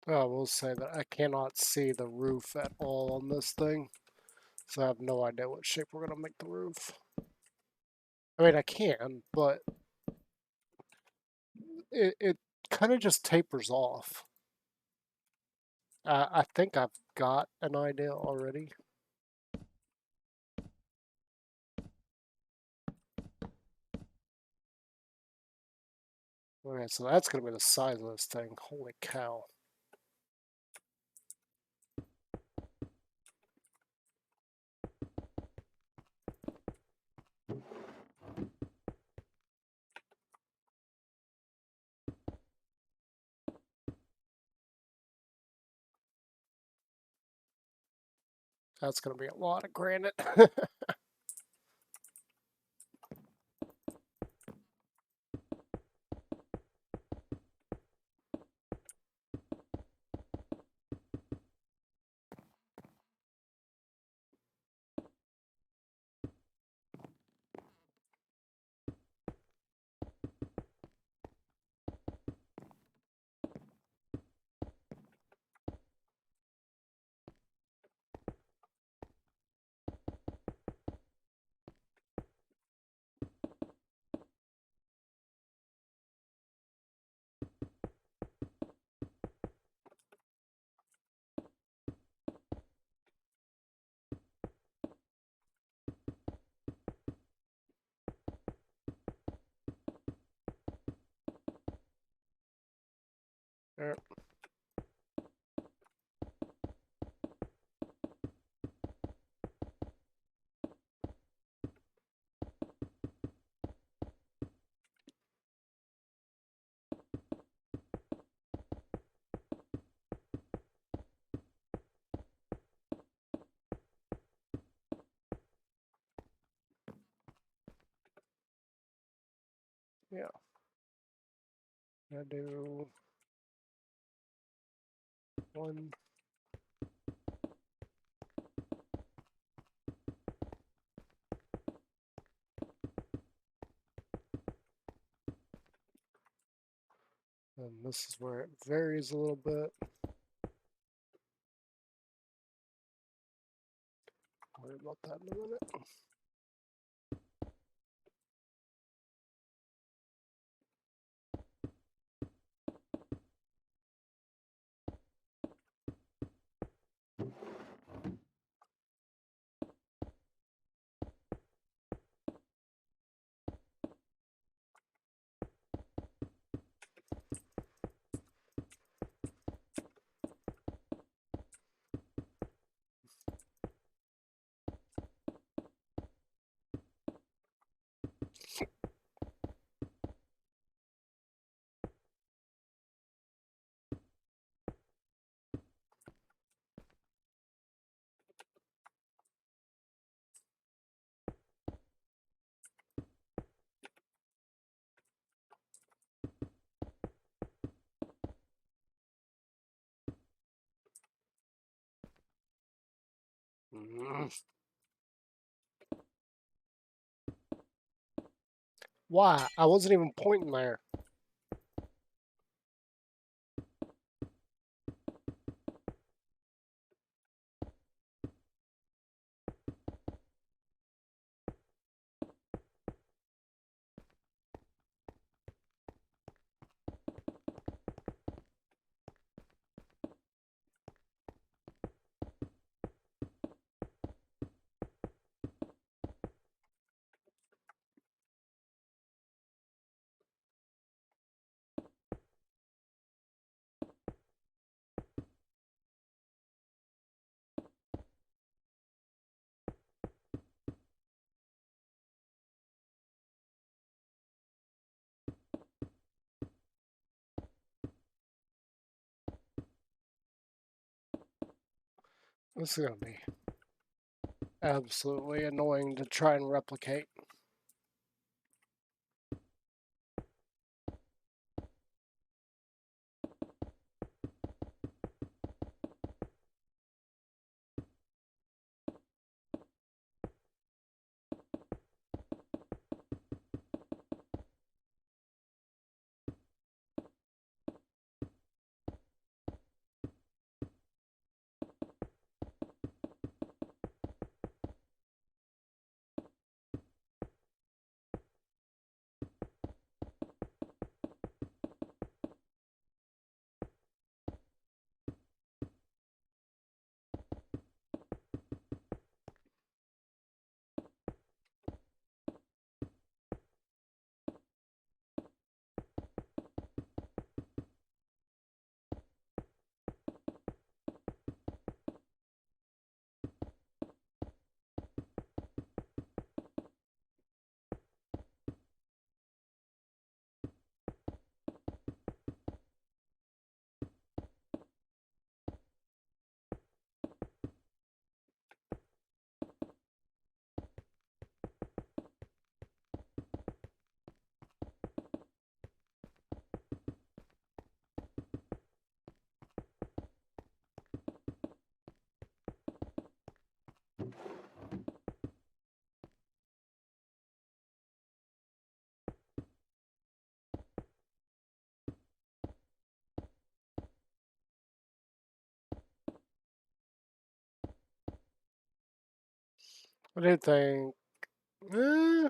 I will say that I cannot see the roof at all on this thing, so I have no idea what shape we're gonna make the roof. I mean, I can, but it kind of just tapers off. I think I've got an idea already. Okay, so that's gonna be the size of this thing. Holy cow. That's gonna be a lot of granite. There. Yeah. I do one. And this is where it varies a little bit. Worry about that in a minute. Mm. Why? I wasn't even pointing there. This is gonna be absolutely annoying to try and replicate. I do think. Eh,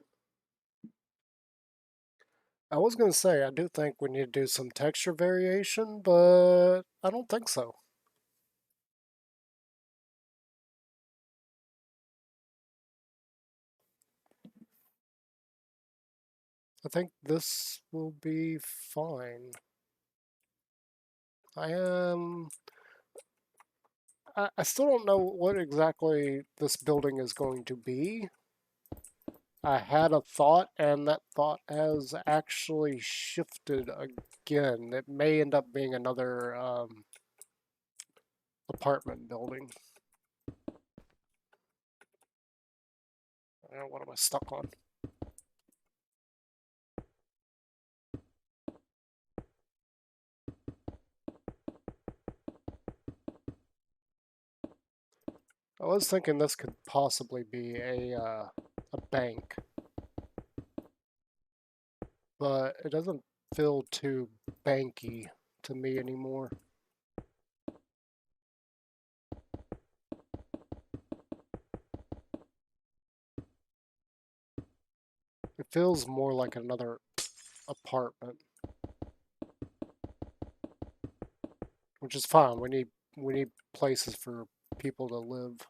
I was gonna say I do think we need to do some texture variation, but I don't think so. I think this will be fine. I am. I still don't know what exactly this building is going to be. I had a thought, and that thought has actually shifted again. It may end up being another apartment building. What am I stuck on? I was thinking this could possibly be a bank, but it doesn't feel too banky to me anymore. It feels more like another apartment, which is fine. We need places for people to live.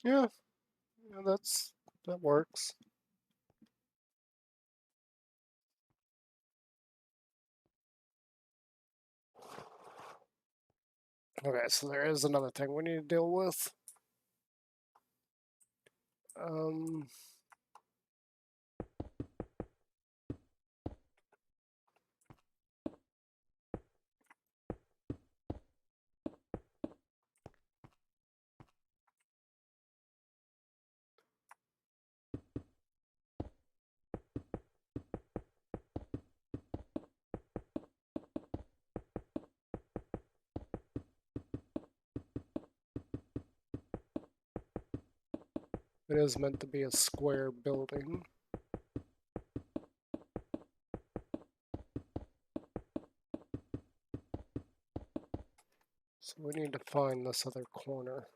Yeah, yeah, that works. Okay, so there is another thing we need to deal with. Um, it is meant to be a square building. So we need to find this other corner.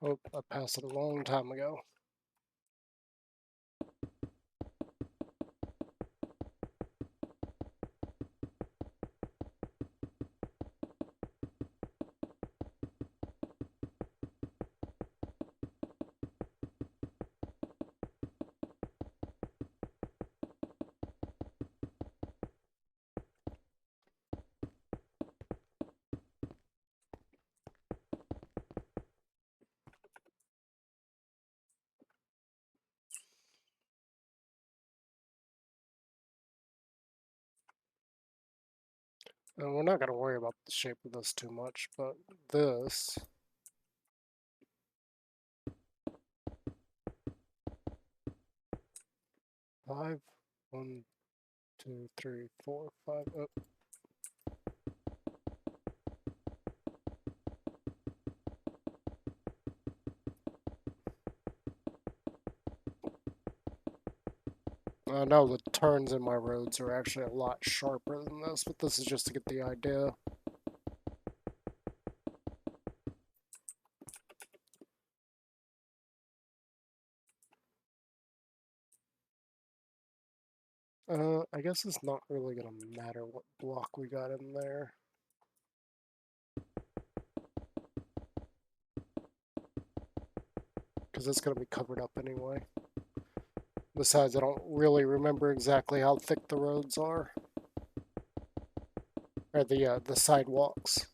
Oh, I passed it a long time ago. And we're not going to worry about the shape of this too much, but this... 5, 1, 2, 3, 4, 5, oh. I know the turns in my roads are actually a lot sharper than this, but this is just to get the idea. I guess it's not really going to matter what block we got in there. Because it's going to be covered up anyway. Besides, I don't really remember exactly how thick the roads are. Or the sidewalks.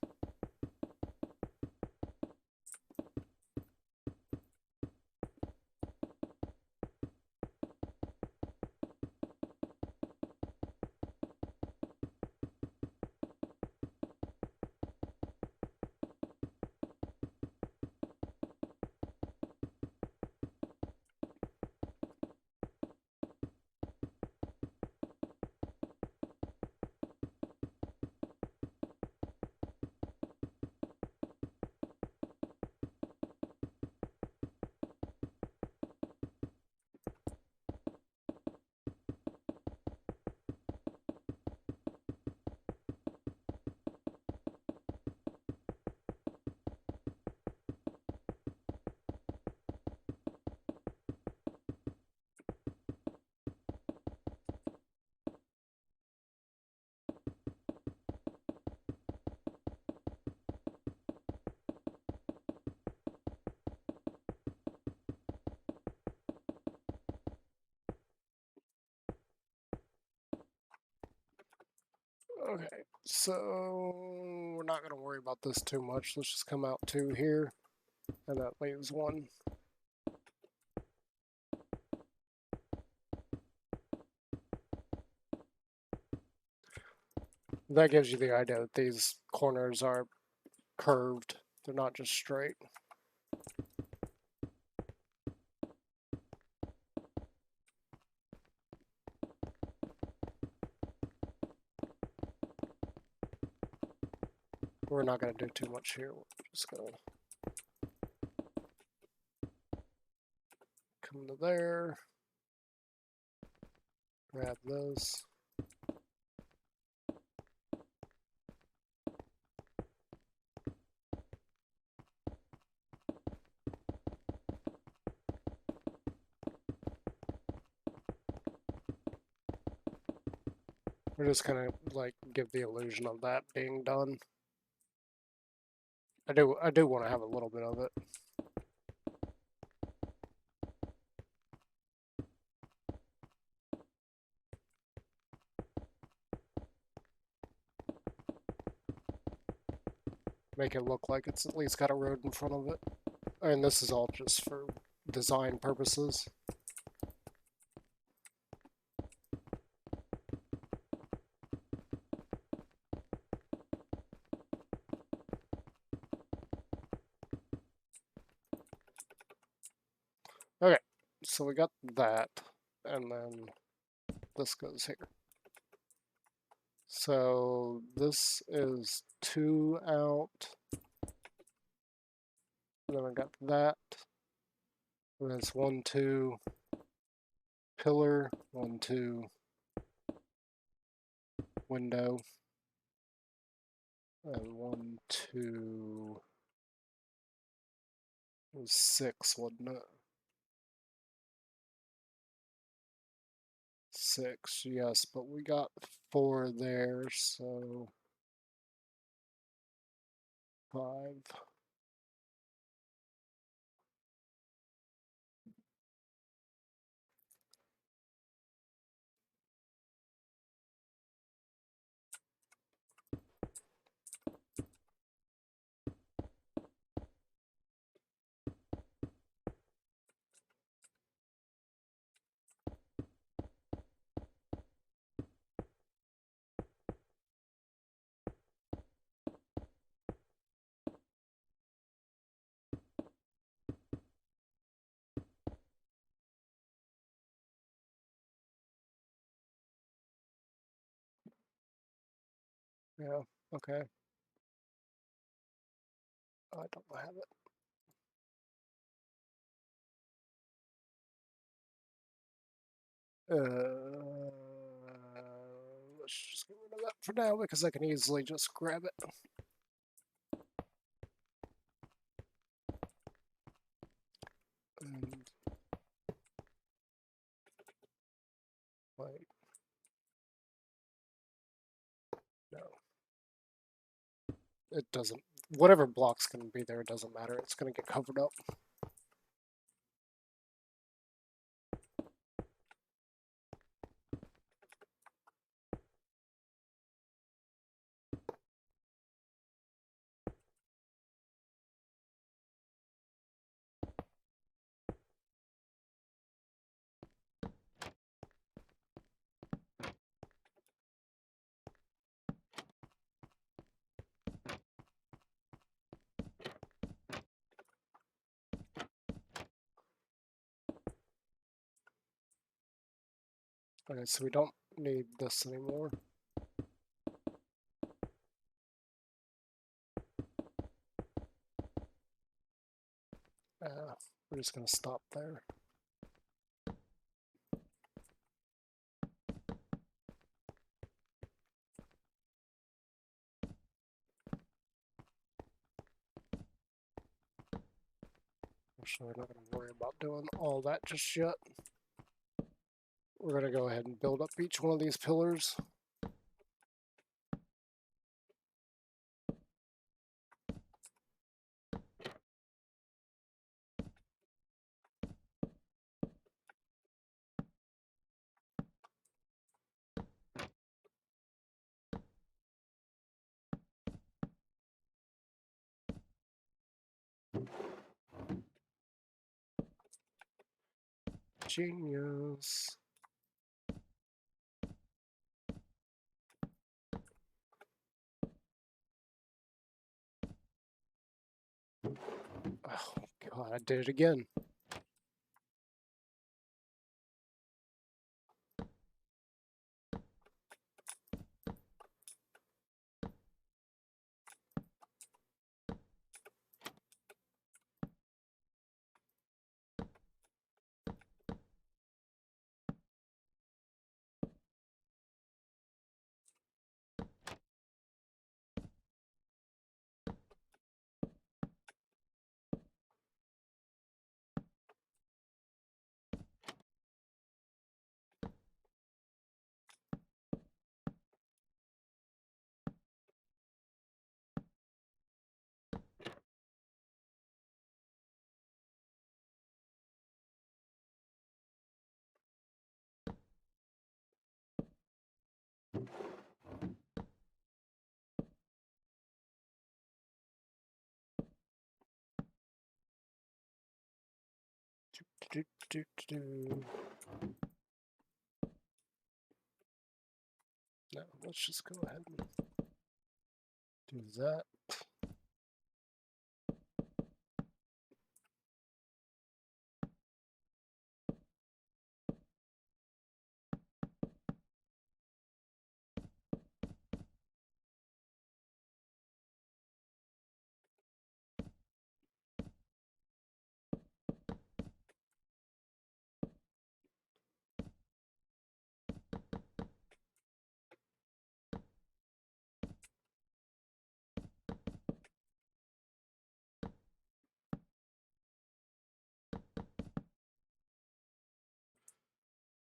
Okay, so we're not going to worry about this too much. Let's just come out 2 here, and that leaves 1. That gives you the idea that these corners are curved. They're not just straight. We're not going to do too much here. We're just going to come to there. Grab this. We're just gonna like give the illusion of that being done. I do want to have a little bit of it. Make it look like it's at least got a road in front of it. And this is all just for design purposes. Okay, so we got that, and then this goes here. So this is 2 out. And then I got that. And it's 1, 2, pillar, 1, 2, window, and 1, 2, it was 6, wasn't it? 6, yes, but we got 4 there, so 5. Yeah, okay. I don't have it. Let's just get rid of that for now because I can easily just grab it. And wait, no, it doesn't. Whatever blocks can be there, it doesn't matter. It's going to get covered up. Okay, so we don't need this anymore. We're just going to stop there. Actually, we're not going to worry about doing all that just yet. We're going to go ahead and build up each one of these pillars. Genius. Oh, God, I did it again. Do, do, do. No, let's just go ahead and do that.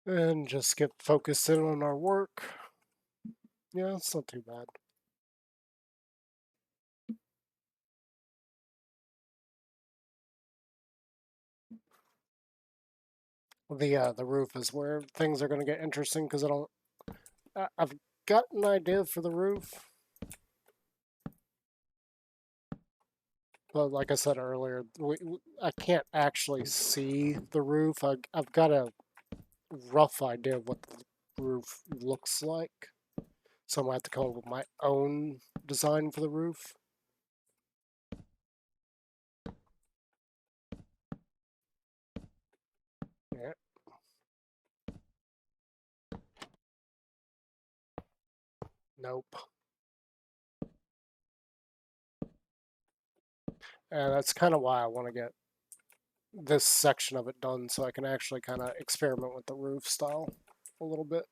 And just get focused in on our work. Yeah, it's not too bad. The roof is where things are going to get interesting because I've got an idea for the roof, but like I said earlier, I can't actually see the roof. I've got a rough idea of what the roof looks like, so I'm gonna have to come up with my own design for the roof. Yeah. Nope. And that's kind of why I want to get this section of it done so I can actually kind of experiment with the roof style a little bit.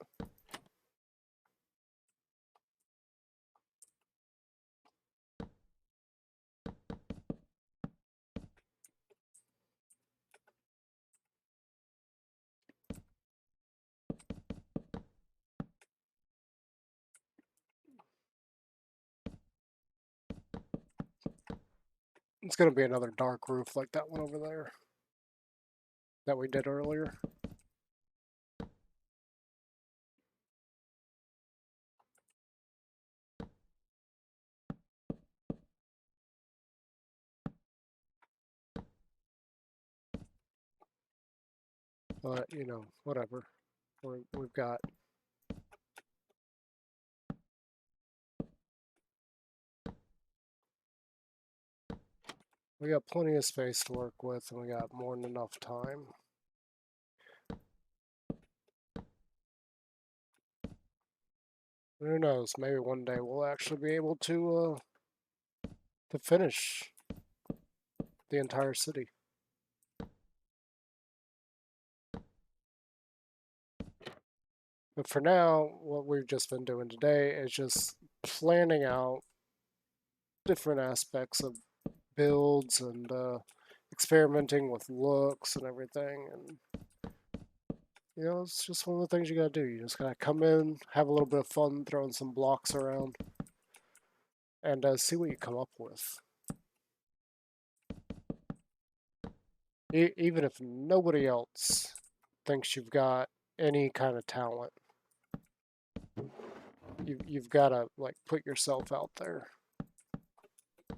It's going to be another dark roof like that one over there that we did earlier. But, you know, whatever. We've got plenty of space to work with, and we got more than enough time. Who knows? Maybe one day we'll actually be able to finish the entire city. But for now, what we've just been doing today is just planning out different aspects of builds and experimenting with looks and everything. And, you know, it's just one of the things you gotta do. You just gotta come in, have a little bit of fun throwing some blocks around, and see what you come up with. Even if nobody else thinks you've got any kind of talent, you've got to like put yourself out there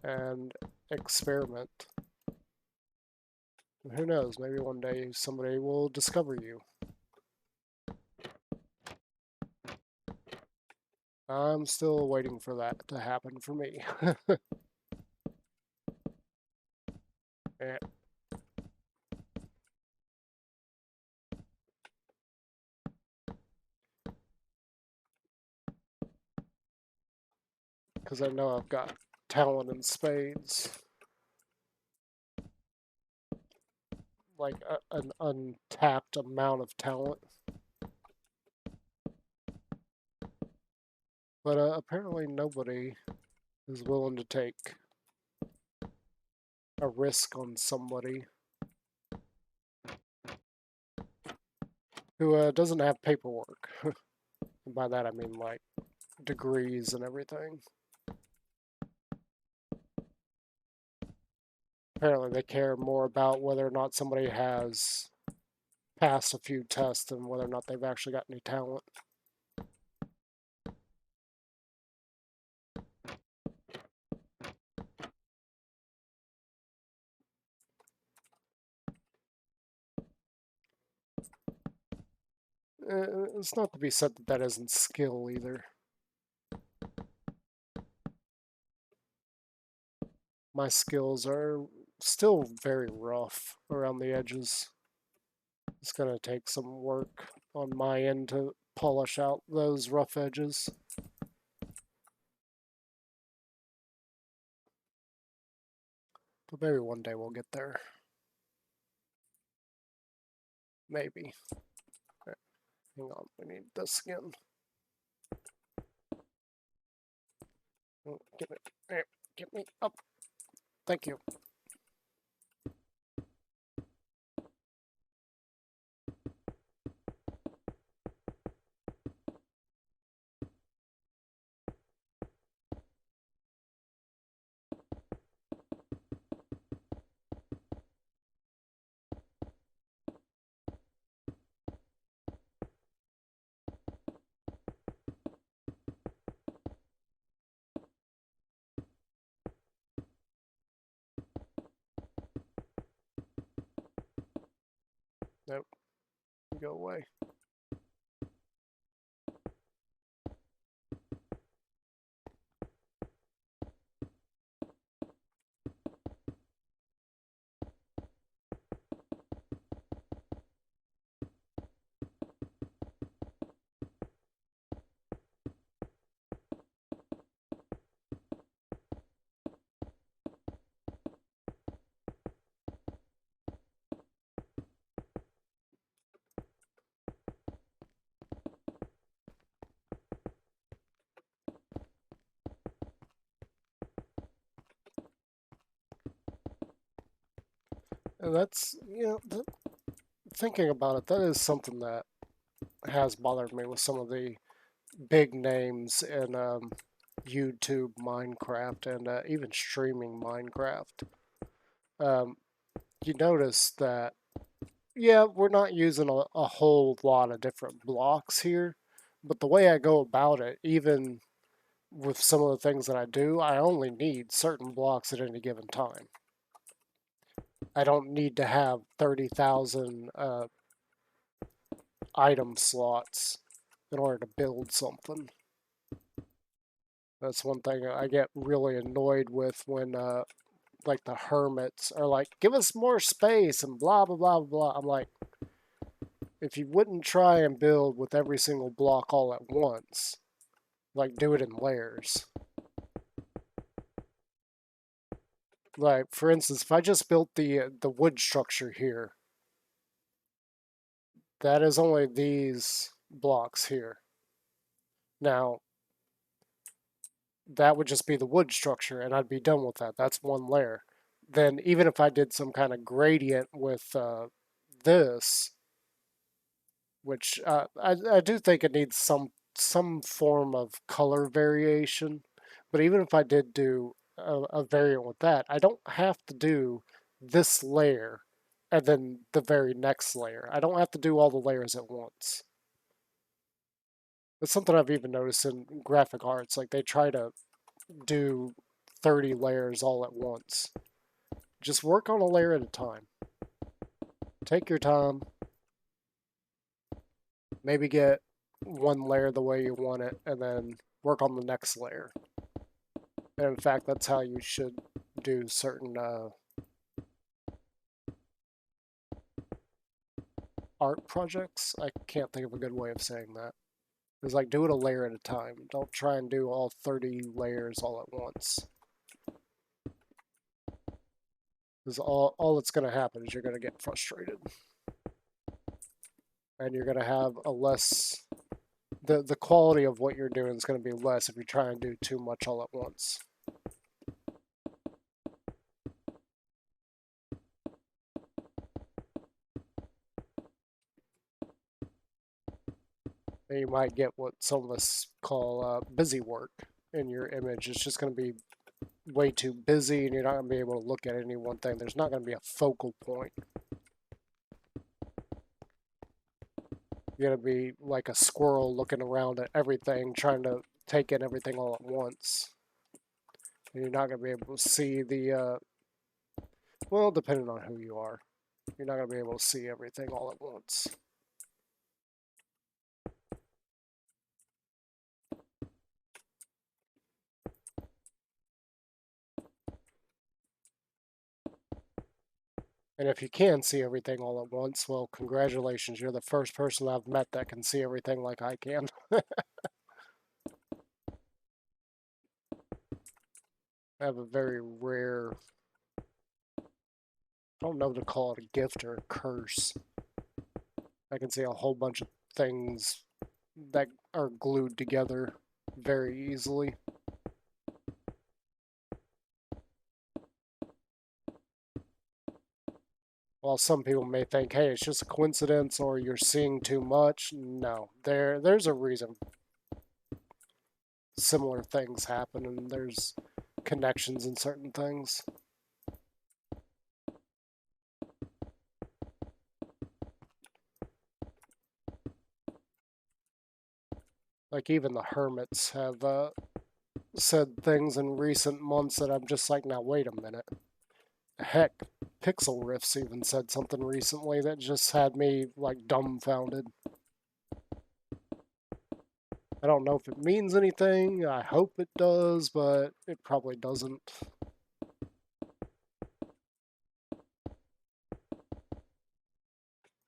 and experiment. And who knows, maybe one day somebody will discover you. I'm still waiting for that to happen for me. Yeah. Because I know I've got talent in spades. Like an untapped amount of talent. But apparently nobody is willing to take a risk on somebody who doesn't have paperwork. And by that I mean like degrees and everything. Apparently they care more about whether or not somebody has passed a few tests than whether or not they've actually got any talent. It's not to be said that that isn't skill either. My skills are still very rough around the edges. It's going to take some work on my end to polish out those rough edges. But maybe one day we'll get there. Maybe. Right, hang on, we need this again. Oh, get me up. Thank you. Nope. Go away. And that's, thinking about it, that is something that has bothered me with some of the big names in YouTube, Minecraft, and even streaming Minecraft. Um, you notice that, yeah, we're not using a whole lot of different blocks here, but the way I go about it, even with some of the things that I do, I only need certain blocks at any given time. I don't need to have 30,000 item slots in order to build something. That's one thing I get really annoyed with when, like, the hermits are like, give us more space and blah, blah, blah, blah. I'm like, if you wouldn't try and build with every single block all at once, like, do it in layers. Like, for instance, if I just built the wood structure here, that is only these blocks here. Now, that would just be the wood structure, and I'd be done with that. That's one layer. Then, even if I did some kind of gradient with this, which I do think it needs some form of color variation, but even if I did do a variant with that, I don't have to do this layer and then the very next layer. I don't have to do all the layers at once. It's something I've even noticed in graphic arts. Like, they try to do 30 layers all at once. Just work on a layer at a time. Take your time. Maybe get one layer the way you want it, and then work on the next layer. And in fact, that's how you should do certain art projects. I can't think of a good way of saying that. It's like, do it a layer at a time. Don't try and do all 30 layers all at once. Because all that's going to happen is you're going to get frustrated. And you're going to have a less... The quality of what you're doing is going to be less if you try and do too much all at once. And you might get what some of us call busy work in your image. It's just going to be way too busy, and you're not going to be able to look at any one thing. There's not going to be a focal point. You're going to be like a squirrel looking around at everything, trying to take in everything all at once. And you're not going to be able to see the, well, depending on who you are, you're not going to be able to see everything all at once. And if you can see everything all at once, well, congratulations. You're the first person I've met that can see everything like I can. I have a very rare, I don't know to call it a gift or a curse. I can see a whole bunch of things that are glued together very easily. While some people may think, hey, it's just a coincidence or you're seeing too much. No, there's a reason similar things happen, and there's connections in certain things. Like, even the hermits have said things in recent months that I'm just like, now wait a minute. Heck, Pixel Riffs even said something recently that just had me like dumbfounded. I don't know if it means anything. I hope it does, but it probably doesn't.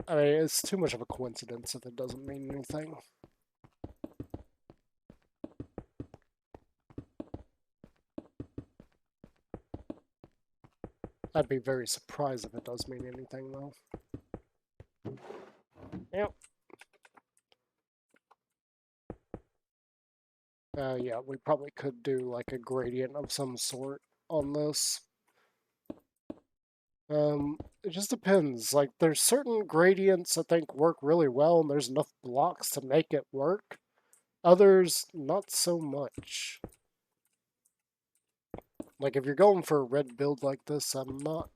I mean, it's too much of a coincidence if it doesn't mean anything. I'd be very surprised if it does mean anything, though. Yep. Yeah, we probably could do like a gradient of some sort on this. It just depends. Like, there's certain gradients I think work really well, and there's enough blocks to make it work. Others, not so much. Like, if you're going for a red build like this, I'm not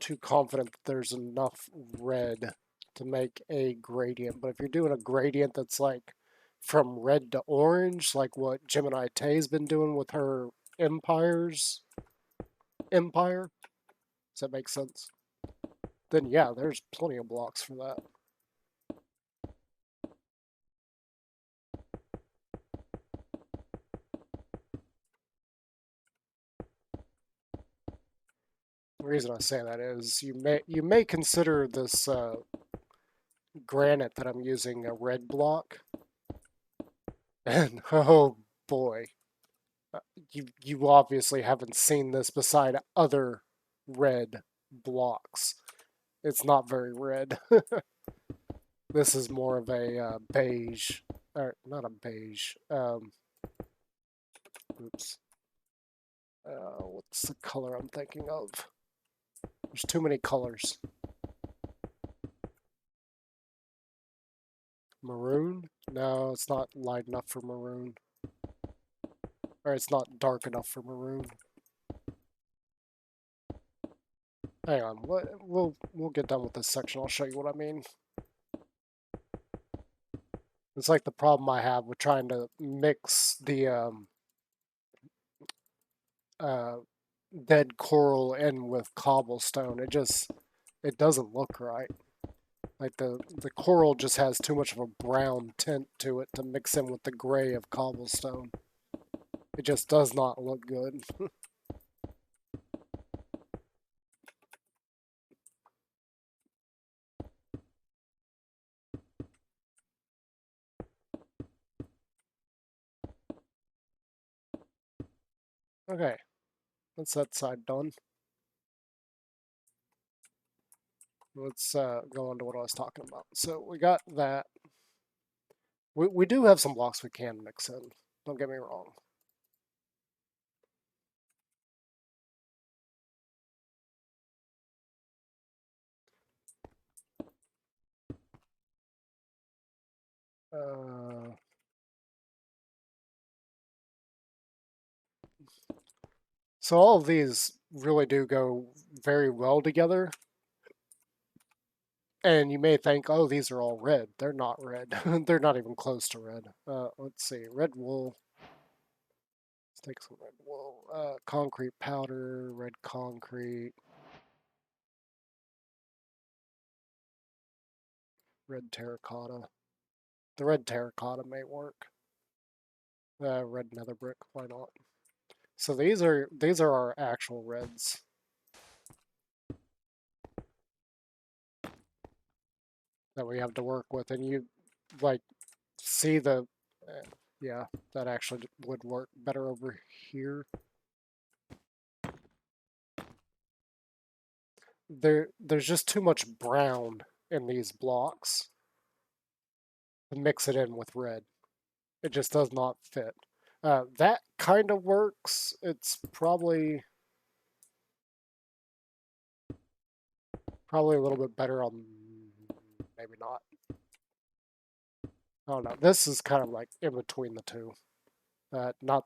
too confident that there's enough red to make a gradient. But if you're doing a gradient that's like from red to orange, like what Gemini Tay's been doing with her Empire's Empire, does that make sense? Then yeah, there's plenty of blocks for that. The reason I say that is you may consider this granite that I'm using a red block, and oh boy, you obviously haven't seen this beside other red blocks. It's not very red. This is more of a beige, or not a beige. Oops. What's the color I'm thinking of? There's too many colors. Maroon? No, it's not light enough for maroon. Or it's not dark enough for maroon. Hang on, we'll get done with this section. I'll show you what I mean. It's like the problem I have with trying to mix the uh, dead coral in with cobblestone. It doesn't look right. Like the coral just has too much of a brown tint to it to mix in with the gray of cobblestone. It just does not look good. Okay, that's that side done. Let's go on to what I was talking about. So we got that. We do have some blocks we can mix in. Don't get me wrong. Uh, so all of these really do go very well together. And you may think, oh, these are all red. They're not red. They're not even close to red. Let's see. Red wool. Let's take some red wool. Concrete powder, red concrete, red terracotta. The red terracotta may work. Red nether brick. Why not? So these are our actual reds that we have to work with, and you like see the yeah, that actually would work better over here. There's just too much brown in these blocks to mix it in with red. It just does not fit. That kind of works. It's probably a little bit better on, maybe not. I don't know. This is kind of like in between the two. Not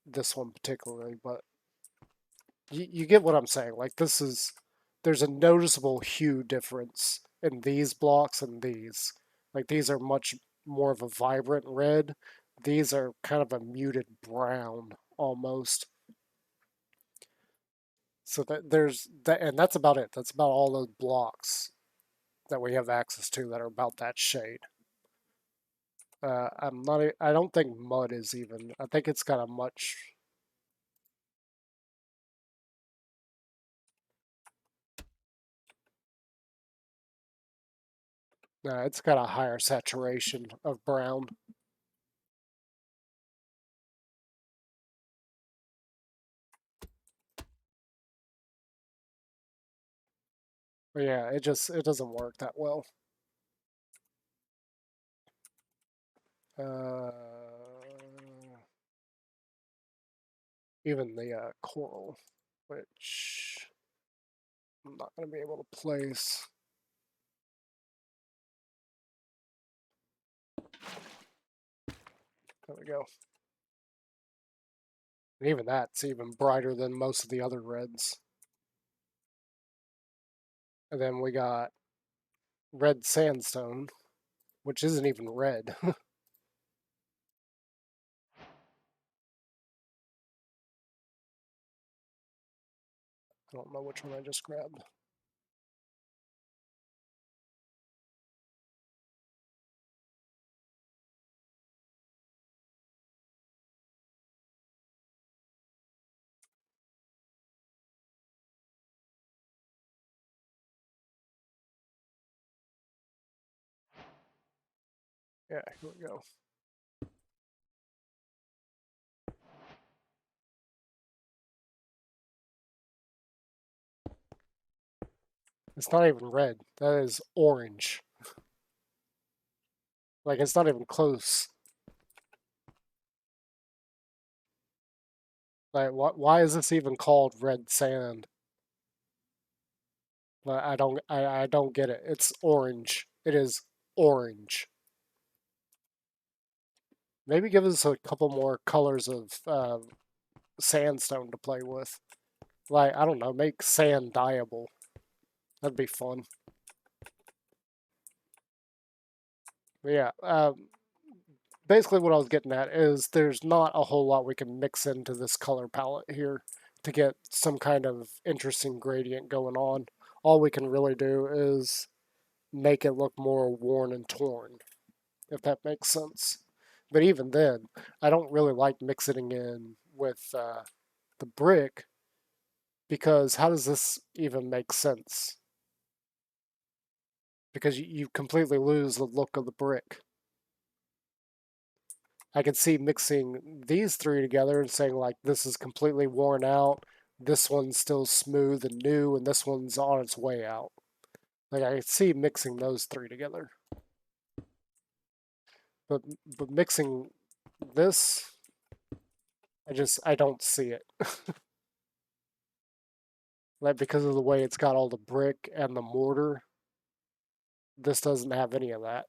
this one particularly, but you get what I'm saying. Like there's a noticeable hue difference in these blocks and these. Like these are much more of a vibrant red. These are kind of a muted brown almost. So that there's that, and that's about it. That's about all those blocks that we have access to that are about that shade. I'm not. I don't think mud is even. I think it's got a much. It's got a higher saturation of brown. But yeah, it doesn't work that well. Uh, Even the coral, which I'm not going to be able to place. There we go. And even that's even brighter than most of the other reds. And then we got red sandstone, which isn't even red. I don't know which one I just grabbed. Yeah, here we go. It's not even red. That is orange. Like, it's not even close. Like, why is this even called red sand? Like, I don't get it. It's orange. It is orange. Maybe give us a couple more colors of sandstone to play with. Like, I don't know, make sand dyeable. That'd be fun. But yeah, basically what I was getting at is there's not a whole lot we can mix into this color palette here to get some kind of interesting gradient going on. All we can really do is make it look more worn and torn, if that makes sense. But even then, I don't really like mixing in with the brick because how does this even make sense? Because you completely lose the look of the brick. I could see mixing these three together and saying like this is completely worn out, this one's still smooth and new, and this one's on its way out. Like I could see mixing those three together. But mixing this, I don't see it. Like because of the way it's got all the brick and the mortar, this doesn't have any of that.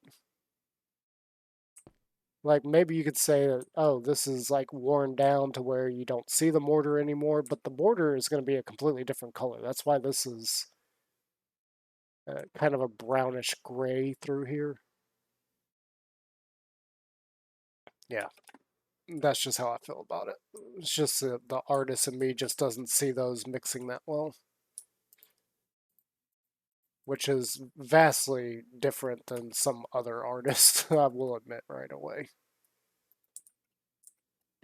Like maybe you could say that, oh, this is like worn down to where you don't see the mortar anymore, but the mortar is going to be a completely different color. That's why this is kind of a brownish gray through here. Yeah, that's just how I feel about it. It's just the artist in me just doesn't see those mixing that well, which is vastly different than some other artists, I will admit right away.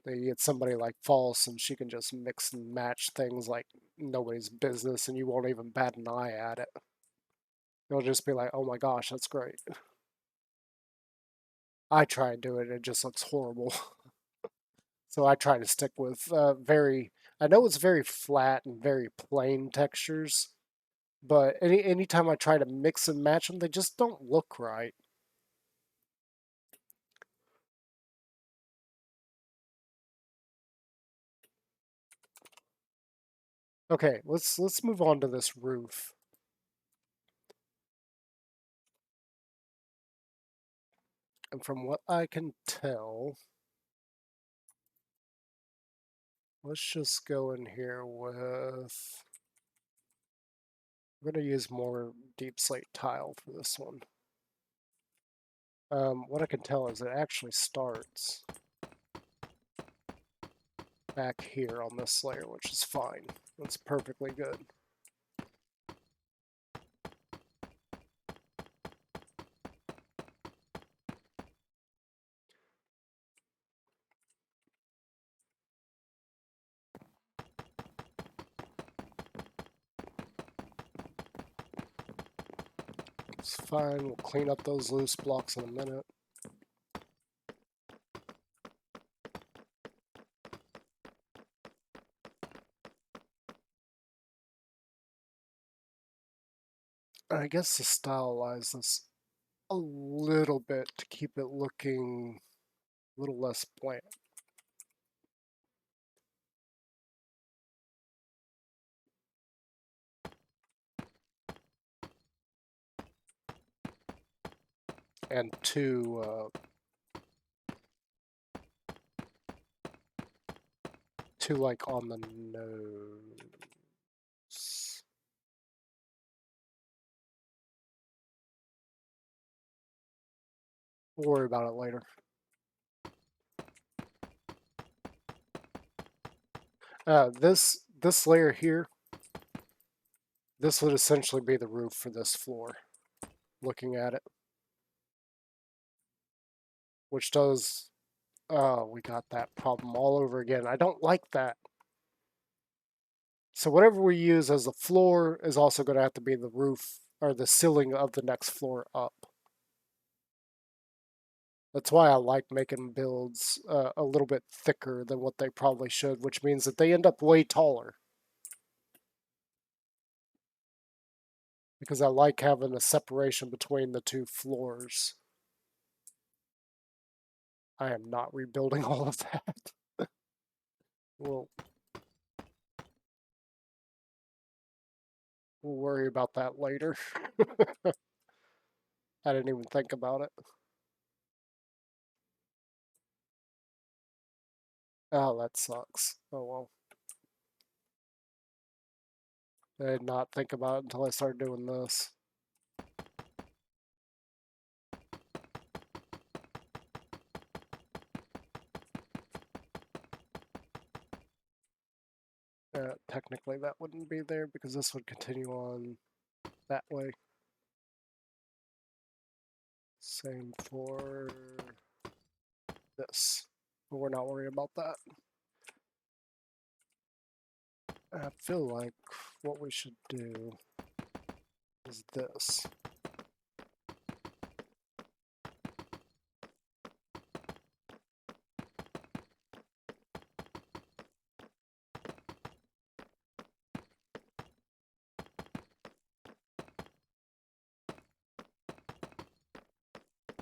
You get somebody like False, and she can just mix and match things like nobody's business, and you won't even bat an eye at it. You'll just be like, oh my gosh, that's great. I try and do it, it just looks horrible. So I try to stick with I know it's very flat and very plain textures, but anytime I try to mix and match them, they just don't look right. Okay, let's move on to this roof. And from what I can tell, let's just go in here with... I'm going to use more deep slate tile for this one. What I can tell is it actually starts back here on this layer, which is fine. That's perfectly good. It's fine. We'll clean up those loose blocks in a minute. I guess to stylize this a little bit to keep it looking a little less bland. and two like on the nose. We'll worry about it later. This layer here, this would essentially be the roof for this floor, looking at it. Which does, oh, we got that problem all over again. I don't like that. So whatever we use as the floor is also going to have to be the roof or the ceiling of the next floor up. That's why I like making builds a little bit thicker than what they probably should, which means that they end up way taller. Because I like having a separation between the two floors. I am not rebuilding all of that. We'll worry about that later. I didn't even think about it. Oh, that sucks. Oh well. I did not think about it until I started doing this. Technically that wouldn't be there because this would continue on that way. Same for this. But we're not worried about that. I feel like what we should do is this.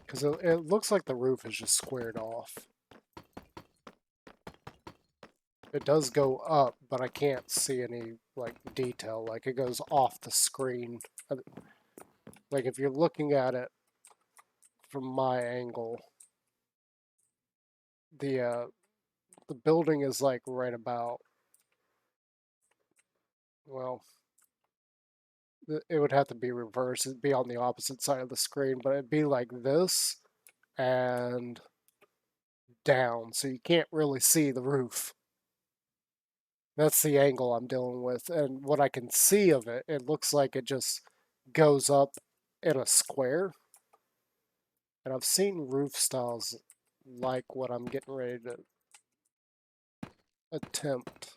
Because it looks like the roof is just squared off. It does go up, but I can't see any like detail. Like it goes off the screen. Like if you're looking at it from my angle, the building is like right about, well, it would have to be reversed. It'd be on the opposite side of the screen, but it'd be like this and down, so you can't really see the roof. That's the angle I'm dealing with, and what I can see of it, it looks like it just goes up in a square. And I've seen roof styles like what I'm getting ready to attempt.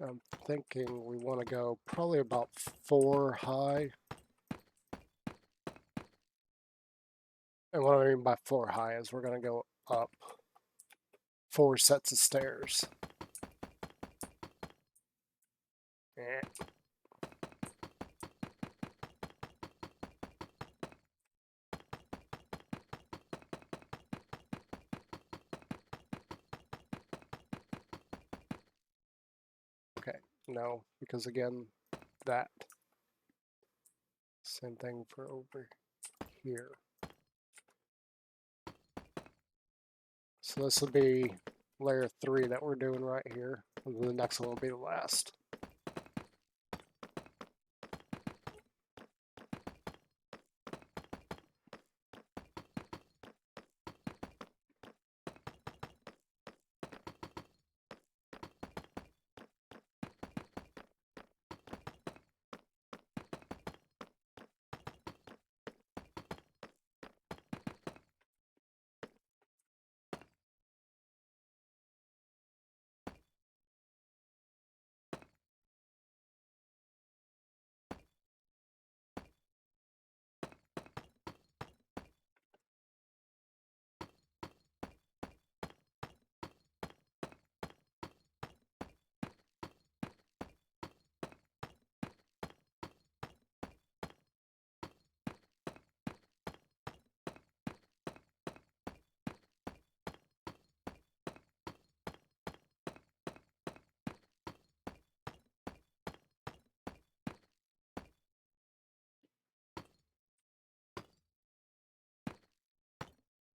I'm thinking we want to go probably about 4 high. And what I mean by 4 high is we're going to go up 4 sets of stairs. Eh. Okay, no, because again, that. Same thing for over here. So this will be layer 3 that we're doing right here. And the next one will be the last.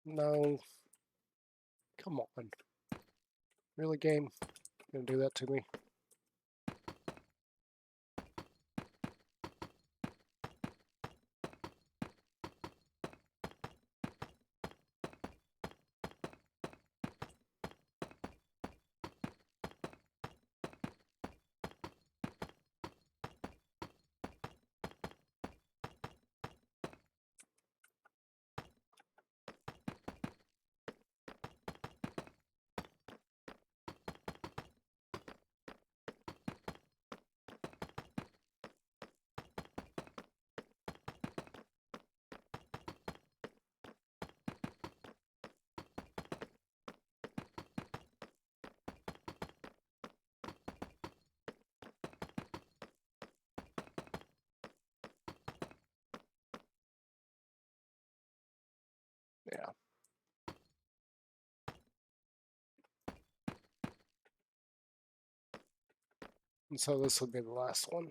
No. Come on. Really, game? Gonna do that to me? Yeah. And so this would be the last one.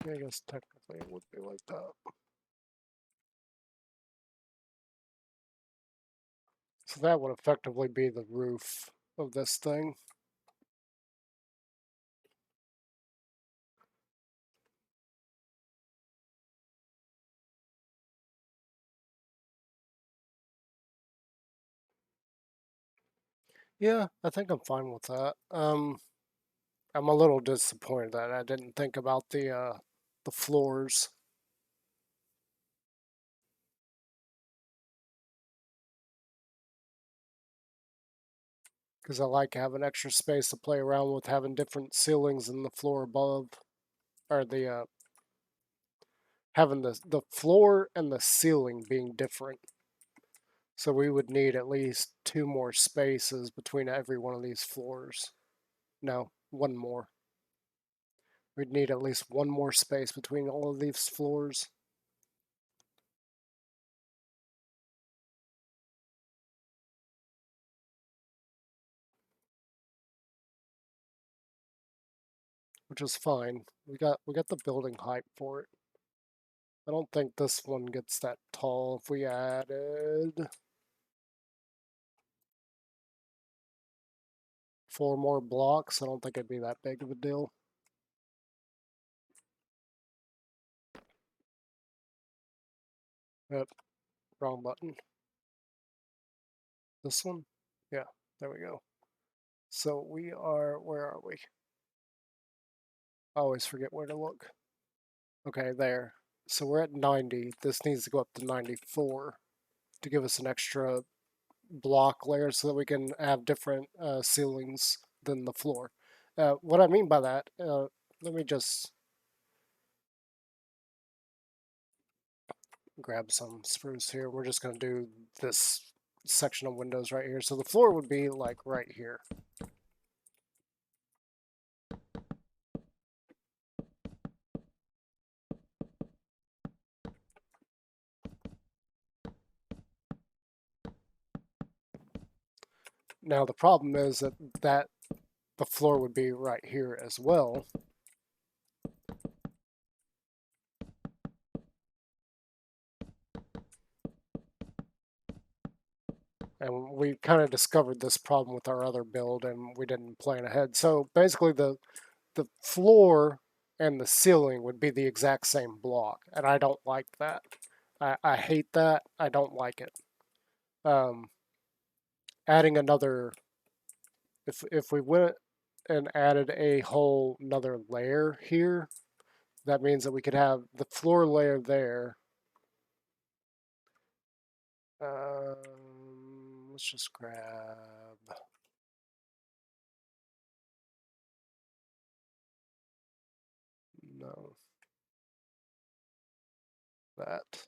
I guess technically it would be like that. So that would effectively be the roof of this thing. Yeah, I think I'm fine with that. I'm a little disappointed that I didn't think about the floors. Because I like having extra space to play around with, having different ceilings than the floor above, or having the floor and the ceiling being different. So we would need at least two more spaces between every one of these floors. No, one more. We'd need at least one more space between all of these floors. Which is fine. We got the building height for it. I don't think this one gets that tall if we added four more blocks. I don't think it'd be that big of a deal. Yep, wrong button. This one? Yeah, there we go. So we are, where are we? I always forget where to look. Okay, there. So we're at 90. This needs to go up to 94 to give us an extra block layer so that we can have different ceilings than the floor. What I mean by that, let me just grab some spruce here. We're just going to do this section of windows right here. So the floor would be like right here. Now the problem is that the floor would be right here as well. And we kind of discovered this problem with our other build and we didn't plan ahead. So basically the floor and the ceiling would be the exact same block, and I don't like that. I hate that. I don't like it. Um, Adding another, if we went and added a whole another layer here, that means that we could have the floor layer there, Let's just grab... No. That.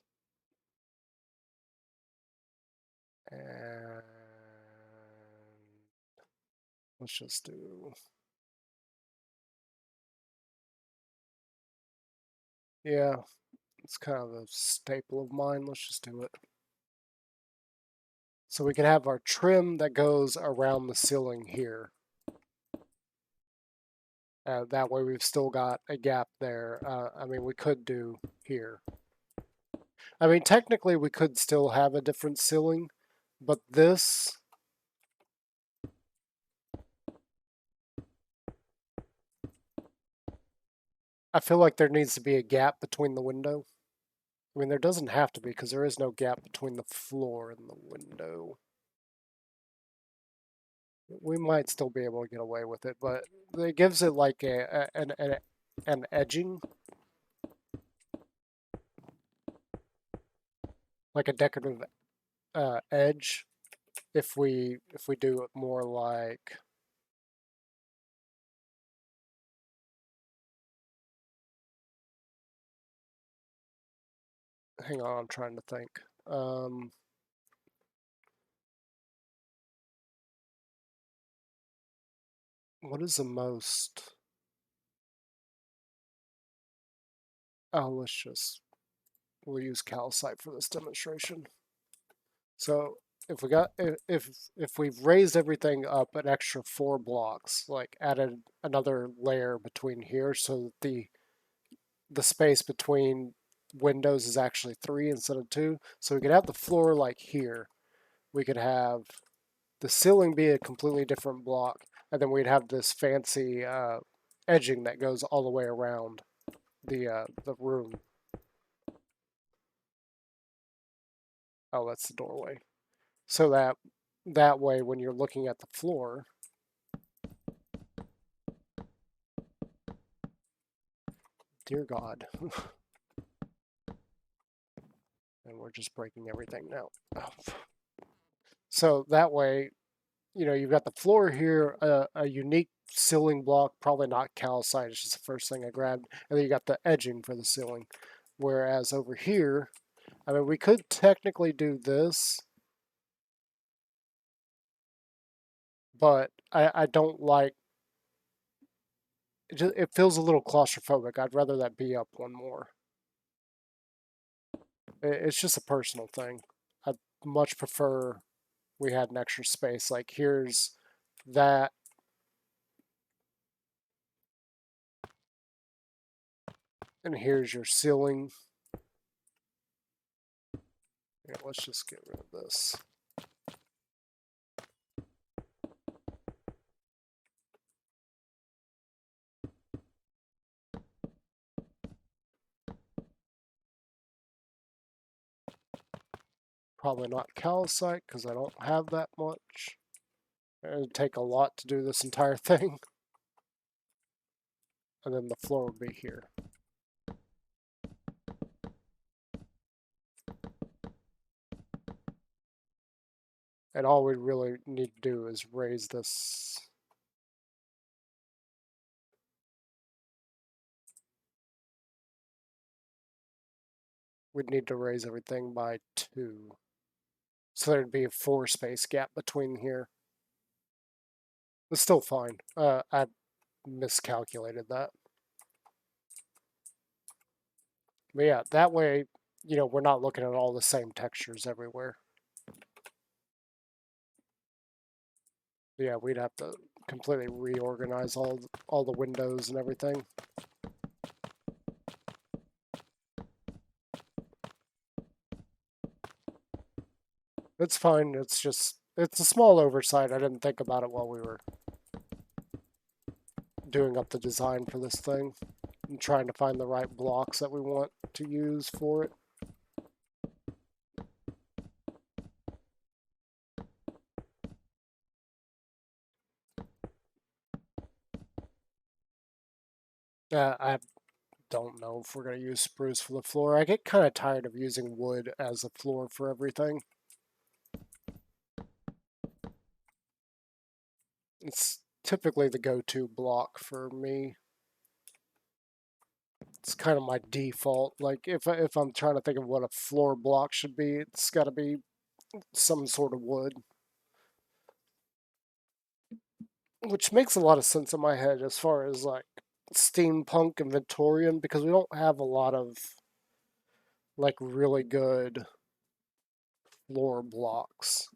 And let's just do... Yeah, it's kind of a staple of mine. Let's just do it. So we can have our trim that goes around the ceiling here. That way we've still got a gap there. I mean, we could do here. I mean, technically we could still have a different ceiling, but this... I feel like there needs to be a gap between the window. I mean, there doesn't have to be because there is no gap between the floor and the window. We might still be able to get away with it, but it gives it like an edging, like a decorative edge. If we do it more like, hang on, I'm trying to think. What is the most? Oh, we'll use calcite for this demonstration. So if we got if we've raised everything up an extra 4 blocks, like added another layer between here, so that the space between windows is actually 3 instead of 2. So we could have the floor like here. We could have the ceiling be a completely different block, and then we'd have this fancy edging that goes all the way around the room. Oh, that's the doorway. So that way, when you're looking at the floor, dear God, and we're just breaking everything now. Oh. So that way, you know, you've got the floor here, a unique ceiling block, probably not calcite, it's just the first thing I grabbed, and then you got the edging for the ceiling. Whereas over here, I mean, we could technically do this, but I don't like, it feels a little claustrophobic. I'd rather that be up one more. It's just a personal thing. I'd much prefer we had an extra space. Like here's that. And here's your ceiling. Yeah, let's just get rid of this. Probably not calcite because I don't have that much. It'd take a lot to do this entire thing. And then the floor would be here. And all we really need to do is raise this. We'd need to raise everything by 2. So there'd be a 4 space gap between here. It's still fine. I miscalculated that. But yeah, that way, you know, we're not looking at all the same textures everywhere. Yeah, we'd have to completely reorganize all the windows and everything. It's fine. It's a small oversight. I didn't think about it while we were doing up the design for this thing and trying to find the right blocks that we want to use for it. I don't know if we're going to use spruce for the floor. I get kind of tired of using wood as a floor for everything. It's typically the go-to block for me. It's kind of my default. Like if I'm trying to think of what a floor block should be, it's got to be some sort of wood, which makes a lot of sense in my head as far as like steampunk and Victorian because we don't have a lot of like really good floor blocks.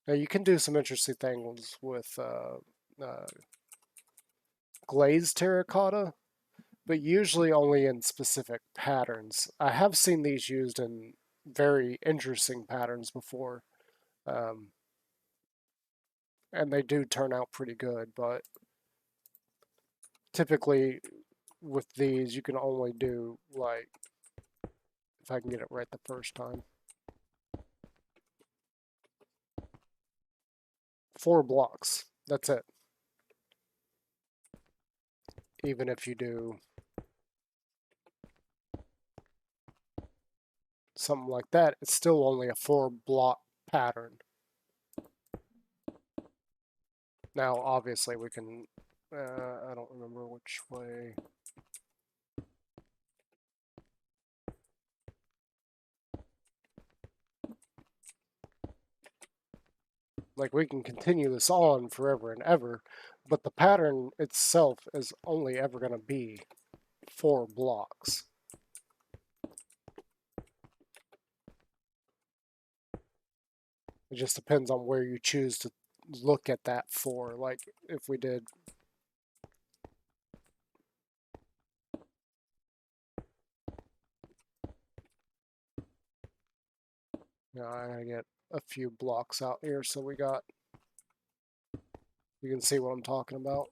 Now you can do some interesting things with glazed terracotta, but usually only in specific patterns. I have seen these used in very interesting patterns before, um, and they do turn out pretty good, but typically with these you can only do like, if I can get it right the first time, 4 blocks. That's it. Even if you do something like that, it's still only a 4 block pattern. Now, obviously, we can. I don't remember which way. Like, we can continue this on forever and ever, but the pattern itself is only ever going to be 4 blocks. It just depends on where you choose to look at that for. Like, if we did. I'm going to get a few blocks out here so you can see what I'm talking about.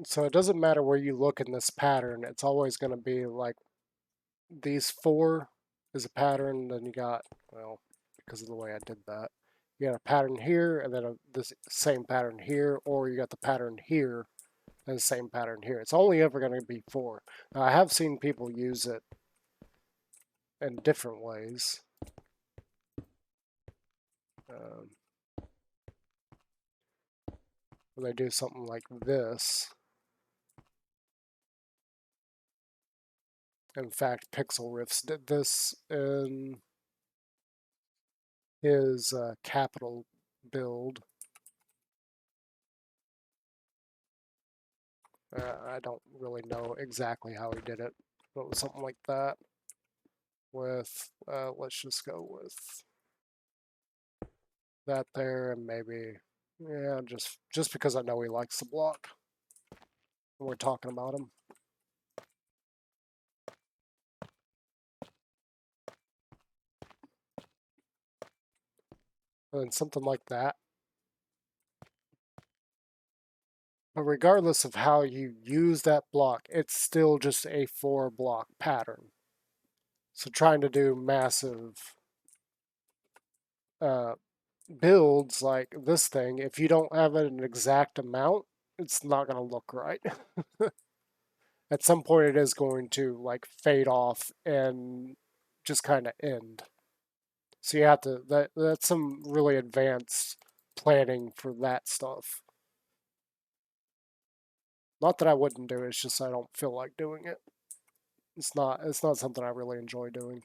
So it doesn't matter where you look in this pattern, it's always going to be like these 4 is a pattern, then you got, well, because of the way I did that, you got a pattern here, and then this same pattern here, or you got the pattern here, and the same pattern here. It's only ever going to be 4. Now, I have seen people use it in different ways. Um, they do something like this. In fact, Pixel Riffs did this in his capital build. I don't really know exactly how he did it, but it was something like that. With, let's just go with that there, and maybe, yeah, just because I know he likes the block, and we're talking about him. And then something like that. But regardless of how you use that block, it's still just a 4 block pattern. So trying to do massive uh, builds like this thing, if you don't have an exact amount, it's not going to look right. At some point, it is going to like fade off and just kind of end. So you have to, that's some really advanced planning for that stuff. Not that I wouldn't do it, it's just I don't feel like doing it. It's not something I really enjoy doing.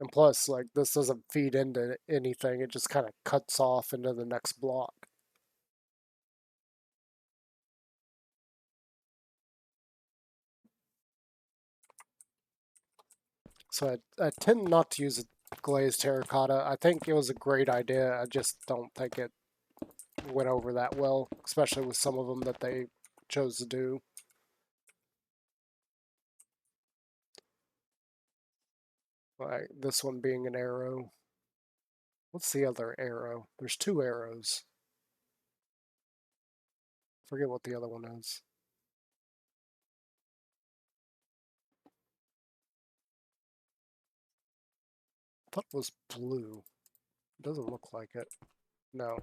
And plus, like, this doesn't feed into anything, it just kind of cuts off into the next block. So I tend not to use glazed terracotta. I think it was a great idea. I just don't think it went over that well, especially with some of them that they chose to do. Like this one being an arrow. What's the other arrow? There's 2 arrows. Forget what the other one is. thought it was blue. It doesn't look like it. No.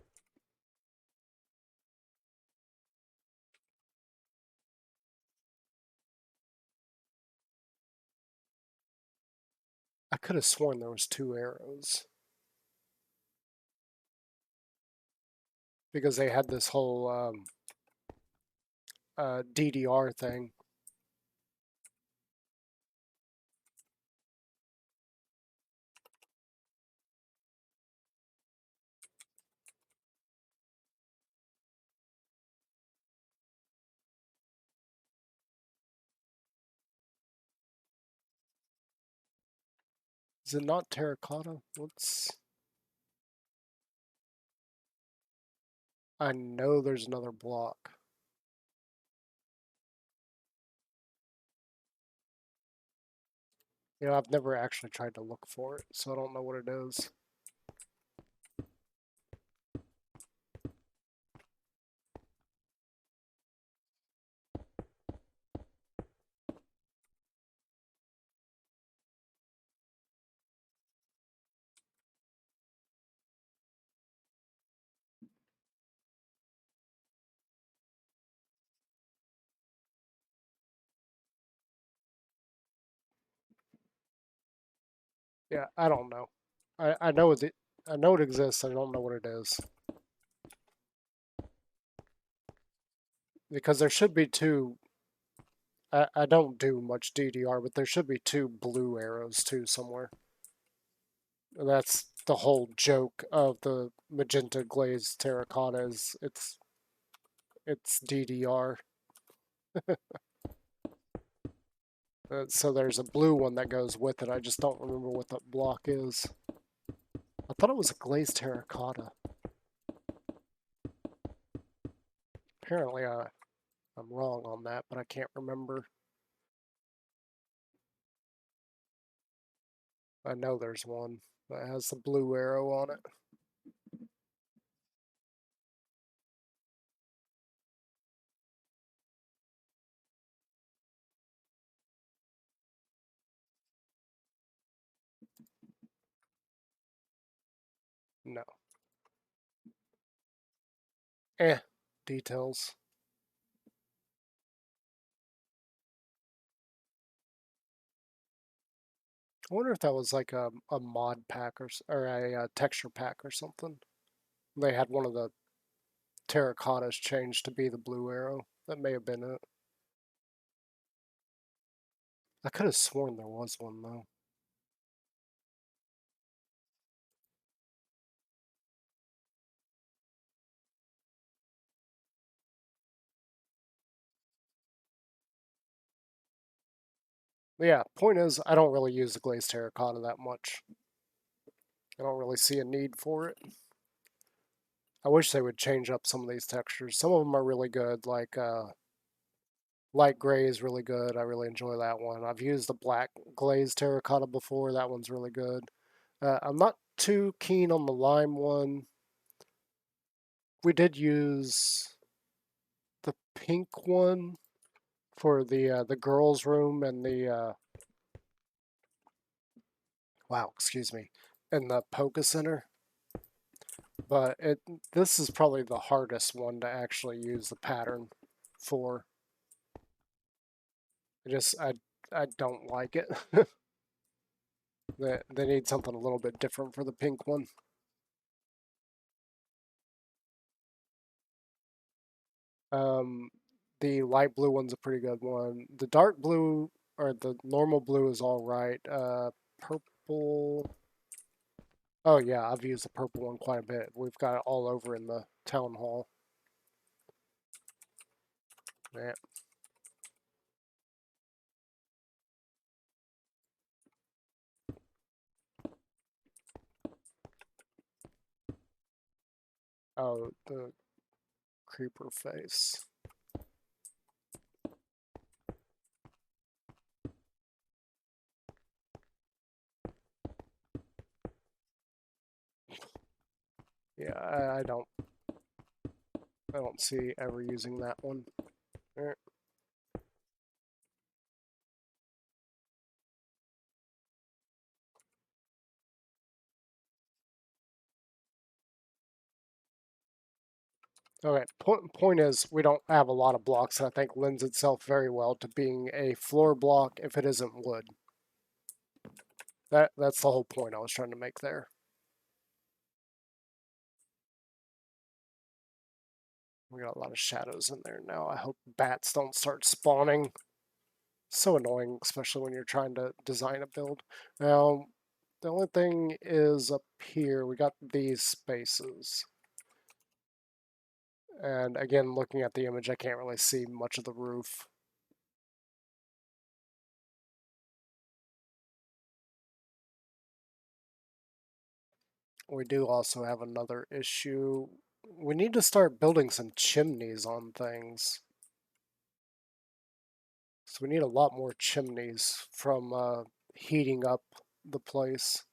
I could have sworn there was 2 arrows. Because they had this whole DDR thing. Is it not terracotta? Let's... I know there's another block. You know, I've never actually tried to look for it, so I don't know what it is. Yeah, I don't know. I know I know it exists. I don't know what it is. Because there should be 2. I don't do much DDR, but there should be 2 blue arrows too somewhere. And that's the whole joke of the magenta glazed terracotta is it's DDR. So there's a blue one that goes with it. I just don't remember what that block is. I thought it was a glazed terracotta. Apparently I'm wrong on that, but I can't remember. I know there's one that has the blue arrow on it. No. Details. I wonder if that was like a mod pack or a texture pack or something. They had one of the terracottas changed to be the blue arrow. That may have been it. I could have sworn there was one though. But yeah, point is, I don't really use the glazed terracotta that much. I don't really see a need for it. I wish they would change up some of these textures. Some of them are really good, like light gray is really good. I really enjoy that one. I've used the black glazed terracotta before. That one's really good. I'm not too keen on the lime one. We did use the pink one for the girls' room and the wow, excuse me, and the Poké Center. But this is probably the hardest one to actually use the pattern for. I just I don't like it. They need something a little bit different for the pink one. Um, the light blue one's a pretty good one. The dark blue or the normal blue is all right. Purple. Oh yeah, I've used the purple one quite a bit. We've got it all over in the town hall. Yeah. Oh, the creeper face. Yeah, I don't see ever using that one. Alright. Okay, point is, we don't have a lot of blocks that I think lends itself very well to being a floor block if it isn't wood. That's the whole point I was trying to make there. We got a lot of shadows in there now. I hope bats don't start spawning. So annoying, especially when you're trying to design a build. Now, the only thing is up here, we got these spaces. And again, looking at the image, I can't really see much of the roof. We do also have another issue. We need to start building some chimneys on things. So we need a lot more chimneys from heating up the place.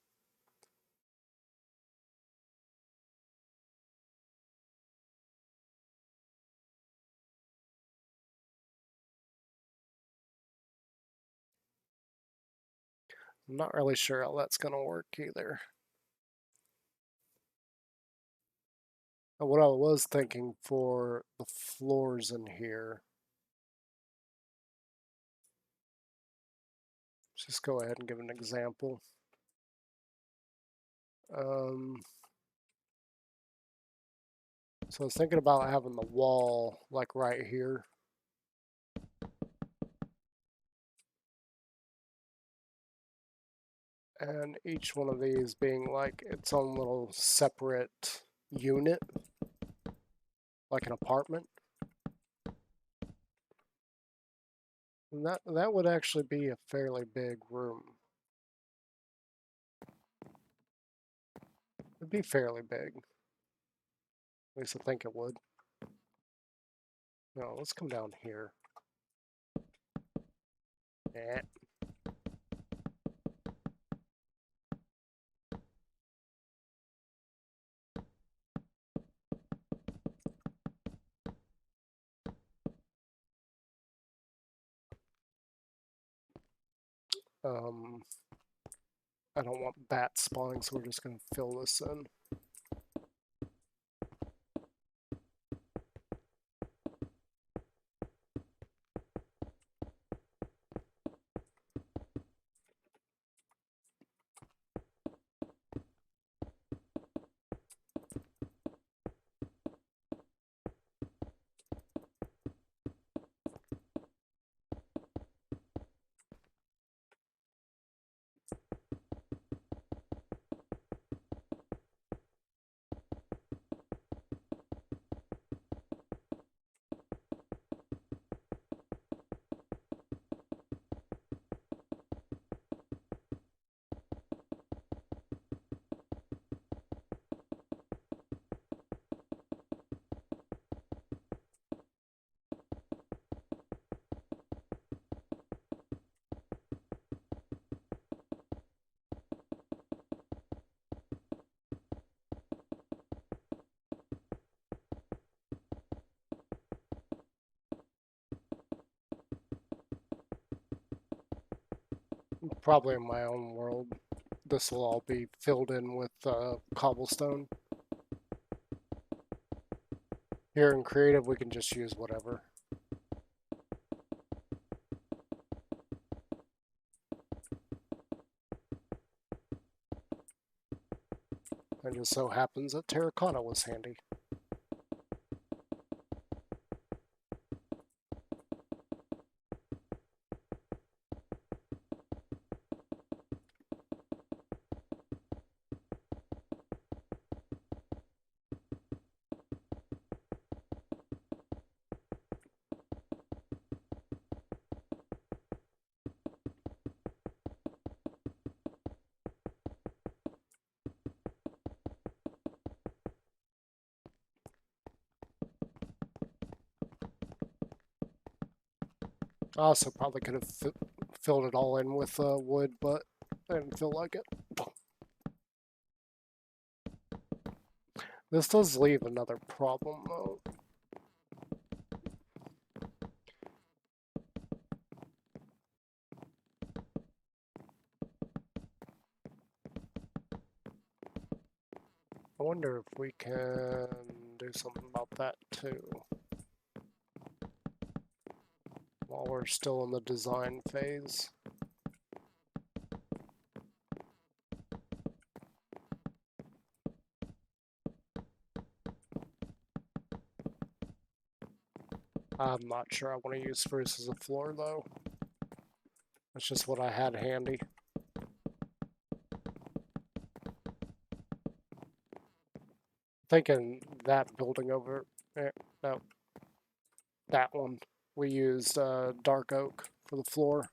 I'm not really sure how that's going to work either. What I was thinking for the floors in here, let's just go ahead and give an example. So I was thinking about having the wall like right here. And each one of these being like its own little separate unit, like an apartment. And that would actually be a fairly big room. It'd be fairly big. At least I think it would. No, let's come down here. Yeah. Um, I don't want bats spawning, so we're just going to fill this in. Probably in my own world, this will all be filled in with cobblestone. Here in creative, we can just use whatever. It just so happens that terracotta was handy. I also probably could have filled it all in with wood, but I didn't feel like it. This does leave another problem, though. I wonder if we can do something about that. too. While we're still in the design phase. I'm not sure I want to use spruce as a floor though. That's just what I had handy. Thinking that building over there, no, that one. We used dark oak for the floor.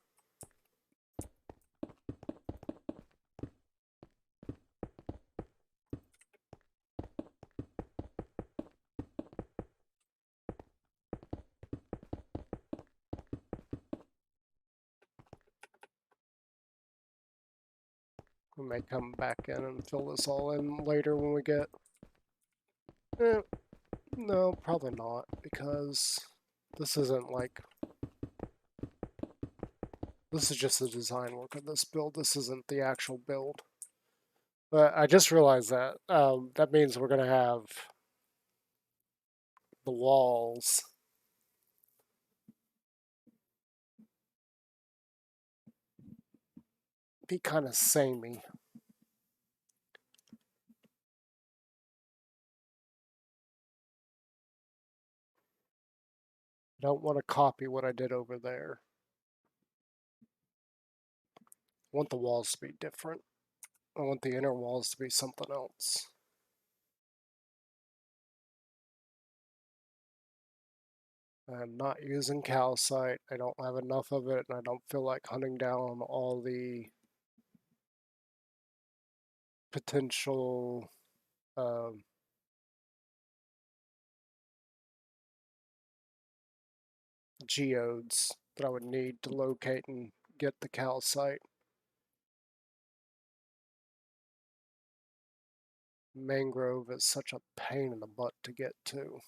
We may come back in and fill this all in later when we get... no, probably not, because this isn't like... This is just the design work of this build. This isn't the actual build. But I just realized that that means we're going to have the walls be kind of samey. I don't want to copy what I did over there. I want the walls to be different. I want the inner walls to be something else. I'm not using calcite. I don't have enough of it, and I don't feel like hunting down all the potential geodes that I would need to locate and get the calcite. Mangrove is such a pain in the butt to get to.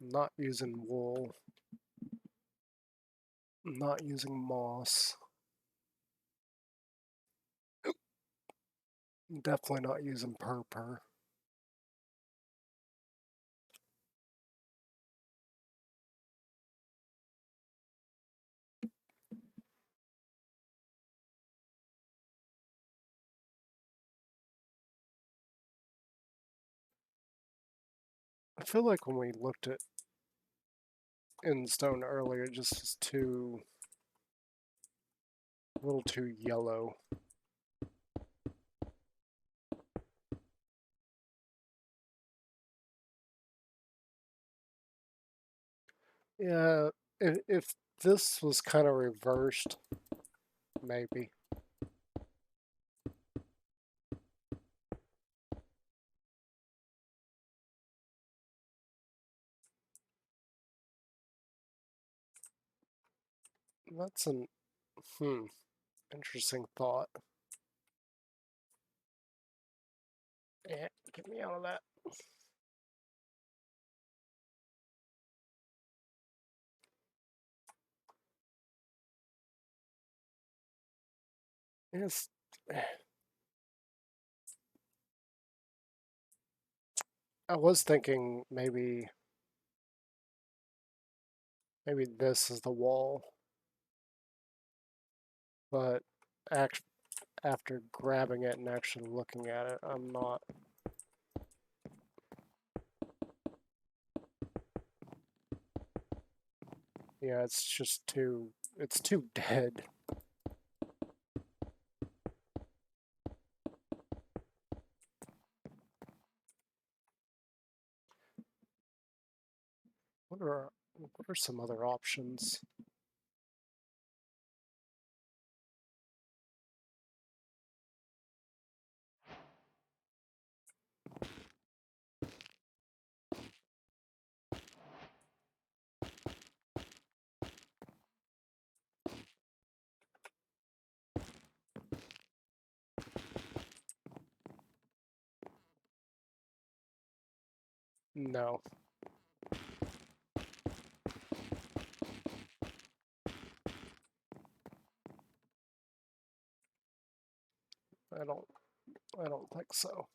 I'm not using wool. I'm not using moss. I'm definitely not using purpur. I feel like when we looked at Endstone earlier, it just was a little too yellow. Yeah, if this was kind of reversed, maybe. That's an interesting thought. Yeah, get me out of that. Yes. I was thinking maybe this is the wall, but after grabbing it and actually looking at it, I'm not. Yeah, it's just it's too dead. What are some other options? No. I don't think so.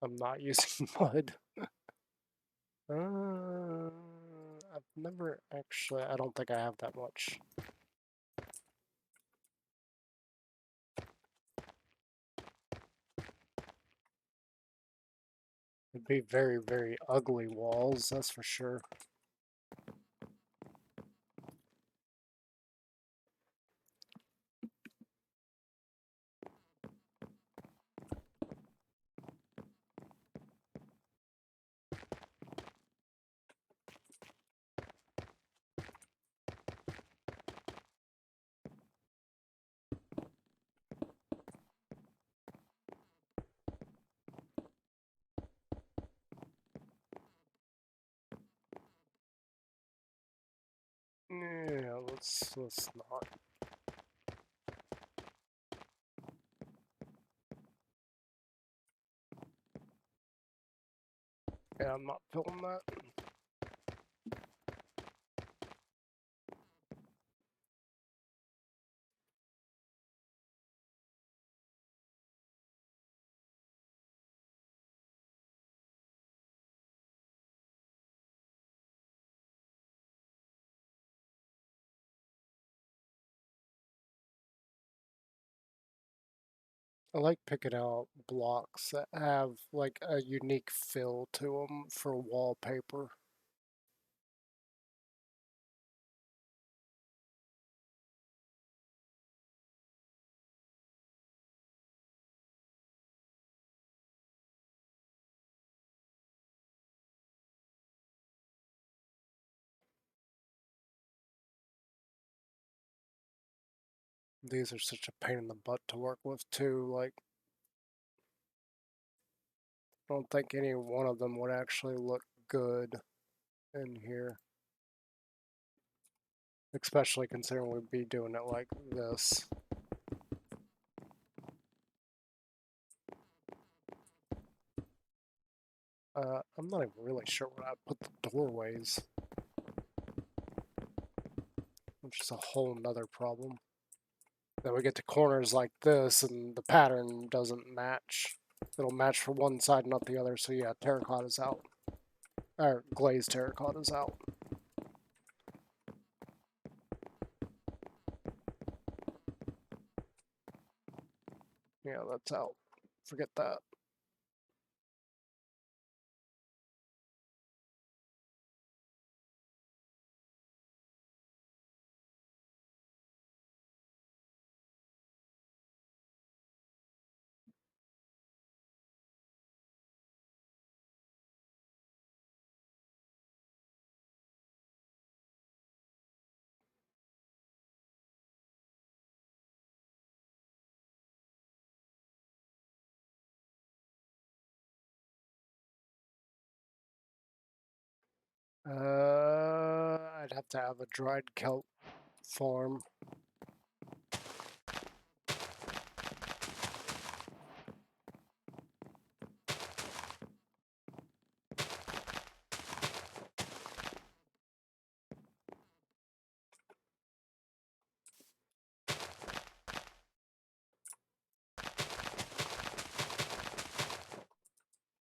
I'm not using mud. I've never actually, I don't think I have that much. It'd be very, very ugly walls, that's for sure. Yeah, let's not. Yeah, I'm not filling that. I like picking out blocks that have like a unique fill to them for wallpaper. These are such a pain in the butt to work with too. Like, I don't think any one of them would actually look good in here. Especially considering we'd be doing it like this. I'm not even really sure where I put the doorways. Which is a whole nother problem. Then we get to corners like this and the pattern doesn't match. It'll match for one side, not the other, so yeah, terracotta's out. Or glazed terracotta's out. Yeah, that's out. Forget that. I'd have to have a dried kelp farm.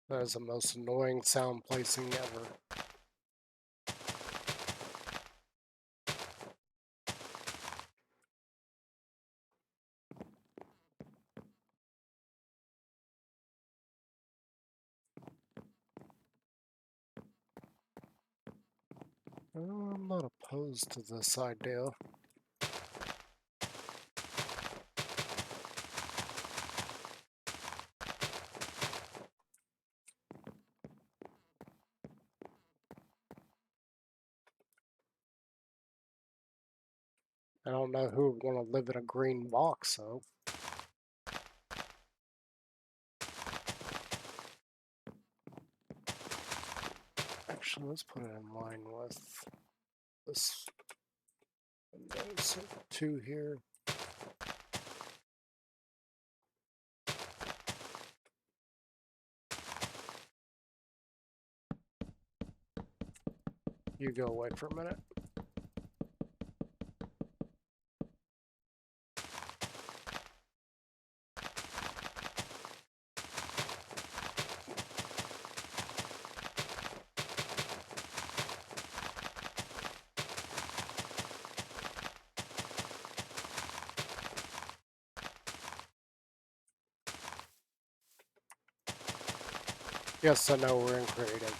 That is the most annoying sound placing ever. I'm not opposed to this idea. I don't know who would want to live in a green box, though. Actually, let's put it in line with this. So two here. You go away for a minute. Yes, I know we're in creative.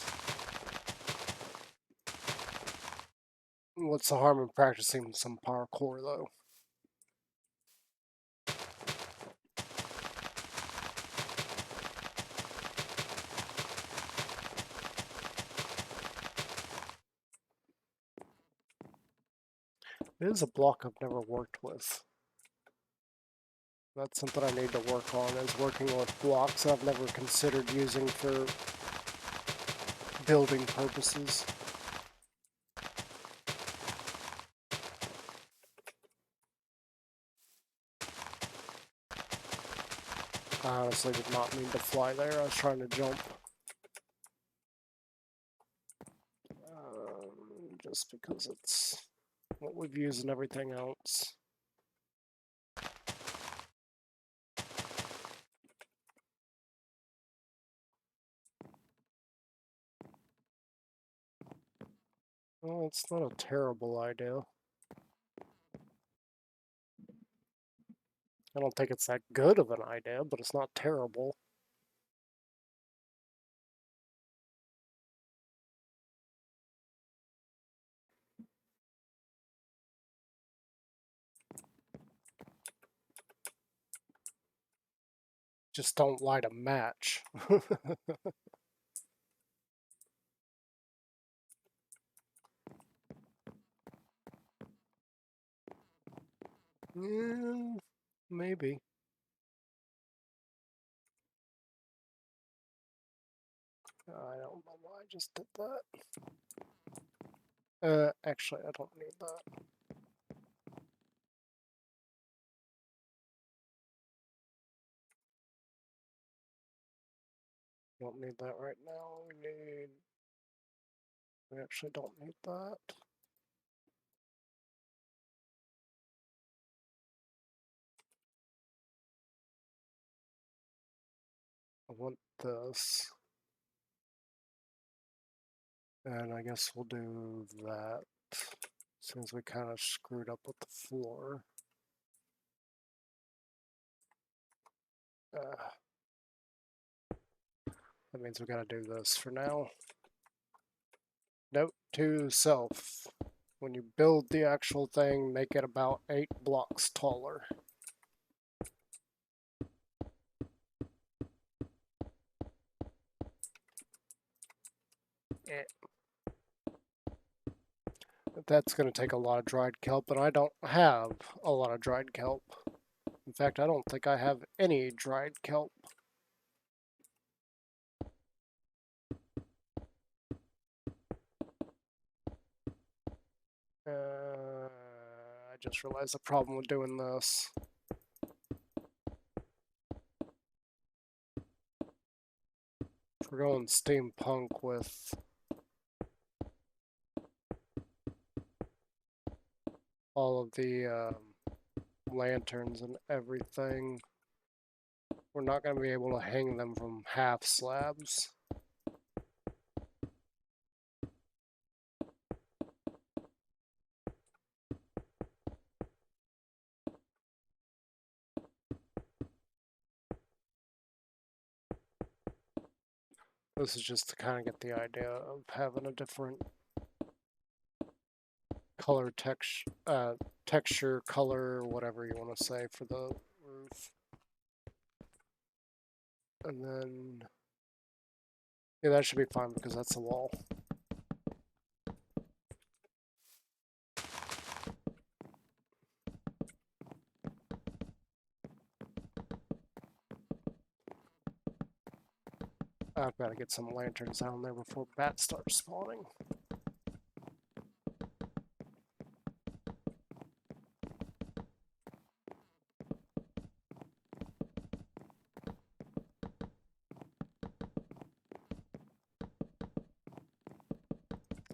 What's the harm in practicing some parkour, though? It is a block I've never worked with. That's something I need to work on, is working with blocks I've never considered using for building purposes. I honestly did not mean to fly there. I was trying to jump. Just because it's what we've used and everything else. Well, it's not a terrible idea. I don't think it's that good of an idea, but it's not terrible. Just don't light a match. Maybe. I don't know why I just did that. Actually, I don't need that. Don't need that right now. We actually don't need that. I want this. And I guess we'll do that. Since we kind of screwed up with the floor. That means we gotta do this for now. Note to self. When you build the actual thing, make it about 8 blocks taller. That's going to take a lot of dried kelp, and I don't have a lot of dried kelp. In fact, I don't think I have any dried kelp. I just realized the problem with doing this. If we're going steampunk with all of the lanterns and everything, we're not going to be able to hang them from half slabs. This is just to kind of get the idea of having a different color texture, color, whatever you want to say for the roof. And then, yeah, that should be fine because that's the wall. I've got to get some lanterns down there before bats start spawning.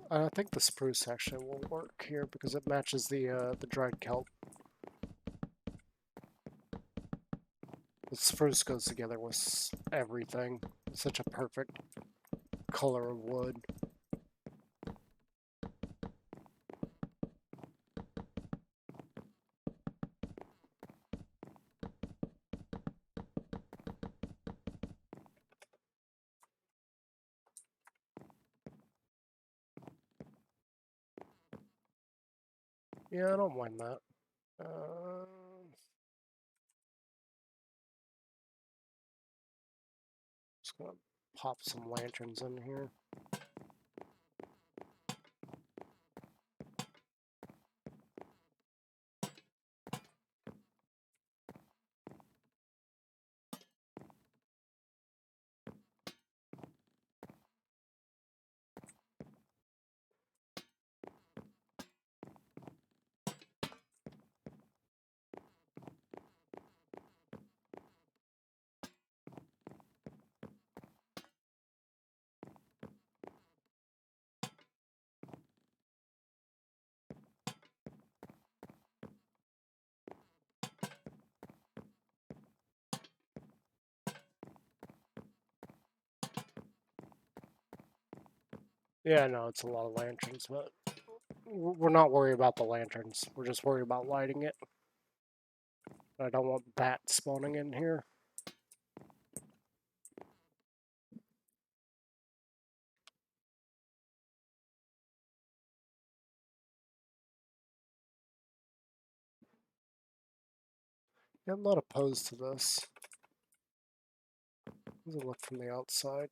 I think the spruce actually will work here because it matches the dried kelp. The spruce goes together with everything. It's such a perfect color of wood. Yeah, I don't mind that. Just gonna pop some lanterns in here. Yeah, no, it's a lot of lanterns, but we're not worried about the lanterns. We're just worried about lighting it. I don't want bats spawning in here. Yeah, I'm not opposed to this. How does it look from the outside?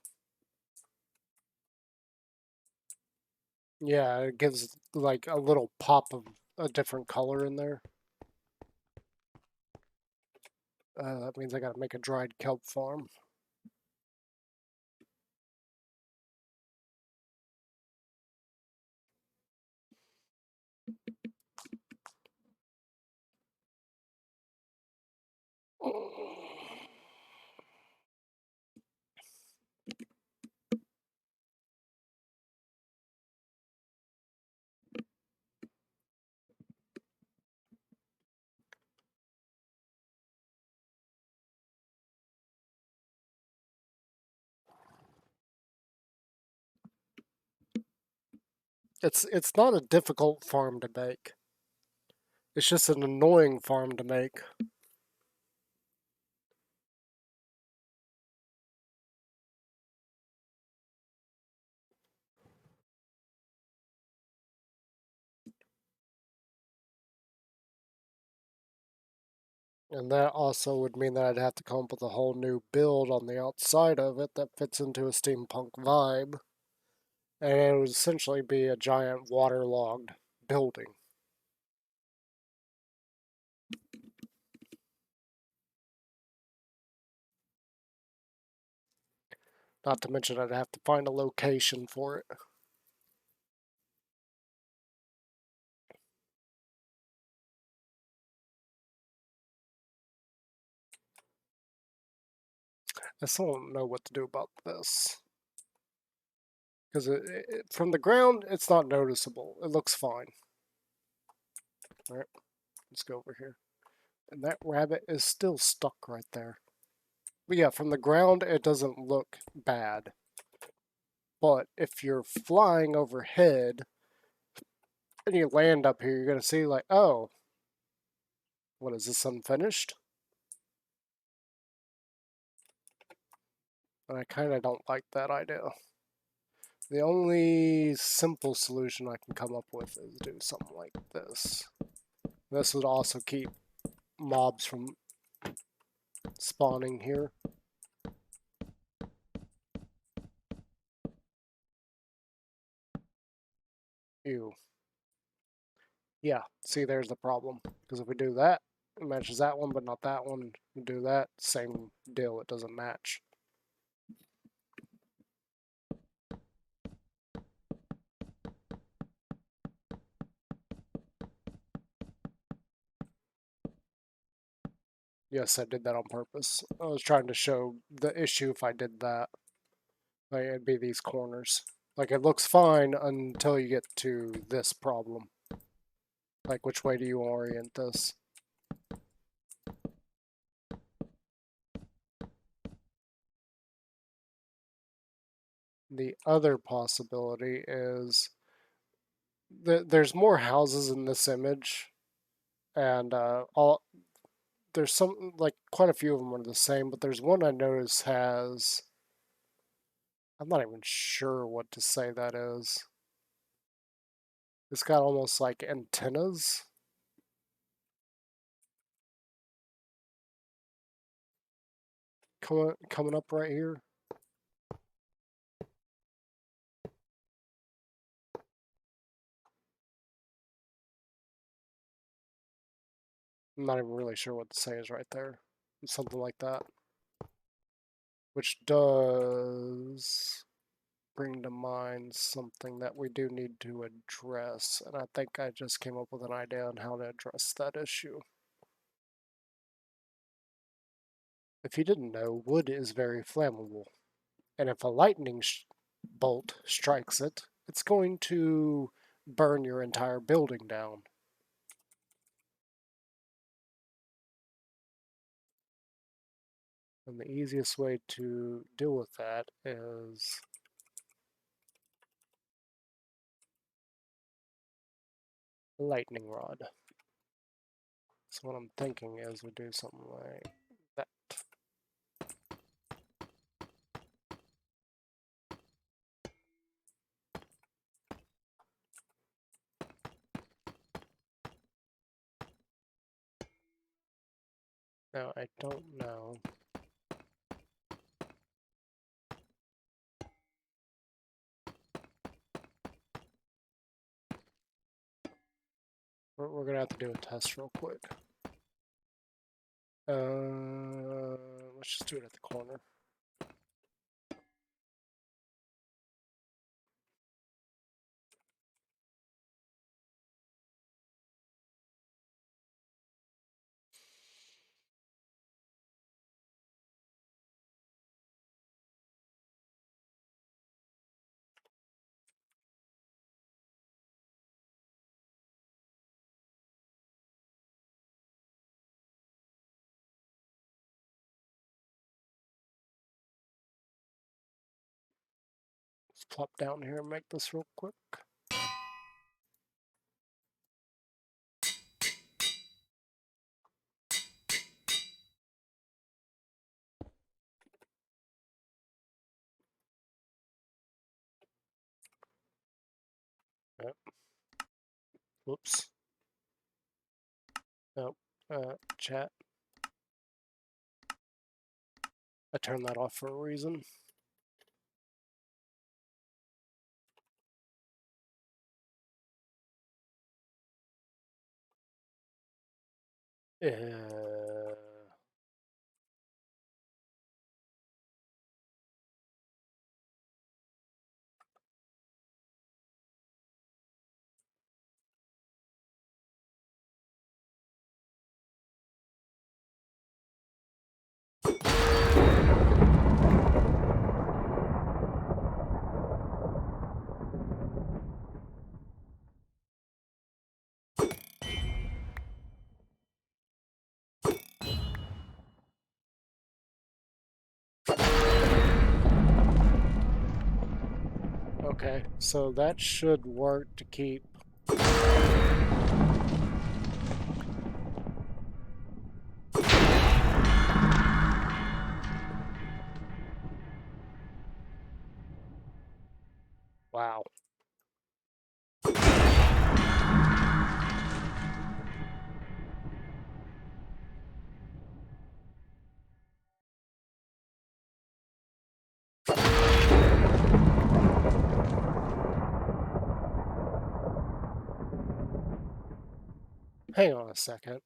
Yeah, it gives like a little pop of a different color in there. That means I gotta make a dried kelp farm. It's not a difficult farm to make. It's just an annoying farm to make. And that also would mean that I'd have to come up with a whole new build on the outside of it that fits into a steampunk vibe. And it would essentially be a giant waterlogged building. Not to mention I'd have to find a location for it. I still don't know what to do about this. Because from the ground, it's not noticeable. It looks fine. Alright, let's go over here. And that rabbit is still stuck right there. But yeah, from the ground, it doesn't look bad. But if you're flying overhead and you land up here, you're going to see like, oh, what is this unfinished? And I kind of don't like that idea. The only simple solution I can come up with is do something like this. This would also keep mobs from spawning here. Ew. Yeah, see, there's the problem. Because if we do that, it matches that one, but not that one. We do that, same deal, it doesn't match. Yes, I did that on purpose. I was trying to show the issue if I did that. Like, it'd be these corners. Like, it looks fine until you get to this problem. Like, which way do you orient this? The other possibility is there's more houses in this image, and there's some like quite a few of them are the same, but there's one I notice has. I'm not even sure what to say that is. It's got almost like antennas. coming up right here. I'm not even really sure what the say is right there. Something like that. Which does bring to mind something that we do need to address, and I think I just came up with an idea on how to address that issue. If you didn't know, wood is very flammable, and if a lightning bolt strikes it, it's going to burn your entire building down. And the easiest way to deal with that is a lightning rod. So what I'm thinking is we do something like that. Now, I don't know. We're going to have to do a test real quick. Let's just do it at the corner. Let's plop down here and make this real quick. Yep. Whoops. Nope. Chat. I turned that off for a reason. Okay, so that should work to keep. Wow. Hang on a second.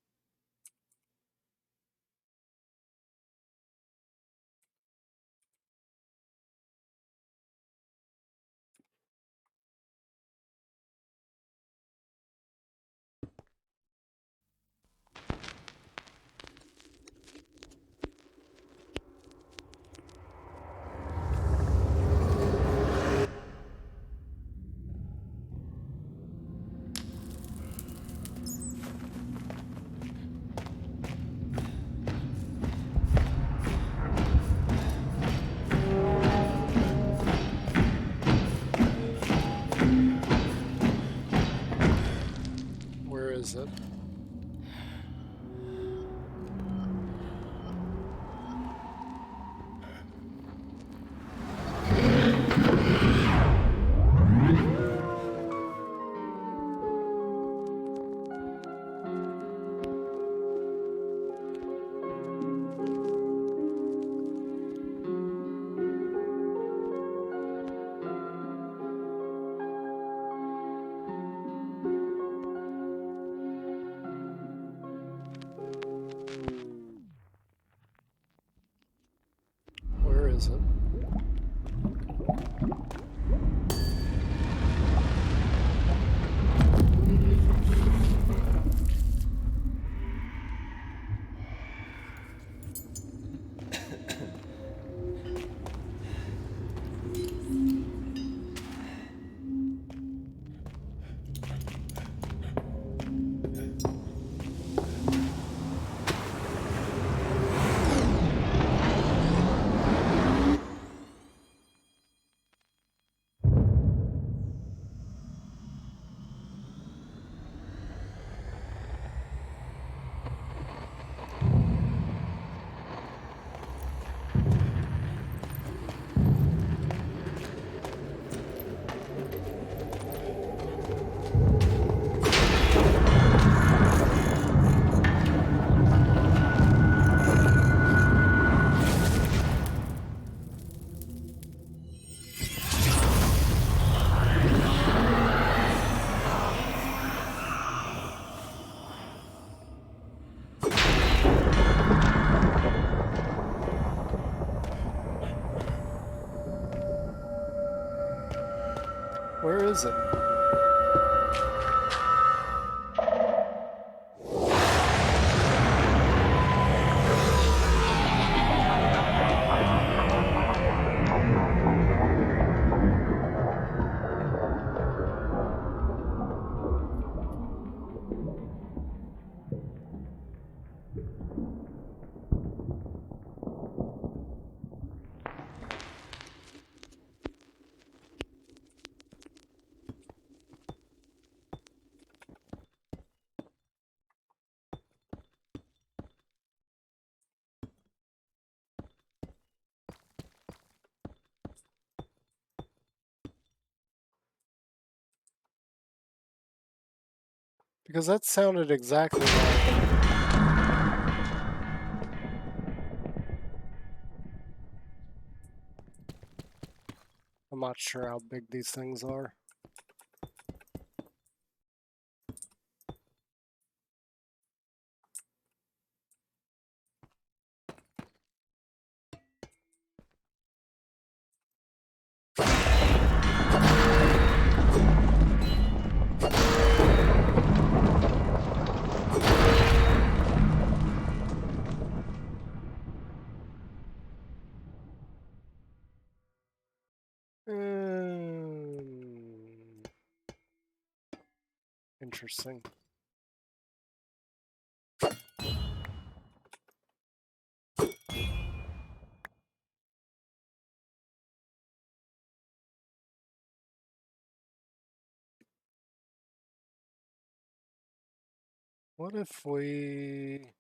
Where is it? is it? Because that sounded exactly like... I'm not sure how big these things are. Interesting. What if we...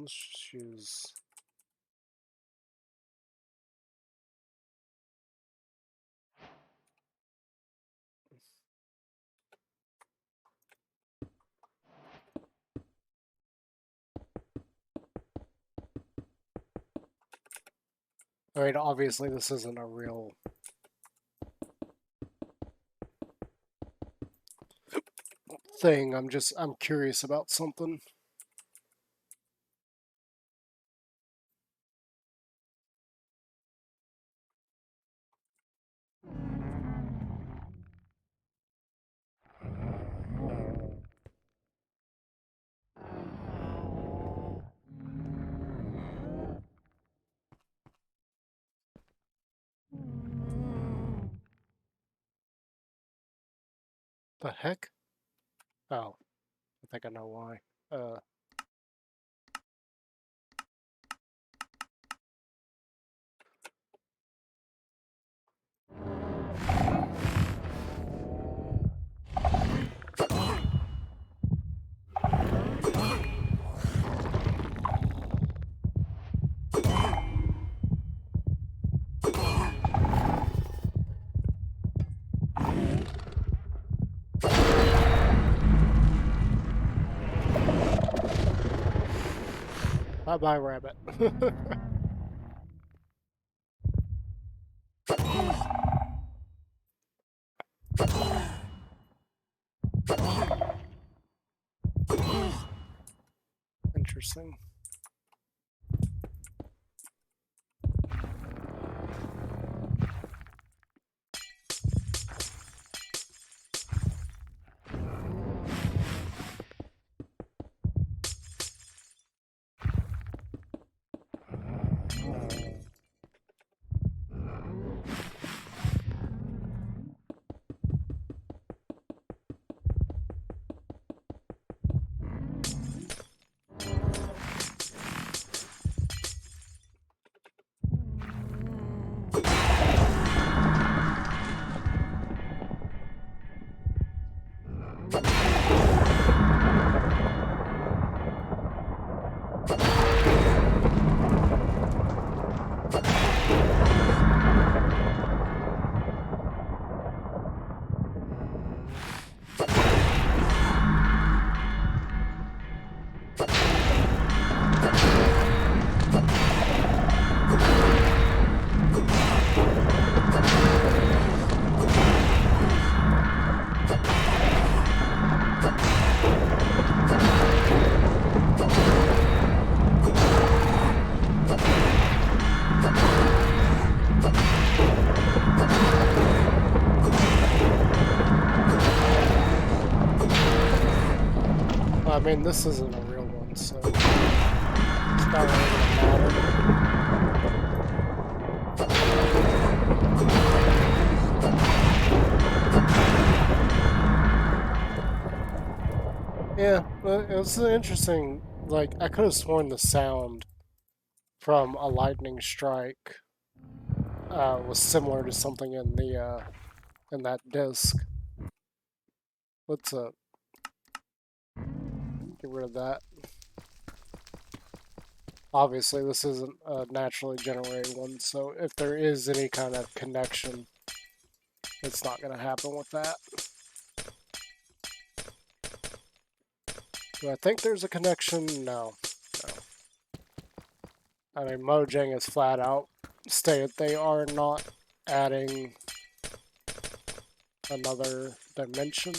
let's just use... I mean, obviously this isn't a real... thing. I'm curious about something. The heck? Oh, I think I know why. Bye-bye, rabbit. Interesting. I mean, this isn't a real one, so it's not really gonna matter. Yeah, but it was an interesting. Like, I could have sworn the sound from a lightning strike was similar to something in that disc. Let's get rid of that. Obviously, this isn't a naturally generated one, so if there is any kind of connection, it's not going to happen with that. Do I think there's a connection? No. No. I mean, Mojang is flat out stated they are not adding another dimension.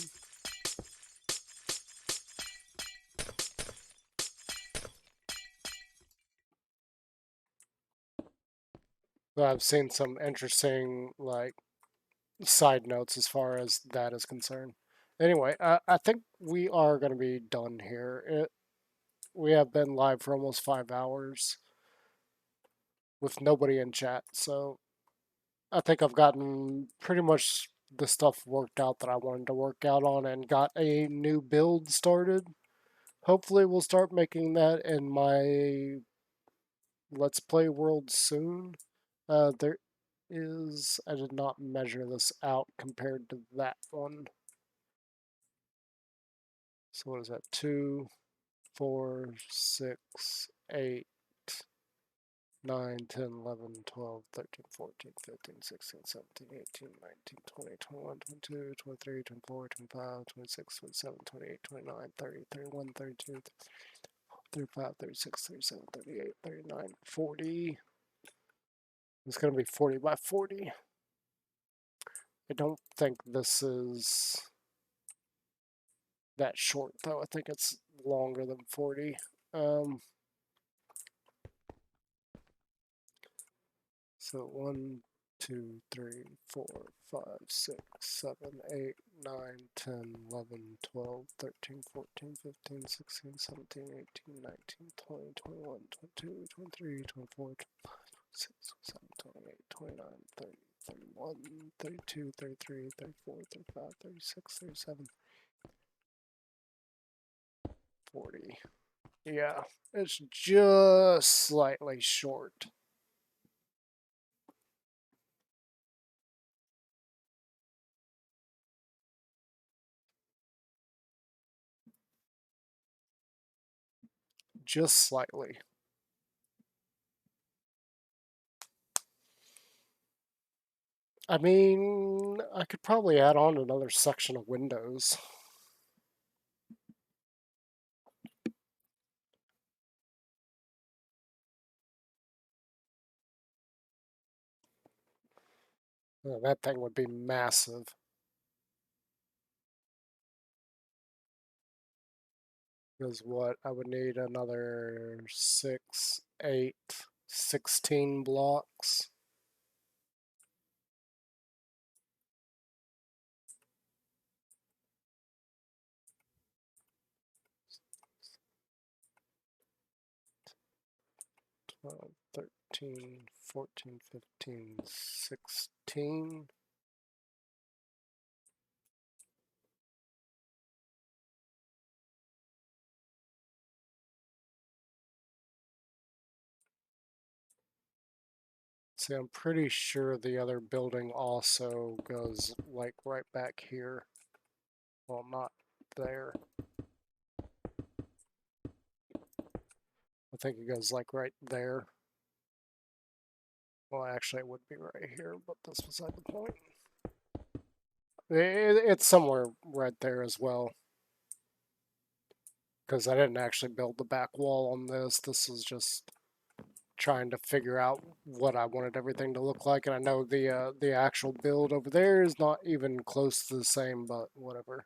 But I've seen some interesting, like, side notes as far as that is concerned. Anyway, I think we are going to be done here. We have been live for almost 5 hours with nobody in chat, so I think I've gotten pretty much the stuff worked out that I wanted to work out on and got a new build started. Hopefully we'll start making that in my Let's Play world soon. There is, I did not measure this out compared to that one. So what is that? 2, 4, 6, 8, 9, 10, 11, 12, 13, 14, 15, 16, 17, 18, 19, 20, 21, 22, 23, 24, 25, 26, 27, 28, 29, 30, 31, 32, 35, 36, 37, 38, 39, 40. It's going to be 40 by 40. I don't think this is that short, though. I think it's longer than 40. So 1, 2, 3, 4, 5, 6, 7, 8, 9, 10, 11, 12, 13, 14, 15, 16, 17, 18, 19, 20, 21, 22, 23, 24, 25, 26, 27, 28, 29, 30, 31, 32, 33, 34, 35, 36, 37, 40. Yeah, it's just slightly short. Just slightly. I mean, I could probably add on another section of windows. That thing would be massive. Because what? I would need another 6, 8, 16 blocks. Twelve, 13, 14, 15, 16. See, I'm pretty sure the other building also goes like right back here. Well, not there. I think it goes like right there. Well, actually, it would be right here, but that's beside the point. It's somewhere right there as well. Because I didn't actually build the back wall on this. This is just trying to figure out what I wanted everything to look like. And I know the actual build over there is not even close to the same, but whatever.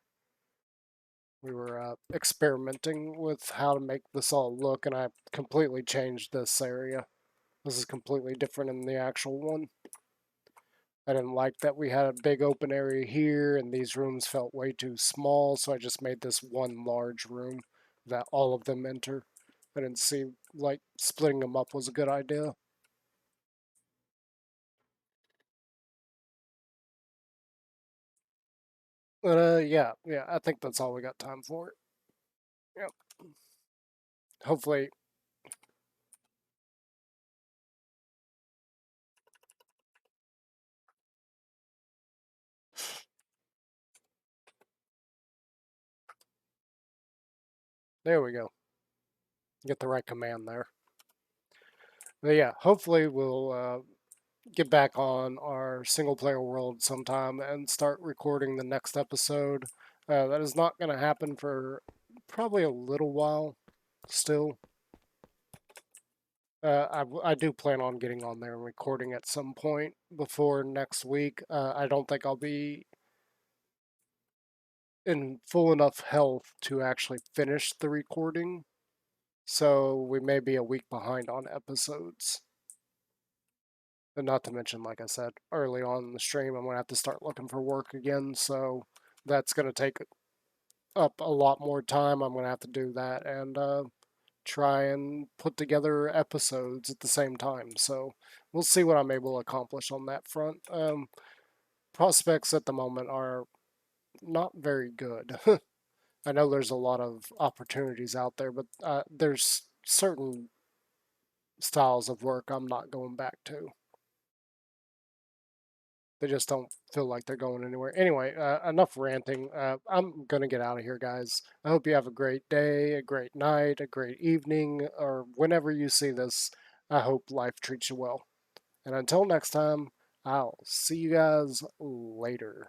We were experimenting with how to make this all look, and I completely changed this area. This is completely different in the actual one. I didn't like that we had a big open area here, and these rooms felt way too small, so I just made this one large room. that all of them enter. I didn't see like splitting them up was a good idea. Yeah, I think that's all we got time for. Yep. Hopefully, there we go. Get the right command there. But yeah, hopefully we'll get back on our single player world sometime and start recording the next episode. That is not going to happen for probably a little while still. I do plan on getting on there and recording at some point before next week. I don't think I'll be in full enough health to actually finish the recording, so we may be a week behind on episodes. And not to mention, like I said early on in the stream, I'm going to have to start looking for work again, so that's going to take up a lot more time. I'm going to have to do that and try and put together episodes at the same time. So we'll see what I'm able to accomplish on that front. Prospects at the moment are not very good. I know there's a lot of opportunities out there, but there's certain styles of work I'm not going back to. They just don't feel like they're going anywhere. Anyway, enough ranting. I'm going to get out of here, guys. I hope you have a great day, a great night, a great evening, or whenever you see this. I hope life treats you well. And until next time, I'll see you guys later.